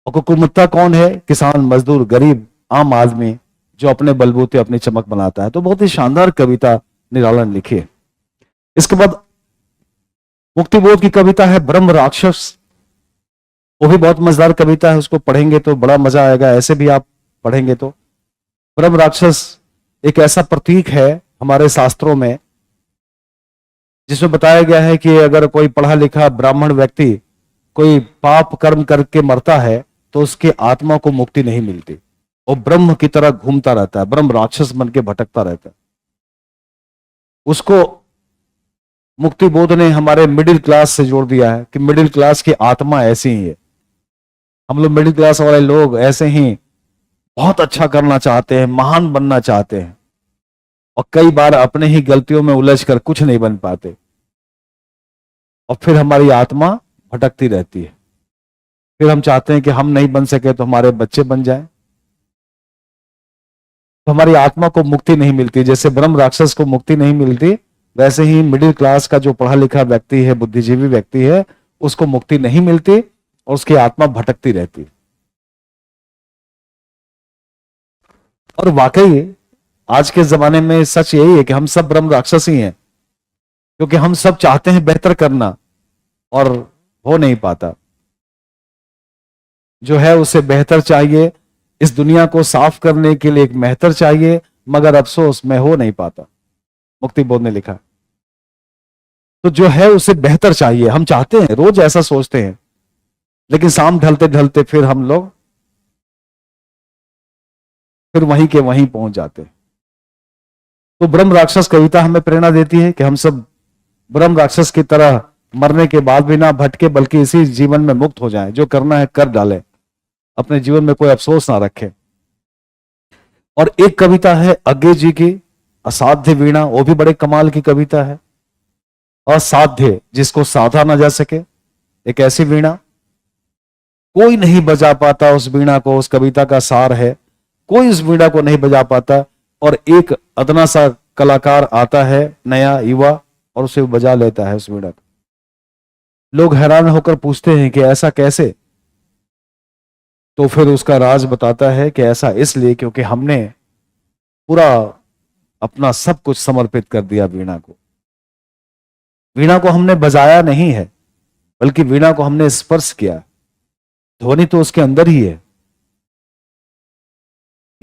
और कुकुरमुत्ता कौन है? किसान, मजदूर, गरीब, आम आदमी, जो अपने बलबूते अपनी चमक बनाता है। तो बहुत ही शानदार कविता निराला ने लिखी है। इसके बाद मुक्तिबोध की कविता है ब्रह्म राक्षस। वो भी बहुत मजेदार कविता है, उसको पढ़ेंगे तो बड़ा मजा आएगा, ऐसे भी आप पढ़ेंगे तो। ब्रह्म राक्षस एक ऐसा प्रतीक है हमारे शास्त्रों में, जिसमें बताया गया है कि अगर कोई पढ़ा लिखा ब्राह्मण व्यक्ति कोई पाप कर्म करके मरता है तो उसके आत्मा को मुक्ति नहीं मिलती, वो ब्रह्म की तरह घूमता रहता है, ब्रह्म राक्षस बन के भटकता रहता है। उसको मुक्तिबोध ने हमारे मिडिल क्लास से जोड़ दिया है कि मिडिल क्लास की आत्मा ऐसी ही है। हम लोग मिडिल क्लास वाले लोग ऐसे ही बहुत अच्छा करना चाहते हैं, महान बनना चाहते हैं, और कई बार अपने ही गलतियों में उलझकर कुछ नहीं बन पाते, और फिर हमारी आत्मा भटकती रहती है। फिर हम चाहते हैं कि हम नहीं बन सके तो हमारे बच्चे बन जाएं, तो हमारी आत्मा को मुक्ति नहीं मिलती। जैसे ब्रह्म राक्षस को मुक्ति नहीं मिलती, वैसे ही मिडिल क्लास का जो पढ़ा लिखा व्यक्ति है, बुद्धिजीवी व्यक्ति है, उसको मुक्ति नहीं मिलती और उसकी आत्मा भटकती रहती। और वाकई आज के जमाने में सच यही है कि हम सब ब्रह्म राक्षस ही हैं, क्योंकि हम सब चाहते हैं बेहतर करना और हो नहीं पाता। जो है उसे बेहतर चाहिए, इस दुनिया को साफ करने के लिए एक बेहतर चाहिए, मगर अफसोस में हो नहीं पाता। मुक्तिबोध ने लिखा, तो जो है उसे बेहतर चाहिए, हम चाहते हैं, रोज ऐसा सोचते हैं, लेकिन शाम ढलते ढलते फिर हम लोग फिर वहीं के वहीं पहुंच जाते हैं। तो ब्रह्म राक्षस कविता हमें प्रेरणा देती है कि हम सब ब्रह्म राक्षस की तरह मरने के बाद भी ना भटके, बल्कि इसी जीवन में मुक्त हो जाएं, जो करना है कर डालें, अपने जीवन में कोई अफसोस ना रखें। और एक कविता है अज्ञे जी की, असाध्य वीणा, वो भी बड़े कमाल की कविता है। असाध्य, जिसको साधा ना जा सके, एक ऐसी वीणा, कोई नहीं बजा पाता उस वीणा को, उस कविता का सार है, कोई उस वीणा को नहीं बजा पाता, और एक अदना सा कलाकार आता है, नया युवा, और उसे बजा लेता है उस वीणा को। लोग हैरान होकर पूछते हैं कि ऐसा कैसे? तो फिर उसका राज बताता है कि ऐसा इसलिए क्योंकि हमने पूरा अपना सब कुछ समर्पित कर दिया वीणा को। वीणा को हमने बजाया नहीं है, बल्कि वीणा को हमने स्पर्श किया। ध्वनि तो उसके अंदर ही है,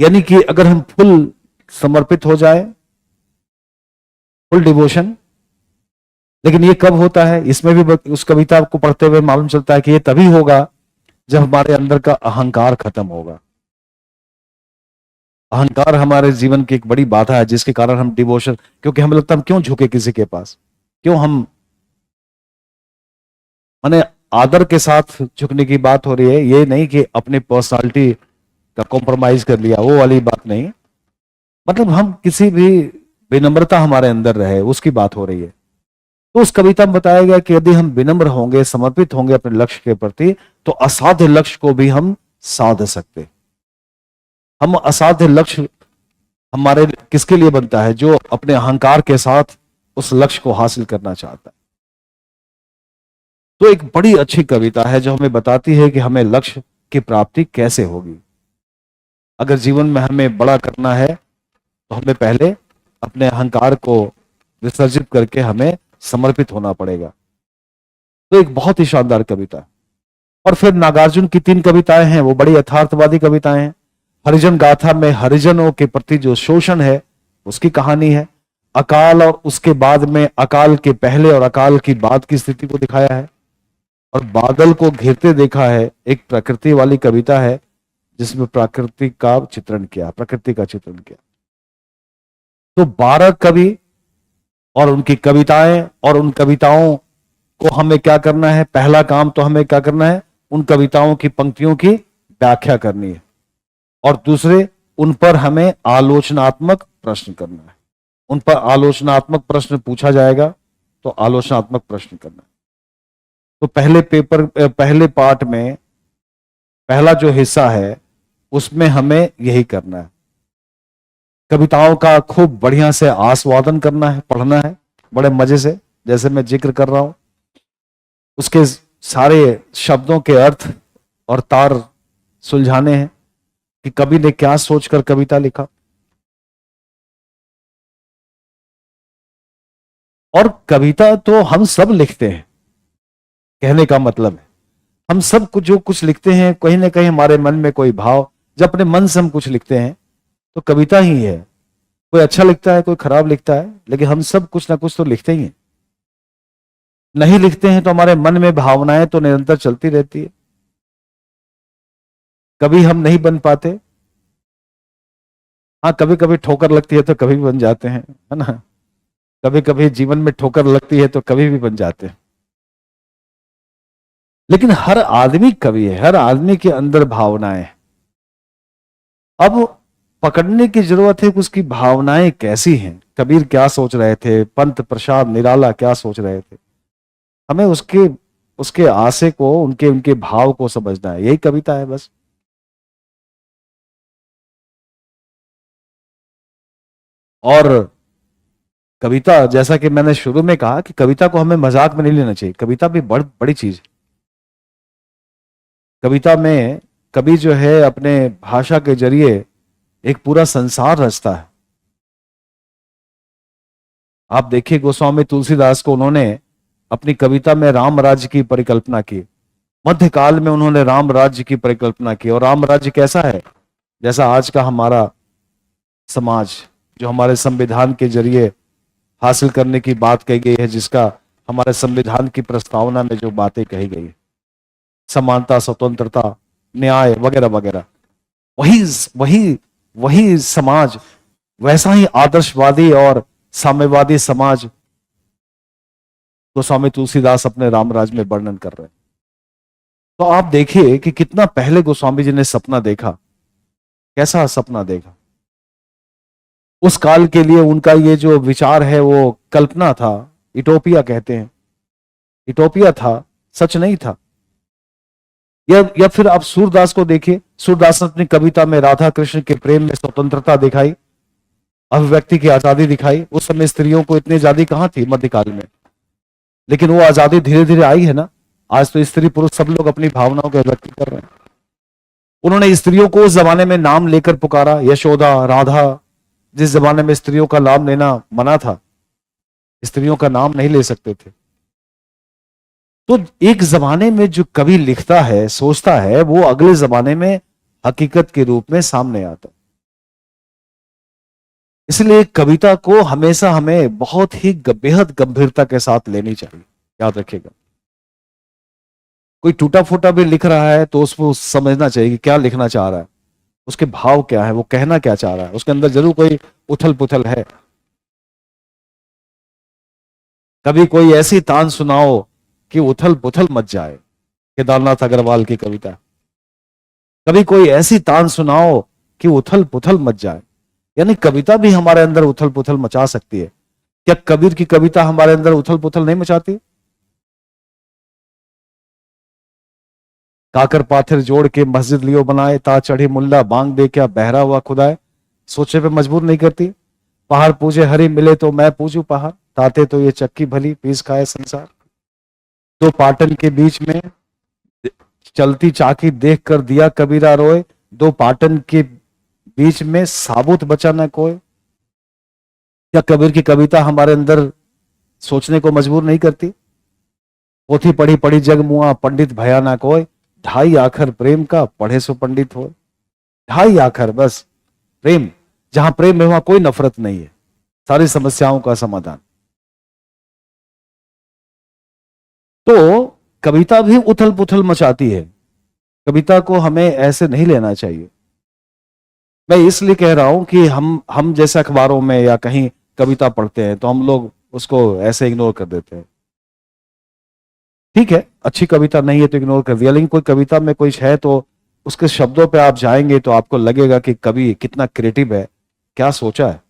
यानी कि अगर हम फुल समर्पित हो जाए, फुल डिवोशन। लेकिन ये कब होता है, इसमें भी उस कविता को पढ़ते हुए मालूम चलता है कि ये तभी होगा जब हमारे अंदर का अहंकार खत्म होगा। अहंकार हमारे जीवन की एक बड़ी बाधा है, जिसके कारण हम डिवोशन, क्योंकि हमें लगता है हम क्यों झुके किसी के पास, क्यों हम, माने आदर के साथ झुकने की बात हो रही है, ये नहीं कि अपनी पर्सनालिटी का कॉम्प्रोमाइज कर लिया, वो वाली बात नहीं। मतलब हम किसी भी विनम्रता हमारे अंदर रहे, उसकी बात हो रही है। तो उस कविता में बताया गया कि यदि हम विनम्र होंगे, समर्पित होंगे अपने लक्ष्य के प्रति, तो असाध्य लक्ष्य को भी हम साध सकते। हम असाध्य लक्ष्य हमारे किसके लिए बनता है, जो अपने अहंकार के साथ उस लक्ष्य को हासिल करना चाहता है। तो एक बड़ी अच्छी कविता है जो हमें बताती है कि हमें लक्ष्य की प्राप्ति कैसे होगी। अगर जीवन में हमें बड़ा करना है तो हमें पहले अपने अहंकार को विसर्जित करके हमें समर्पित होना पड़ेगा। तो एक बहुत ही शानदार कविता है। और फिर नागार्जुन की 3 कविताएं हैं, वो बड़ी यथार्थवादी कविताएं हैं। हरिजन गाथा में हरिजनों के प्रति जो शोषण है उसकी कहानी है। अकाल और उसके बाद में अकाल के पहले और अकाल की बाद की स्थिति को दिखाया है। और बादल को घिरते देखा है, एक प्रकृति वाली कविता है जिसमें प्रकृति का चित्रण किया, प्रकृति का चित्रण किया। तो 12 कवि और उनकी कविताएं, और उन कविताओं को हमें क्या करना है, पहला काम तो हमें क्या करना है, उन कविताओं की पंक्तियों की व्याख्या करनी है। और दूसरे, उन पर हमें आलोचनात्मक प्रश्न करना है। उन पर आलोचनात्मक प्रश्न पूछा जाएगा तो आलोचनात्मक प्रश्न करना है। तो पहले पार्ट में पहला जो हिस्सा है उसमें हमें यही करना है, कविताओं का खूब बढ़िया से आस्वादन करना है, पढ़ना है बड़े मजे से, जैसे मैं जिक्र कर रहा हूं। उसके सारे शब्दों के अर्थ और तार सुलझाने हैं कि कवि ने क्या सोचकर कविता लिखा। और कविता तो हम सब लिखते हैं, कहने का मतलब है हम सब कुछ जो कुछ लिखते हैं, कहीं ना कहीं हमारे मन में कोई भाव, जब अपने मन से हम कुछ लिखते हैं तो कविता ही है। कोई अच्छा लिखता है, कोई खराब लिखता है, लेकिन हम सब कुछ ना कुछ तो लिखते ही हैं। नहीं लिखते हैं तो हमारे मन में भावनाएं तो निरंतर चलती रहती है। कभी हम नहीं बन पाते, हाँ कभी कभी ठोकर लगती है तो कभी भी बन जाते हैं, है ना। कभी कभी जीवन में ठोकर लगती है तो कभी भी बन जाते हैं। लेकिन हर आदमी कवि है, हर आदमी के अंदर भावनाएं। अब पकड़ने की जरूरत है कि उसकी भावनाएं कैसी हैं। कबीर क्या सोच रहे थे, पंत प्रसाद निराला क्या सोच रहे थे, हमें उसके उसके आशय को, उनके उनके भाव को समझना है। यही कविता है बस। और कविता, जैसा कि मैंने शुरू में कहा कि कविता को हमें मजाक में नहीं लेना चाहिए। कविता भी बड़ी चीज है। कविता में कवि जो है अपने भाषा के जरिए एक पूरा संसार रचता है। आप देखिए गोस्वामी तुलसीदास को, उन्होंने अपनी कविता में राम राज्य की परिकल्पना की। मध्यकाल में उन्होंने राम राज्य की परिकल्पना की। और राम राज्य कैसा है, जैसा आज का हमारा समाज, जो हमारे संविधान के जरिए हासिल करने की बात कही गई है, जिसका हमारे संविधान की प्रस्तावना में जो बातें कही गई है, समानता, स्वतंत्रता, न्याय वगैरह वगैरह, वही वही वही समाज, वैसा ही आदर्शवादी और साम्यवादी समाज गोस्वामी तुलसीदास अपने रामराज में वर्णन कर रहे हैं। तो आप देखिए कि कितना पहले गोस्वामी जी ने सपना देखा, कैसा सपना देखा। उस काल के लिए उनका ये जो विचार है वो कल्पना था, इटोपिया कहते हैं, इटोपिया था, सच नहीं था। या फिर आप सूरदास को देखिए, सूरदास ने अपनी कविता में राधा कृष्ण के प्रेम में स्वतंत्रता दिखाई, अभिव्यक्ति की आजादी दिखाई। उस समय स्त्रियों को इतनी आजादी कहां थी मध्यकाल में, लेकिन वो आजादी धीरे धीरे आई है ना। आज तो स्त्री पुरुष सब लोग अपनी भावनाओं की अभिव्यक्ति कर रहे हैं। उन्होंने स्त्रियों को उस जमाने में नाम लेकर पुकारा, यशोदा, राधा। जिस जमाने में स्त्रियों का नाम लेना मना था, स्त्रियों का नाम नहीं ले सकते थे। तो एक जमाने में जो कवि लिखता है, सोचता है, वो अगले जमाने में हकीकत के रूप में सामने आता है। इसलिए कविता को हमेशा हमें बहुत ही बेहद गंभीरता के साथ लेनी चाहिए। याद रखिएगा, कोई टूटा फूटा भी लिख रहा है तो उसको समझना चाहिए कि क्या लिखना चाह रहा है, उसके भाव क्या है, वो कहना क्या चाह रहा है, उसके अंदर जरूर कोई उथल पुथल है। कभी कोई ऐसी तान सुनाओ कि उथल पुथल मच जाए, केदारनाथ अग्रवाल की कविता। कभी कोई ऐसी तान सुनाओ कि उथल पुथल मच जाए, यानी कविता भी हमारे अंदर उथल पुथल मचा सकती है। क्या कबीर की कविता हमारे अंदर उथल पुथल नहीं मचाती? काकर पाथर जोड़ के मस्जिद लियो बनाए, ता चढ़ी मुल्ला बांग दे क्या बहरा हुआ खुदाए, सोचे पे मजबूर नहीं करती। पहाड़ पूजे हरि मिले तो मैं पूजू पहाड़, ताते तो ये चक्की भली पीस खाए संसार। दो पाटन के बीच में चलती चाकी देख कर दिया कबीरा रोए, दो पाटन के बीच में साबुत बचा न कोई। क्या कबीर की कविता हमारे अंदर सोचने को मजबूर नहीं करती? पोथी पढ़ी पढ़ी जग मुआ पंडित भया ना कोई, ढाई आखर प्रेम का पढ़े सो पंडित हो। ढाई आखर बस प्रेम, जहां प्रेम है वहां कोई नफरत नहीं है, सारी समस्याओं का समाधान। तो कविता भी उथल पुथल मचाती है, कविता को हमें ऐसे नहीं लेना चाहिए। मैं इसलिए कह रहा हूं कि हम जैसे अखबारों में या कहीं कविता पढ़ते हैं तो हम लोग उसको ऐसे इग्नोर कर देते हैं। ठीक है, अच्छी कविता नहीं है तो इग्नोर कर दिया, लेकिन कोई कविता में कुछ है तो उसके शब्दों पे आप जाएंगे तो आपको लगेगा कि कवि कितना क्रिएटिव है, क्या सोचा है।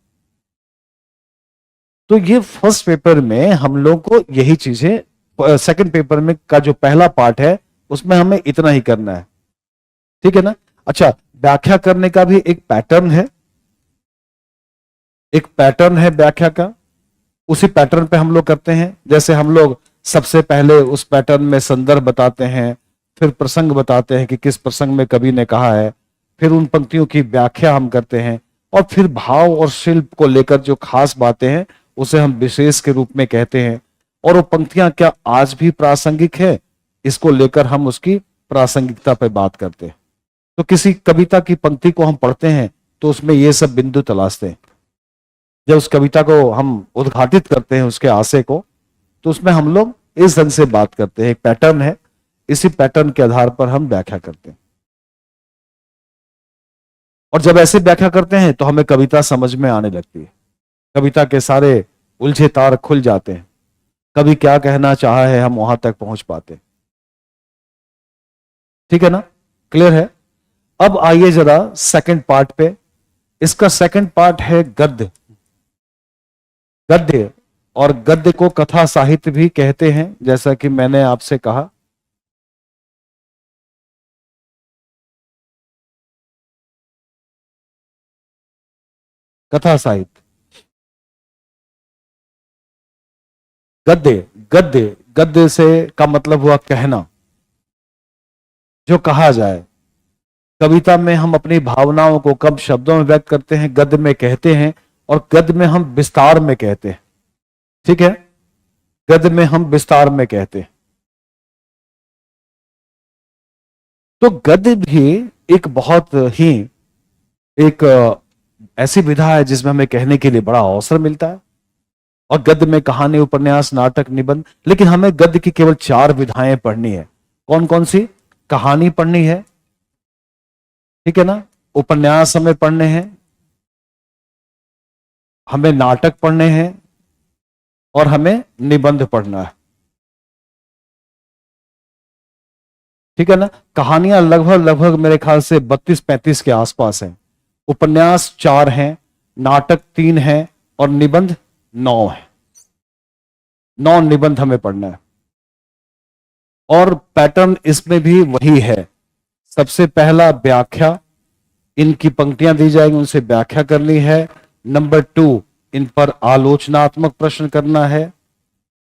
तो ये फर्स्ट पेपर में हम लोग को यही चीजें, सेकंड पेपर में का जो पहला पार्ट है उसमें हमें इतना ही करना है, ठीक है ना। अच्छा, व्याख्या करने का भी एक पैटर्न है, एक पैटर्न है व्याख्या का, उसी पैटर्न पे हम लोग करते हैं। जैसे हम लोग सबसे पहले उस पैटर्न में संदर्भ बताते हैं, फिर प्रसंग बताते हैं कि किस प्रसंग में कवि ने कहा है, फिर उन पंक्तियों की व्याख्या हम करते हैं, और फिर भाव और शिल्प को लेकर जो खास बातें हैं उसे हम विशेष के रूप में कहते हैं। और वो पंक्तियां क्या आज भी प्रासंगिक है, इसको लेकर हम उसकी प्रासंगिकता पर बात करते हैं। तो किसी कविता की पंक्ति को हम पढ़ते हैं तो उसमें ये सब बिंदु तलाशते हैं। जब उस कविता को हम उद्घाटित करते हैं, उसके आशय को, तो उसमें हम लोग इस ढंग से बात करते हैं। एक पैटर्न है, इसी पैटर्न के आधार पर हम व्याख्या करते हैं। और जब ऐसे व्याख्या करते हैं तो हमें कविता समझ में आने लगती है, कविता के सारे उलझे तार खुल जाते हैं, कवि क्या कहना चाहा है हम वहां तक पहुंच पाते हैं। ठीक है ना, क्लियर है। अब आइए जरा सेकंड पार्ट पे। इसका सेकंड पार्ट है गद्य। गद्य, और गद्य को कथा साहित्य भी कहते हैं, जैसा कि मैंने आपसे कहा। कथा साहित्य, गद्य, गद्य, गद्य से का मतलब हुआ कहना, जो कहा जाए। कविता में हम अपनी भावनाओं को कब शब्दों में व्यक्त करते हैं, गद्य में कहते हैं, और गद्य में हम विस्तार में कहते हैं। ठीक है, गद्य में हम विस्तार में कहते हैं। तो गद्य भी एक बहुत ही एक ऐसी विधा है जिसमें हमें कहने के लिए बड़ा अवसर मिलता है। और गद्य में कहानी, उपन्यास, नाटक, निबंध, लेकिन हमें गद्य की केवल 4 विधाएं पढ़नी है। कौन कौन सी? कहानी पढ़नी है, ठीक है ना, उपन्यास हमें पढ़ने हैं, हमें नाटक पढ़ने हैं, और हमें निबंध पढ़ना है। ठीक है ना। कहानियां लगभग लगभग मेरे ख्याल से 32-35 के आसपास हैं, उपन्यास 4 हैं, नाटक 3 हैं, और निबंध 9 है। 9 निबंध हमें पढ़ना है। और पैटर्न इसमें भी वही है। सबसे पहला व्याख्या, इनकी पंक्तियां दी जाएंगी, उनसे व्याख्या करनी है। नंबर 2, इन पर आलोचनात्मक प्रश्न करना है,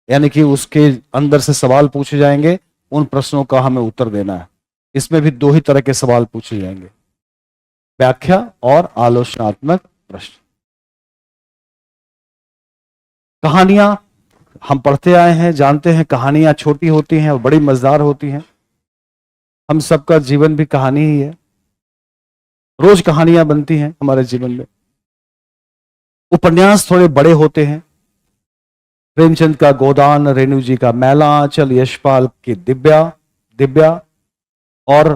यानी कि उसके अंदर से सवाल पूछे जाएंगे, उन प्रश्नों का हमें उत्तर देना है। इसमें भी 2 ही तरह के सवाल पूछे जाएंगे, व्याख्या और आलोचनात्मक प्रश्न। कहानियां हम पढ़ते आए हैं, जानते हैं, कहानियां छोटी होती हैं और बड़ी मजेदार होती हैं। हम सबका जीवन भी कहानी ही है, रोज कहानियां बनती हैं हमारे जीवन में। उपन्यास थोड़े बड़े होते हैं। प्रेमचंद का गोदान, रेणु जी का मैला आंचल, यशपाल की दिव्या दिव्या और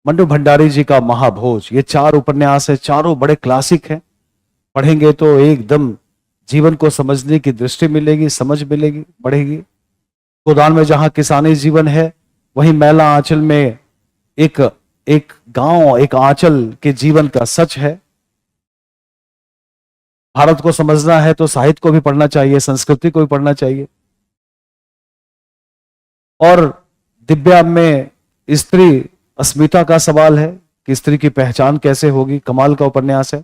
मन्नू भंडारी जी का महाभोज, ये 4 उपन्यास है, चारों बड़े क्लासिक हैं। पढ़ेंगे तो एकदम जीवन को समझने की दृष्टि मिलेगी, समझ मिलेगी, बढ़ेगी। गोदान में जहां किसानी जीवन है, वहीं मैला आंचल में एक एक गांव, एक आंचल के जीवन का सच है। भारत को समझना है तो साहित्य को भी पढ़ना चाहिए, संस्कृति को भी पढ़ना चाहिए। और दिव्या में स्त्री अस्मिता का सवाल है कि स्त्री की पहचान कैसे होगी, कमाल का उपन्यास है।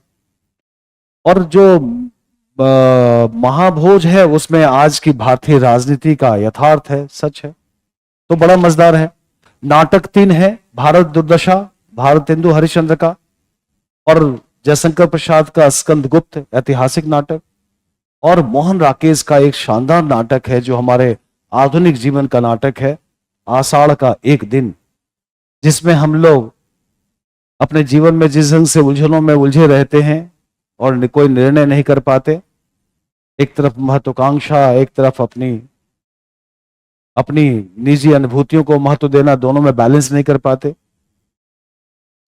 और जो महाभोज है उसमें आज की भारतीय राजनीति का यथार्थ है, सच है, तो बड़ा मजेदार है। नाटक 3 है, भारत दुर्दशा, भारतेंदु हरिश्चंद्र का, और जयशंकर प्रसाद का स्कंदगुप्त ऐतिहासिक नाटक, और मोहन राकेश का एक शानदार नाटक है जो हमारे आधुनिक जीवन का नाटक है, आषाढ़ का एक दिन, जिसमें हम लोग अपने जीवन में जिस ढंग से उलझनों में उलझे रहते हैं और कोई निर्णय नहीं कर पाते, एक तरफ महत्वाकांक्षा, एक तरफ अपनी अपनी निजी अनुभूतियों को महत्व देना, दोनों में बैलेंस नहीं कर पाते।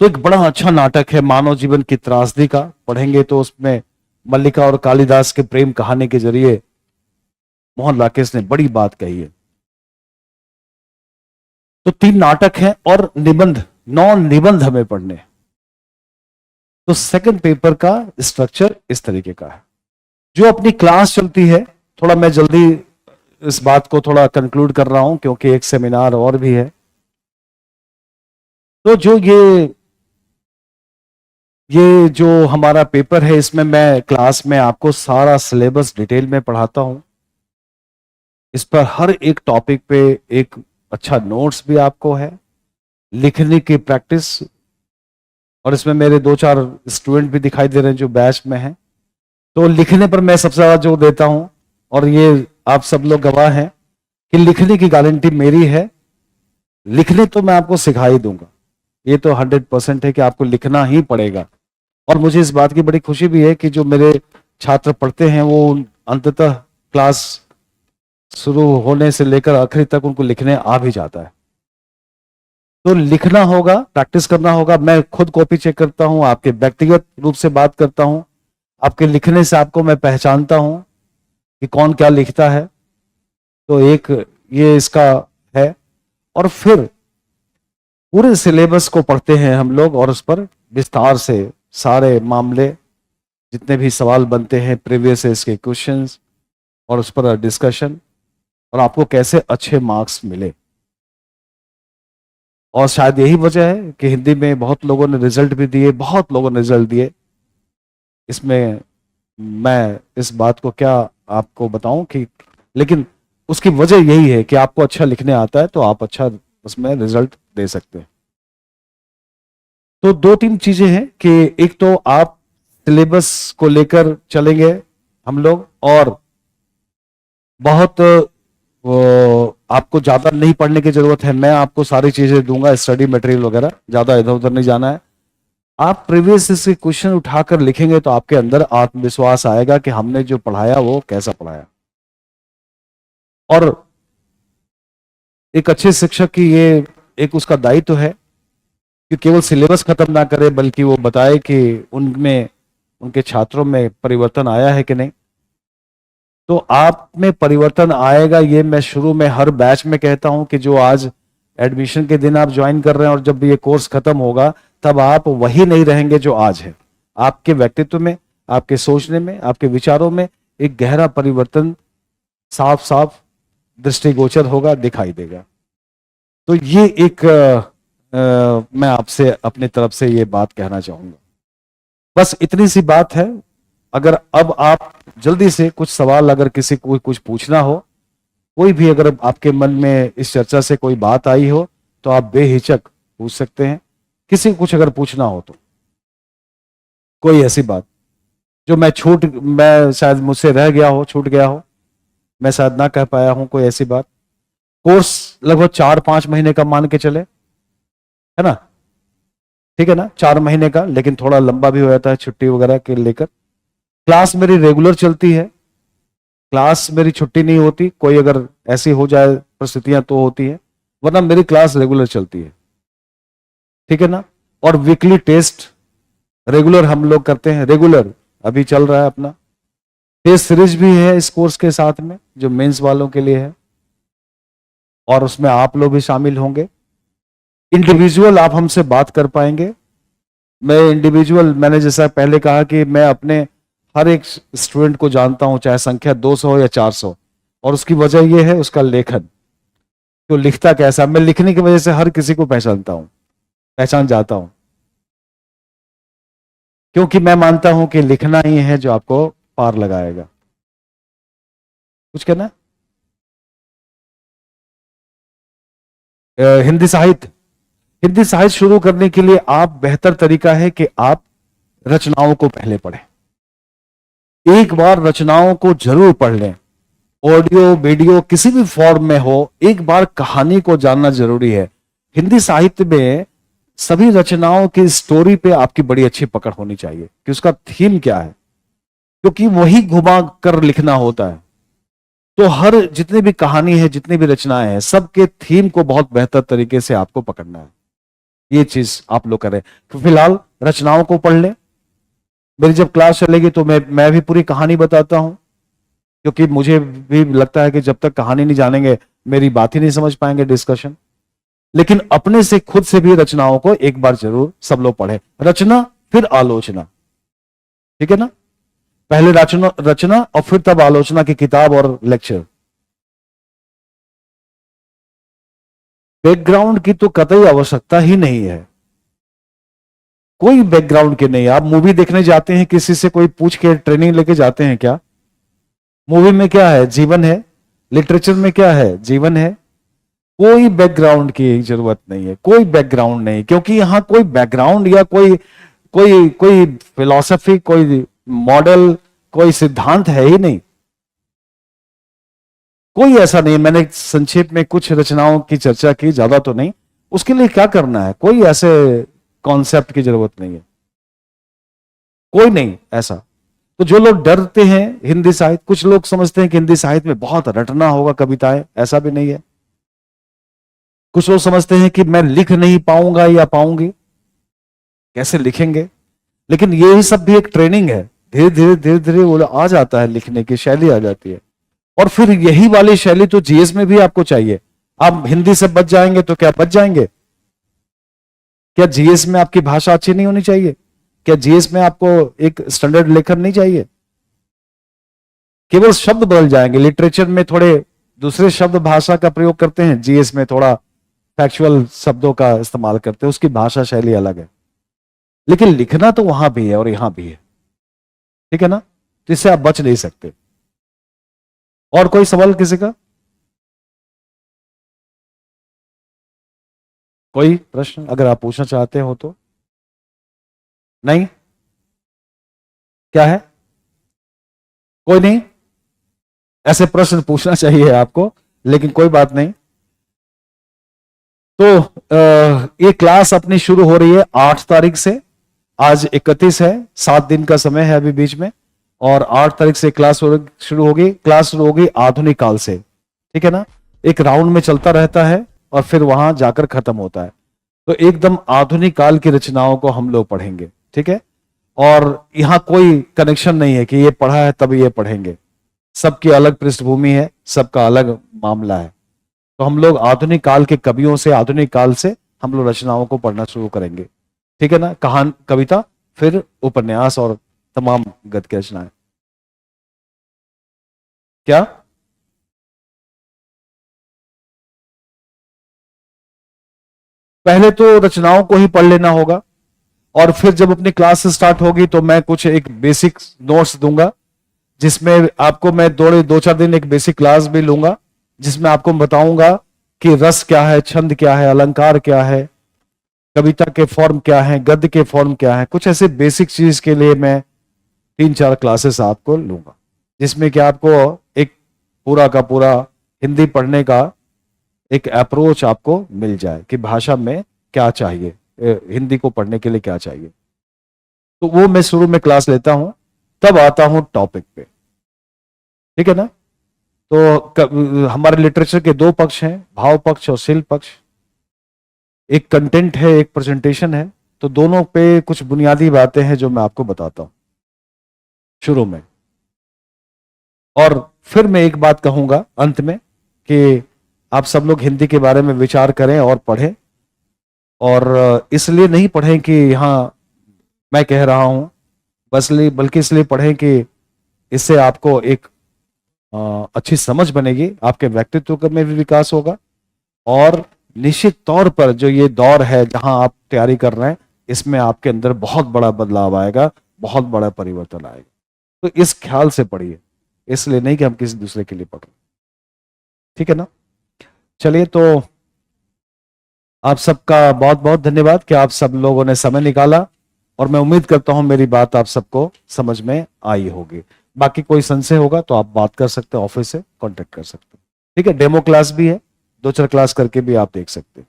तो एक बड़ा अच्छा नाटक है मानव जीवन की त्रासदी का। पढ़ेंगे तो उसमें मल्लिका और कालिदास के प्रेम कहानी के जरिए मोहन राकेश ने बड़ी बात कही है। तो 3 नाटक हैं और निबंध, 9 निबंध हमें पढ़ने। तो सेकंड पेपर का स्ट्रक्चर इस तरीके का है। जो अपनी क्लास चलती है, थोड़ा मैं जल्दी इस बात को थोड़ा कंक्लूड कर रहा हूं क्योंकि एक सेमिनार और भी है। तो जो ये जो हमारा पेपर है, इसमें मैं क्लास में आपको सारा सिलेबस डिटेल में पढ़ाता हूं। इस पर हर एक टॉपिक पे एक अच्छा नोट्स भी आपको है, लिखने की प्रैक्टिस, और इसमें मेरे 2-4 स्टूडेंट भी दिखाई दे रहे हैं जो बैच में हैं। तो लिखने पर मैं सबसे ज्यादा जोर देता हूं, और ये आप सब लोग गवाह हैं कि लिखने की गारंटी मेरी है। लिखने तो मैं आपको सिखा ही दूंगा, ये तो 100% है कि आपको लिखना ही पड़ेगा। और मुझे इस बात की बड़ी खुशी भी है कि जो मेरे छात्र पढ़ते हैं वो अंततः क्लास शुरू होने से लेकर आखिरी तक उनको लिखने आ भी जाता है। तो लिखना होगा, प्रैक्टिस करना होगा। मैं खुद कॉपी चेक करता हूं, आपके व्यक्तिगत रूप से बात करता हूं, आपके लिखने से आपको मैं पहचानता हूं कि कौन क्या लिखता है। तो एक ये इसका है, और फिर पूरे सिलेबस को पढ़ते हैं हम लोग और उस पर विस्तार से सारे मामले, जितने भी सवाल बनते हैं, प्रीवियस इसके क्वेश्चंस, और उस पर डिस्कशन, और आपको कैसे अच्छे मार्क्स मिले। और शायद यही वजह है कि हिंदी में बहुत लोगों ने रिजल्ट भी दिए, बहुत लोगों ने रिजल्ट दिए। इसमें मैं इस बात को क्या आपको बताऊं कि, लेकिन उसकी वजह यही है कि आपको अच्छा लिखने आता है तो आप अच्छा उसमें रिजल्ट दे सकते हैं। तो 2-3 चीजें हैं कि एक तो आप सिलेबस को लेकर चलेंगे हम लोग, और बहुत आपको ज्यादा नहीं पढ़ने की जरूरत है। मैं आपको सारी चीजें दूंगा, स्टडी मटेरियल वगैरह, ज्यादा इधर उधर नहीं जाना है। आप प्रीवियस से क्वेश्चन उठाकर लिखेंगे तो आपके अंदर आत्मविश्वास आएगा कि हमने जो पढ़ाया वो कैसा पढ़ाया। और एक अच्छे शिक्षक की ये एक उसका दायित्व है कि केवल सिलेबस खत्म ना करे, बल्कि वो बताए कि उनमें, उनके छात्रों में परिवर्तन आया है कि नहीं। तो आप में परिवर्तन आएगा, ये मैं शुरू में हर बैच में कहता हूं कि जो आज एडमिशन के दिन आप ज्वाइन कर रहे हैं और जब ये कोर्स खत्म होगा तब आप वही नहीं रहेंगे जो आज है। आपके व्यक्तित्व में, आपके सोचने में, आपके विचारों में एक गहरा परिवर्तन साफ साफ दृष्टिगोचर होगा, दिखाई देगा। तो ये एक मैं आपसे अपनी तरफ से ये बात कहना चाहूंगा। बस इतनी सी बात है। अगर अब आप जल्दी से कुछ सवाल, अगर किसी को कुछ पूछना हो, कोई भी अगर आपके मन में इस चर्चा से कोई बात आई हो तो आप बेहिचक पूछ सकते हैं। किसी को कुछ अगर पूछना हो तो, कोई ऐसी बात जो मैं शायद मुझसे रह गया हो, छूट गया हो, मैं शायद ना कह पाया हूं, कोई ऐसी बात। कोर्स लगभग 4-5 महीने का मान के चले, है ना? ठीक है ना, 4 महीने का, लेकिन थोड़ा लंबा भी हो जाता है छुट्टी वगैरह के लेकर। क्लास मेरी रेगुलर चलती है, क्लास मेरी छुट्टी नहीं होती, कोई अगर ऐसी हो जाए परिस्थितियां तो होती है, वरना मेरी क्लास रेगुलर चलती है। ठीक है ना। और वीकली टेस्ट रेगुलर हम लोग करते हैं, रेगुलर अभी चल रहा है अपना। टेस्ट सीरीज भी है इस कोर्स के साथ में, जो मेंस वालों के लिए है, और उसमें आप लोग भी शामिल होंगे। इंडिविजुअल आप हमसे बात कर पाएंगे। मैं इंडिविजुअल, मैंने जैसा पहले कहा कि मैं अपने हर एक स्टूडेंट को जानता हूं, चाहे संख्या 200 या 400, और उसकी वजह यह है उसका लेखन। तो लिखता कैसा, मैं लिखने की वजह से हर किसी को पहचानता हूं, पहचान जाता हूं, क्योंकि मैं मानता हूं कि लिखना ही है जो आपको पार लगाएगा। कुछ कहना है? हिंदी साहित्य, हिंदी साहित्य शुरू करने के लिए आप बेहतर तरीका है कि आप रचनाओं को पहले पढ़ें। एक बार रचनाओं को जरूर पढ़ लें, ऑडियो वीडियो किसी भी फॉर्म में हो, एक बार कहानी को जानना जरूरी है। हिंदी साहित्य में सभी रचनाओं की स्टोरी पे आपकी बड़ी अच्छी पकड़ होनी चाहिए कि उसका थीम क्या है, क्योंकि वही घुमा कर लिखना होता है। तो हर जितनी भी कहानी है, जितनी भी रचनाएं हैं, सबके थीम को बहुत बेहतर तरीके से आपको पकड़ना है। ये चीज आप लोग करें। तो फिलहाल रचनाओं को पढ़ लें। मेरी जब क्लास चलेगी तो मैं भी पूरी कहानी बताता हूं, क्योंकि मुझे भी लगता है कि जब तक कहानी नहीं जानेंगे मेरी बात ही नहीं समझ पाएंगे, डिस्कशन। लेकिन अपने से खुद से भी रचनाओं को एक बार जरूर सब लोग पढ़े। रचना फिर आलोचना, ठीक है ना। पहले रचना रचना और फिर तब आलोचना की किताब और लेक्चर। बैकग्राउंड की तो कतई आवश्यकता ही नहीं है, कोई बैकग्राउंड के नहीं। आप मूवी देखने जाते हैं, किसी से कोई पूछ के ट्रेनिंग लेके जाते हैं क्या? मूवी में क्या है? जीवन है। लिटरेचर में क्या है? जीवन है। कोई बैकग्राउंड की जरूरत नहीं है, कोई बैकग्राउंड नहीं, क्योंकि यहां कोई बैकग्राउंड या कोई कोई कोई फिलॉसफी, कोई मॉडल, कोई सिद्धांत है ही नहीं। कोई ऐसा नहीं। मैंने संक्षेप में कुछ रचनाओं की चर्चा की, ज्यादा तो नहीं। उसके लिए क्या करना है? कोई ऐसे कॉन्सेप्ट की जरूरत नहीं है, कोई नहीं ऐसा। तो जो लोग डरते हैं हिंदी साहित्य, कुछ लोग समझते हैं कि हिंदी साहित्य में बहुत रटना होगा कविताएं, ऐसा भी नहीं है। कुछ लोग समझते हैं कि मैं लिख नहीं पाऊंगा या पाऊंगी, कैसे लिखेंगे। लेकिन यही सब भी एक ट्रेनिंग है, धीरे धीरे धीरे धीरे वो आ जाता है, लिखने की शैली आ जाती है। और फिर यही वाली शैली तो जीएस में भी आपको चाहिए। आप हिंदी से बच जाएंगे तो क्या बच जाएंगे? क्या जीएस में आपकी भाषा अच्छी नहीं होनी चाहिए? क्या जीएस में आपको एक स्टैंडर्ड लेखन नहीं चाहिए? केवल शब्द बदल जाएंगे। लिटरेचर में थोड़े दूसरे शब्द भाषा का प्रयोग करते हैं, जीएस में थोड़ा फैक्चुअल शब्दों का इस्तेमाल करते हैं, उसकी भाषा शैली अलग है। लेकिन लिखना तो वहां भी है और यहां भी है, ठीक है ना। तो इससे आप बच नहीं सकते। और कोई सवाल किसी का? कोई प्रश्न अगर आप पूछना चाहते हो तो? नहीं? क्या है? कोई नहीं? ऐसे प्रश्न पूछना चाहिए आपको, लेकिन कोई बात नहीं। तो ये क्लास अपनी शुरू हो रही है 8 तारीख से। आज 31 है, 7 दिन का समय है अभी बीच में। और 8 तारीख से क्लास शुरू होगी। क्लास शुरू होगी आधुनिक काल से, ठीक है ना। एक राउंड में चलता रहता है और फिर वहां जाकर खत्म होता है। तो एकदम आधुनिक काल की रचनाओं को हम लोग पढ़ेंगे, ठीक है। और यहां कोई कनेक्शन नहीं है कि ये पढ़ा है तब ये पढ़ेंगे। सबकी अलग पृष्ठभूमि है, सबका अलग मामला है। तो हम लोग आधुनिक काल के कवियों से, आधुनिक काल से हम लोग रचनाओं को पढ़ना शुरू करेंगे, ठीक है ना। कहानी, कविता, फिर उपन्यास और तमाम गद्य की रचनाएं। क्या? पहले तो रचनाओं को ही पढ़ लेना होगा, और फिर जब अपनी क्लास स्टार्ट होगी तो मैं कुछ एक बेसिक नोट्स दूंगा, जिसमें आपको मैं 2-4 दिन एक बेसिक क्लास भी लूंगा, जिसमें आपको बताऊंगा कि रस क्या है, छंद क्या है, अलंकार क्या है, कविता के फॉर्म क्या है, गद्य के फॉर्म क्या है। कुछ ऐसे बेसिक चीज के लिए मैं 3-4 क्लासेस आपको लूंगा, जिसमें कि आपको एक पूरा का पूरा हिंदी पढ़ने का एक अप्रोच आपको मिल जाए कि भाषा में क्या चाहिए, हिंदी को पढ़ने के लिए क्या चाहिए। तो वो मैं शुरू में क्लास लेता हूं, तब आता हूं टॉपिक पे, ठीक है ना। तो हमारे लिटरेचर के दो पक्ष हैं, भाव पक्ष और शिल्प पक्ष। एक कंटेंट है, एक प्रेजेंटेशन है। तो दोनों पे कुछ बुनियादी बातें हैं जो मैं आपको बताता हूं शुरू में। और फिर मैं एक बात कहूंगा अंत में कि आप सब लोग हिंदी के बारे में विचार करें और पढ़ें। और इसलिए नहीं पढ़ें कि यहां मैं कह रहा हूं, बल्कि इसलिए पढ़ें कि इससे आपको एक अच्छी समझ बनेगी, आपके व्यक्तित्व में भी विकास होगा। और निश्चित तौर पर जो ये दौर है जहां आप तैयारी कर रहे हैं, इसमें आपके अंदर बहुत बड़ा बदलाव आएगा, बहुत बड़ा परिवर्तन आएगा। तो इस ख्याल से पढ़िए, इसलिए नहीं कि हम किसी दूसरे के लिए पढ़ रहे, ठीक है ना। चलिए, तो आप सबका बहुत बहुत धन्यवाद कि आप सब लोगों ने समय निकाला, और मैं उम्मीद करता हूं मेरी बात आप सबको समझ में आई होगी। बाकी कोई संशय होगा तो आप बात कर सकते हैं, ऑफिस से कांटेक्ट कर सकते हैं, ठीक है। डेमो क्लास भी है, 2-4 क्लास करके भी आप देख सकते हैं।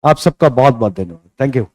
आप सबका बहुत बहुत धन्यवाद। Thank you.